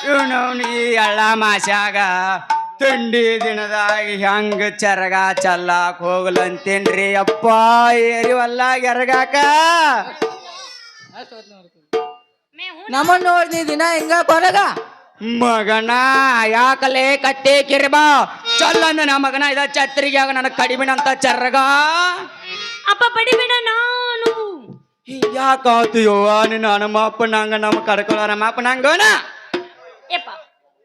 ಇವನು ಈ ಹಳ್ಳ ಮಾಸ್ಯಾಗ ತಿಂಡಿ ದಿನದಾಗ ಹೆಂಗ ಚರಗ ಚಲ್ಲಾಕ್ ಹೋಗ್ಲಂತೇನ್ರಿ ಅಪ್ಪ ಏರಿವಲ್ಲ ಎರಗಾಕ ನಮ್ಮನ್ನ ನೋಡ್ನಿ ದಿನ ಹಿಂಗ ಕೊರಗ ಮಗನ ಯಾಕಲೆ ಕಟ್ಟೆ ಕಿರ್ಬಾ ಚಲ್ಲಂದ ನಮ್ಮ ಮಗನ ಇದ ಛತ್ರಿಗೆ ನನಗ್ ಕಡಿಮೆನಂತ ಚರ್ರಗ ಅಪ್ಪ ಬಡಿಬೇಡ ನಾನು ಯಾಕಾತು ಯವ್ವ ನಿನ್ನ ನಮ್ಮಪ್ಪ ನಂಗ ನಮ್ಮ ಕಡ್ಕೊಳ ನಮ್ಮಪ್ಪ ನಂಗೋನ ಯಪ್ಪ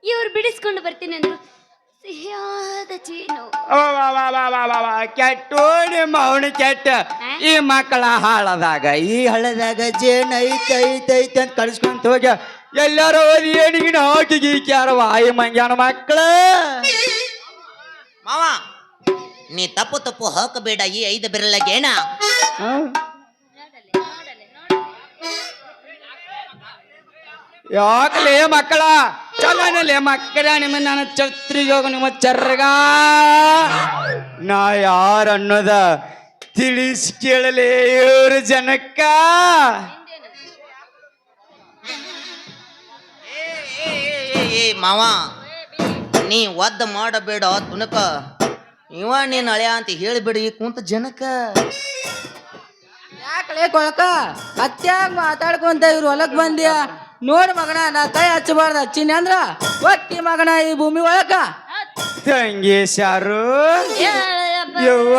ಇವ್ರು ಬಿಡಿಸ್ಕೊಂಡು ಬರ್ತೀನಿ ಅಂದ್ರು ಸಿಹಿಯಾದ ಚೀನು ಕೆಟ್ಟು ನಿಮ್ಮ ಅವನು ಕೆಟ್ಟ ಈ ಮಕ್ಕಳ ಹಾಳದಾಗ ಈ ಹಳ್ಳದಾಗ ಜೇನ್ ಐತೈತೈತೆ ಅಂತ ಕಳಿಸ್ಕೊಂತ ಹೋಗ್ಯ ಎಲ್ಲಾರು ಏನಿಗಿನ ಹಾಕಿಗಿ ಕ್ಯಾರ ವಾಯಿ ಮಂಗ್ಯಾನ ಮಕ್ಕಳ ಮಾವ ನೀ ತಪ್ಪು ತಪ್ಪು ಹಾಕಬೇಡ ಈ 5 ಬೆರಳಗೇನ ಯಾಕಲೇ ಮಕ್ಕಳ ಚಲನಲೇ ಮಕ್ಕಳ ನಿಮ್ಮ ನನ್ನ ಛತ್ರಿಗೆ ಹೋಗ ನಿಮ್ಮ ಚರ್ರಗ ನಾ ಯಾರ ಅನ್ನೋದ ತಿಳಿಸ್ ಕೇಳಲೇ ಇವ್ರ ಜನಕ್ಕ ಏ ಮಾವ ನೀ ಒದ್ದ ಮಾಡಬೇಡ ತುನಕ ಇವ ನೀನ್ ಹಳೆಯ ಅಂತ ಹೇಳಿಬಿಡಿ ಕುಂತ ಜನಕ್ಕ ಯಾಕಲೇ ಕೊಳಕ ಅತ್ಯಾಗ ಮಾತಾಡ್ಕೊಂತ ಇವ್ರು ಹೊಲಕ್ ಬಂದ್ಯ ನೋಡ್ ಮಗನ ನಾ ಕೈ ಹಚ್ಚಬಾರ್ದು ಹಚ್ಚಿನಿ ಅಂದ್ರ ಒಟ್ಟಿ ಮಗನ ಈ ಭೂಮಿ ಒಳಕ ತಂಗಿ ಶಾರು ಯವ್ವ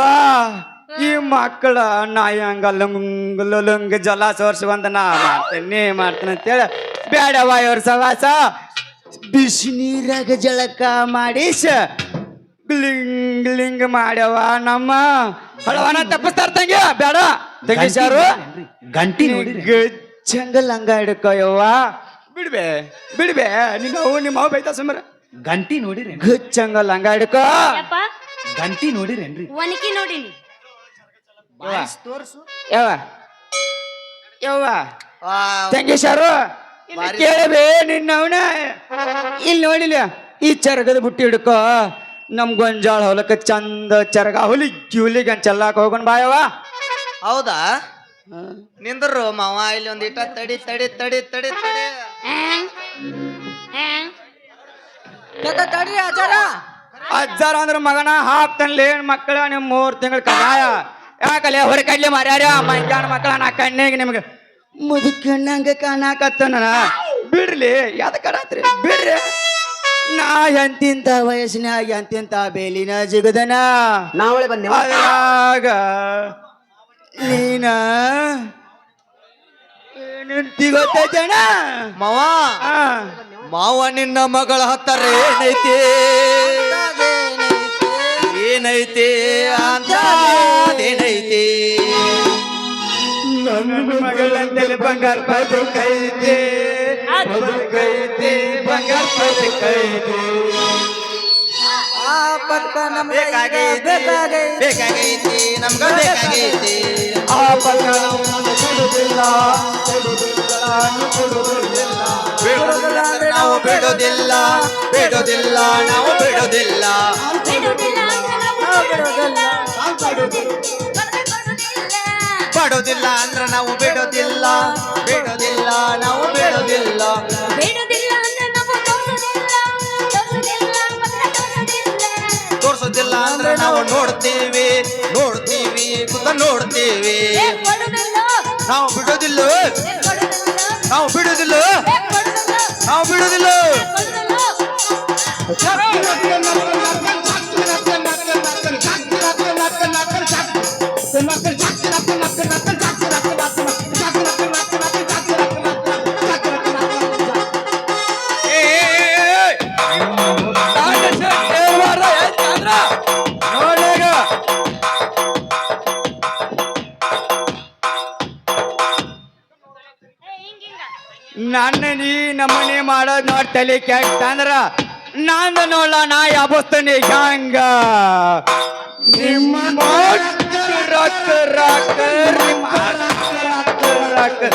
ಈ ಮಕ್ಕಳ ನಾಯಂಗ ಲುಂಗ ಜಲ ಸೋರ್ಸುವಂತ ನಾ ಮಾಡ್ತೇನೆ ಅಂತೇಳಿ ಬೇಡವ ಇವ್ರ ಸವಾಸ ಬಿಸಿ ನೀರಾಗ ಜಳಕ ಮಾಡಿಸ ಗ್ಲಿಂಗ್ ಗ್ಲಿಂಗ್ ಮಾಡ್ಯವ ನಮ್ಮ ಹಳವನ ತಪ್ಪಿಸ್ತಾರ ತಂಗಿ ಬೇಡ ತಂಗಿ ಶಾರು ಗಂಟಿ ನೋಡಿರಿ ಚಂಗ ಲಂಗ ಹಿಡ್ಕೋ ಯವ್ವ ಬಿಡ್ಬೆ ನಿನ್ನ ಅವು ನಿಮ್ಮ ಅವು ಬೈತಾ ಸುಮ್ಮರ ಗಂಟಿ ನೋಡಿರಿ ಗಚ್ಚಂಗ ಲಂಗ ಹಿಡ್ಕೋ ಯಪ್ಪ ಗಂಟಿ ನೋಡಿರೇನ್ರಿ ಒನಕಿ ನೋಡಿನಿ ತೋರ್ಸು ಯವ್ವ ತಂಗೇಶರು ಕೇಳಬೇ ನಿನ್ನವನ ಇಲ್ಲಿ ನೋಡಿಲ್ಲ ಈ ಚರಗದ ಬುಟ್ಟಿ ಹಿಡ್ಕೋ ನಮ್ ಗೊಂಜಾಳ ಹೊಲಕ್ಕ ಚಂದ ಚರಗ ಹುಲಿ ಗಂಚಲ್ಲಾಕ ಹೋಗೋಣ ಬಾಯವ್ವ ಹೌದಾ ನಿಂದ್ರು ಮಾವ ಇಲ್ಲಿ ಒಂದಿಟ ತಡಿ ತಡಿ ತಡಿ ತಡಿ ತಡಿ ತಡ್ರಿ ಆಚಾರ ಅಜ್ಜಾರ ಅಂದ್ರ ಮಗನ ಹಾಕ್ತನ್ಲಿ ಮಕ್ಕಳ ನಿಮ್ 3 ತಿಂಗಳ ಕದಾಯ ಯಾಕಲೆ ಹೊರ ಕಡ್ಲಿ ಮಾರ್ಯಾರ ಮಂಜಾನ ಮಕ್ಕಳ ನಾ ಕಣ್ಣಿಗೆ ನಿಮ್ಗೆ ಮುದುಕಣ್ಣಂಗ ಕಾಣಕತ್ತ ನನ್ನ ಬಿಡ್ಲಿ ಯಾವ್ದ ಕಡತ್ರಿ ಬಿಡ್ರಿ ನಾ ಎಂತಿಂತ ವಯಸ್ಸಿನಾಗ ಎಂತಿಂತ ಬೇಲಿನ ಜಿಗದನ ನಾವಳೆ ಬಂದೆ ಅದ್ರಾಗ ನೀನ ಏನಂತಿ ಗೊತ್ತೈತಣ ಮಾವ ಮಾವ ನಿನ್ನ ಮಗಳ ಹತ್ತಾರ ಏನೈತಿ ಏನೈತಿ ಅಂತ ಏನೈತಿ ನನ್ನ ಮಗಳಂತಲ್ಲಿ ಬಂಗಾರ ಬದುಕೈತೆ ಬದುಕೈತೆ ಬಂಗಾರ ಬದುಕೈತೆ ಆ ಪಕ್ಕ ನಮ್ಗೆ ಬೇಕಾಗೈತಿ ನಮ್ಗ ಬೇಕಾಗೈತಿ ಆ ಪಕ್ಕ ಬಿಡುದಿಲ್ಲ ನಾವು ಬಿಡೋದಿಲ್ಲ ಬಿಡೋದಿಲ್ಲ ನಾವು ಬಿಡೋದಿಲ್ಲ ಬಿಡೋದಿಲ್ಲ ಅಂದ್ರ ನಾವು ಬಿಡೋದಿಲ್ಲ ಬಿಡೋದಿಲ್ಲ ನಾವು ಬಿಡೋದಿಲ್ಲ ತೋರ್ಸೋದಿಲ್ಲ ಅಂದ್ರ ನಾವು ನೋಡ್ತೀವಿ ನೋಡ್ತೀವಿ ಕುತ ನೋಡ್ತೀವಿ ನಾವು ಬಿಡೋದಿಲ್ಲ ನಾವು ಬಿಡೋದಿಲ್ಲ ನಾವು ಬಿಡೋದಿಲ್ಲ ನನ್ನ ನೀ ನಮ್ಮನೆ ಮಾಡೋದ್ ನೋಡ್ತಲಿ ಕೆಟ್ಟಂದ್ರ ನಂದು ನೋಡ್ಲ ನಾ ಯಾಬಸ್ತಾನೆ ಹಂಗ ನಿಮ್ಮ ರಕ್ಕ ರಕ್ಕ ರಕ್ಕ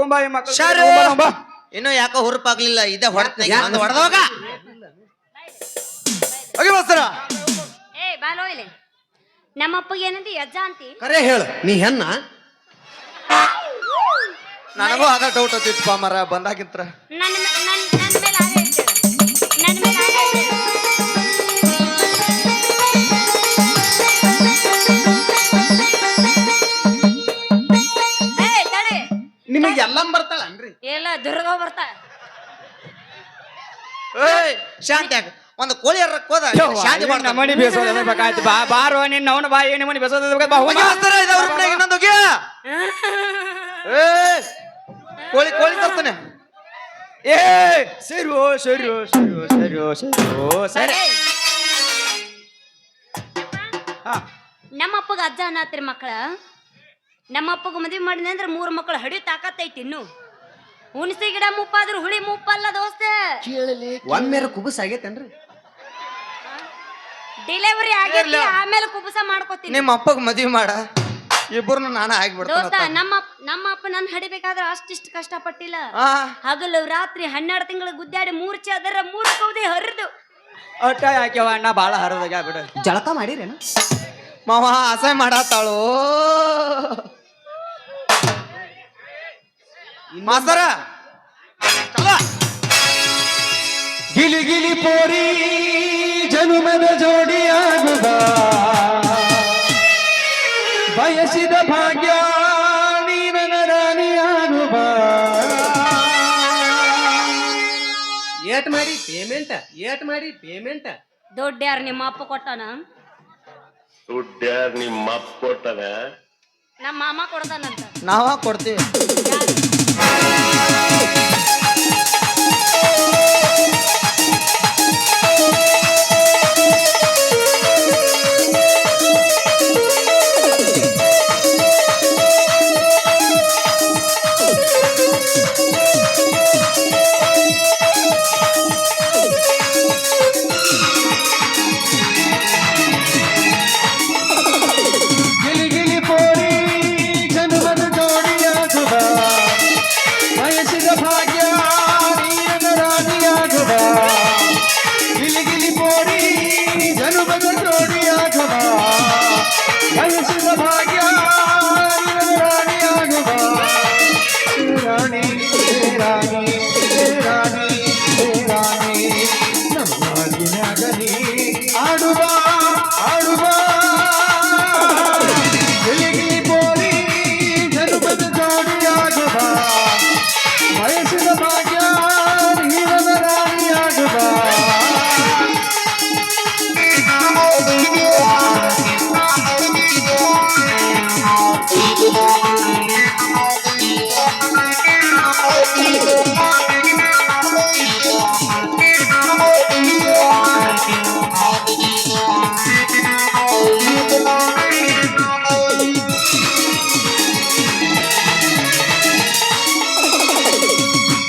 ಬಾಯಿ ಶಾರು. ಮಕ್ಕಳು ಇನ್ನು ಯಾಕೋ ಹುರುಪಾಗ್ಲಿಲ್ಲ ಇದೇ ಹೊಡೆದ ಹೊಡೆದೋಗ ಹೋಗಿ ಬಸ್ತರ ಏ ಬಾಲೋ ಇಲ್ಲಿ ನಮ್ಮಪ್ಪಗೆ ಏನಂತಿ ಅಜ್ಜ ಅಂತಿ ಕರೆ ಹೇಳು ನೀ ಹೆಣ್ಣ ನನಗೂ ಅದ ಡೌಟ್ ಹತ್ತಿತ್ತಪ್ಪ ಮರ ಬಂದಾಗಿಂತ್ರ. ನನ್ನ ಮೇಲೆ ಆಗ ಇರ್ತೇವೆ, ನನ್ನ ಮೇಲೆ ಆಗ ಇರ್ತೇವೆ. ಏಯ್ ತಡಿ, ನಿಮಗೆ ಎಲ್ಲಂ ಬರ್ತಾಳನ್ರಿ? ಎಲ್ಲ ದುರ್ಗ ಬರ್ತಾ. ಏಯ್ ಶಾಂತಿ ಆಗ ಒಂದು ಕೋಳಿ ಹೋದ ಶಾಂತಿ ಮಾಡ್ದ. ನಮ್ಮನಿ ಬೇಸೋದ ಬೇಕಾಯ್ತು. ಬಾರೋ ನಿನ್ನ ಅವನ ಬಾ ಏನು ಮನಿ ಬೇಸೋದ ಇನ್ನೊಂದು ಹೋಗ್ಯ. ಏ ಕೋಳಿ ಕೋಳಿ ತರ್ತಾನೆ. ಏ ಸರಿ ಓ ಸರಿ ಓ ಸರಿ ಓ ಸರಿ ಓ ಸರಿ ಓ ಸರಿ. ಹಾ ನಮ್ಮ ಅಪ್ಪಗ ಅಜ್ಜ ಅನ್ನತ್ರಿ ಮಕ್ಕಳ. ನಮ್ಮ ಅಪ್ಪಗ ಮದ್ವಿ ಮಾಡಿದೆ ಅಂದ್ರೆ 3 ಮಕ್ಕಳು ಹಡಿ ತಾಕತ್ತೈತಿ. ಇನ್ನು ಹುಣಸಿ ಗಿಡ ಮುಪ್ಪಾದ್ರೂ ಹುಳಿ ಮುಪ್ಪಲ್ಲ ದೋಸ್ತ. ಒಮ್ಮೆರ ಕುಬಸ್ ಆಗೈತೇನ್ರಿ? ಡೆಲಿವರಿ ಆಗೈತಿ, ಆಮೇಲೆ ಕುಬಸ ಮಾಡ್ಕೋತೀನಿ. ನಿಮ್ಮ ಅಪ್ಪಗ್ ಮದ್ವಿ ಮಾಡ, ಇಬ್ಬರನ್ನು ನಾನ ದೋಸ್ತ ಆಗ್ಬಿಡ್ತಾನ. ನಮ್ಮ ಅಪ್ಪ ನನ್ ಹಡಿಬೇಕಾದ್ರೆ ಅಷ್ಟಿಷ್ಟು ಕಷ್ಟಪಟ್ಟಿಲ್ಲ. ಹಗಲು ರಾತ್ರಿ 12 ತಿಂಗಳು ಗುದ್ದಾಡಿ ಮೂರ್ಛೆ ಅದರ 3 ಕೌದಿ ಹರಿದು ಒಟ್ಟ ಯಾಕೆವ ಅಣ್ಣ ಬಾಳ ಹರದಾಗ ಬಿಡ. ಜಳಕ ಮಾಡಿರೇನು? ಮಾವ ಅಸಹ್ಯ ಮಾಡತ್ತಾಳು ಮಾಸ್ತರ. ಗಿಲಿ ಗಿಲಿ ಪೋರಿ ಜನುಮದ ಜೋಡಿಯಾಗುವ ಬಯಸಿದ ಭಾಗ್ಯ ನೀನ ರಾಣಿಯಾಗುವ. ಏಟ್ ಮಾಡಿ ಪೇಮೆಂಟ್ ದೊಡ್ಡ ಯಾರು ನಿಮ್ಮ ಅಪ್ಪ ಕೊಟ್ಟಾನ? ದುಡ್ಡ್ಯಾರ್ ನಿಮ್ಮ ಅಪ್ಪ ಕೊಟ್ಟದ? ನಮ್ಮ ಮಾಮ ಕೊಡ್ತಾನಂತ. ನಾವ ಕೊಡ್ತೀವಿ. ಗಿಲಿ ಗಿಲಿ ಪೋರಿ ಜನುಮದ ಜೋಡಿಯಾಗುವ ಬಯಸಿದ ಭಾಗ್ಯ ನೀನ ರಾಣಿಯಾಗುವ. ಗಿಲಿ ಗಿಲಿ ಪೋರಿ ಜನುಮದ ಜೋಡಿಯಾಗುವ ಬಯಸಿದ ಭಾಗ್ಯ ನೀನ ರಾಣಿಯಾಗುವ. ರಾಣಿ ರಾಣಿ ರಾಣಿ ರಾಣಿ ನಮ್ಮ ದಿನಗಲಿ ಆಡುವ ಆಡುವ. ಗಿಲಿ ಪೋರಿ ಜನುಮದ ಜೋಡಿಯಾಗುವ ಬಯಸಿದ ಭಾಗ್ಯ ನೀನ ರಾಣಿಯಾಗುವ.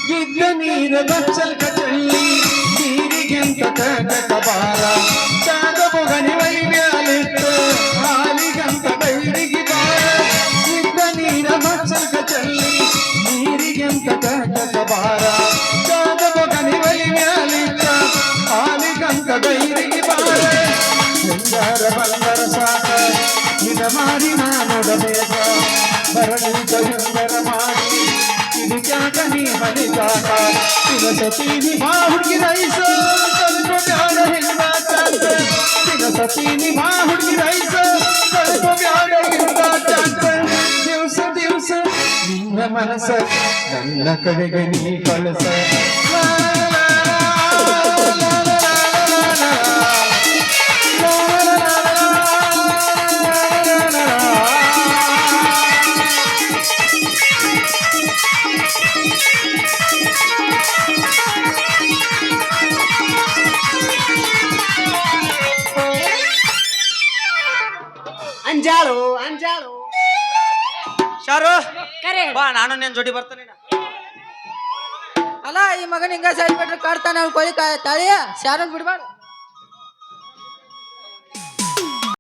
ಗಿದ್ದ ನೀರ ಬಚ್ಚಲ್ ಕಚಳ್ಳಿ ನೀರಿಗೆಂತ ಕಟಬಾರ ಚಾದ ಬೊಗನಿ ವೈವ್ಯಾಲಿಟ್ಟು ಹಾಲಿಗಂತ ಬೈರಿಗೆ ಬಾರ. ಗಿದ್ದ ನೀರ ಬಚ್ಚಲ್ ಕಚಳ್ಳಿ ನೀರಿಗೆಂತ ಕಟಬಾರ ಚಾದ ಬೊಗನಿ ವೈವ್ಯಾಲಿಟ್ಟು ಹಾಲಿಗಂತ ಬೈರಿಗೆ ಬಾರ. ಹೆಂಗಾರ ಬಂದರ ಸಾಕ ಇದ ಮಾರಿ ನಾನೊಡಬೇಕ ಬರಲಿಂತ ಹೆಂಗರ ಮಾಡಿ ಇದಕ್ಯಾಕ ನೀ ಮನಿಗಾಕ ದಿನಸತೀನಿ ಬಾ ಹುಡುಗಿ ರೈಸ ಸ್ವಲ್ಪ ಬ್ಯಾಡ ಹೆಂಗ ಚಾಂತ. ದಿನಸತೀನಿ ಬಾ ಹುಡುಗಿ ರೈಸ ಸ್ವಲ್ಪ ಬ್ಯಾಡ ಹೆಂಗ ಚಾಂತ. ದಿವಸ ದಿವಸ ನಿನ್ನ ಮನಸ ನನ್ನ ಕಡೆಗೆ ನೀ ಕಳಸ. ಅಂಜಾಳು ಶಾರು ಕರೆ ಬಾ, ನಾನು ನಿನ್ ಜೋಡಿ ಬರ್ತಾನೆ. ಅಲ್ಲ ಈ ಮಗನ ಹಿಂಗ ಸೈಡ್ ಬಿಟ್ರೆ ಕಾಡ್ತಾನ. ಕೋಳಿ ತಾಳಿಯ ಶಾರನ್ ಬಿಡ್ಬಾರ್ದು.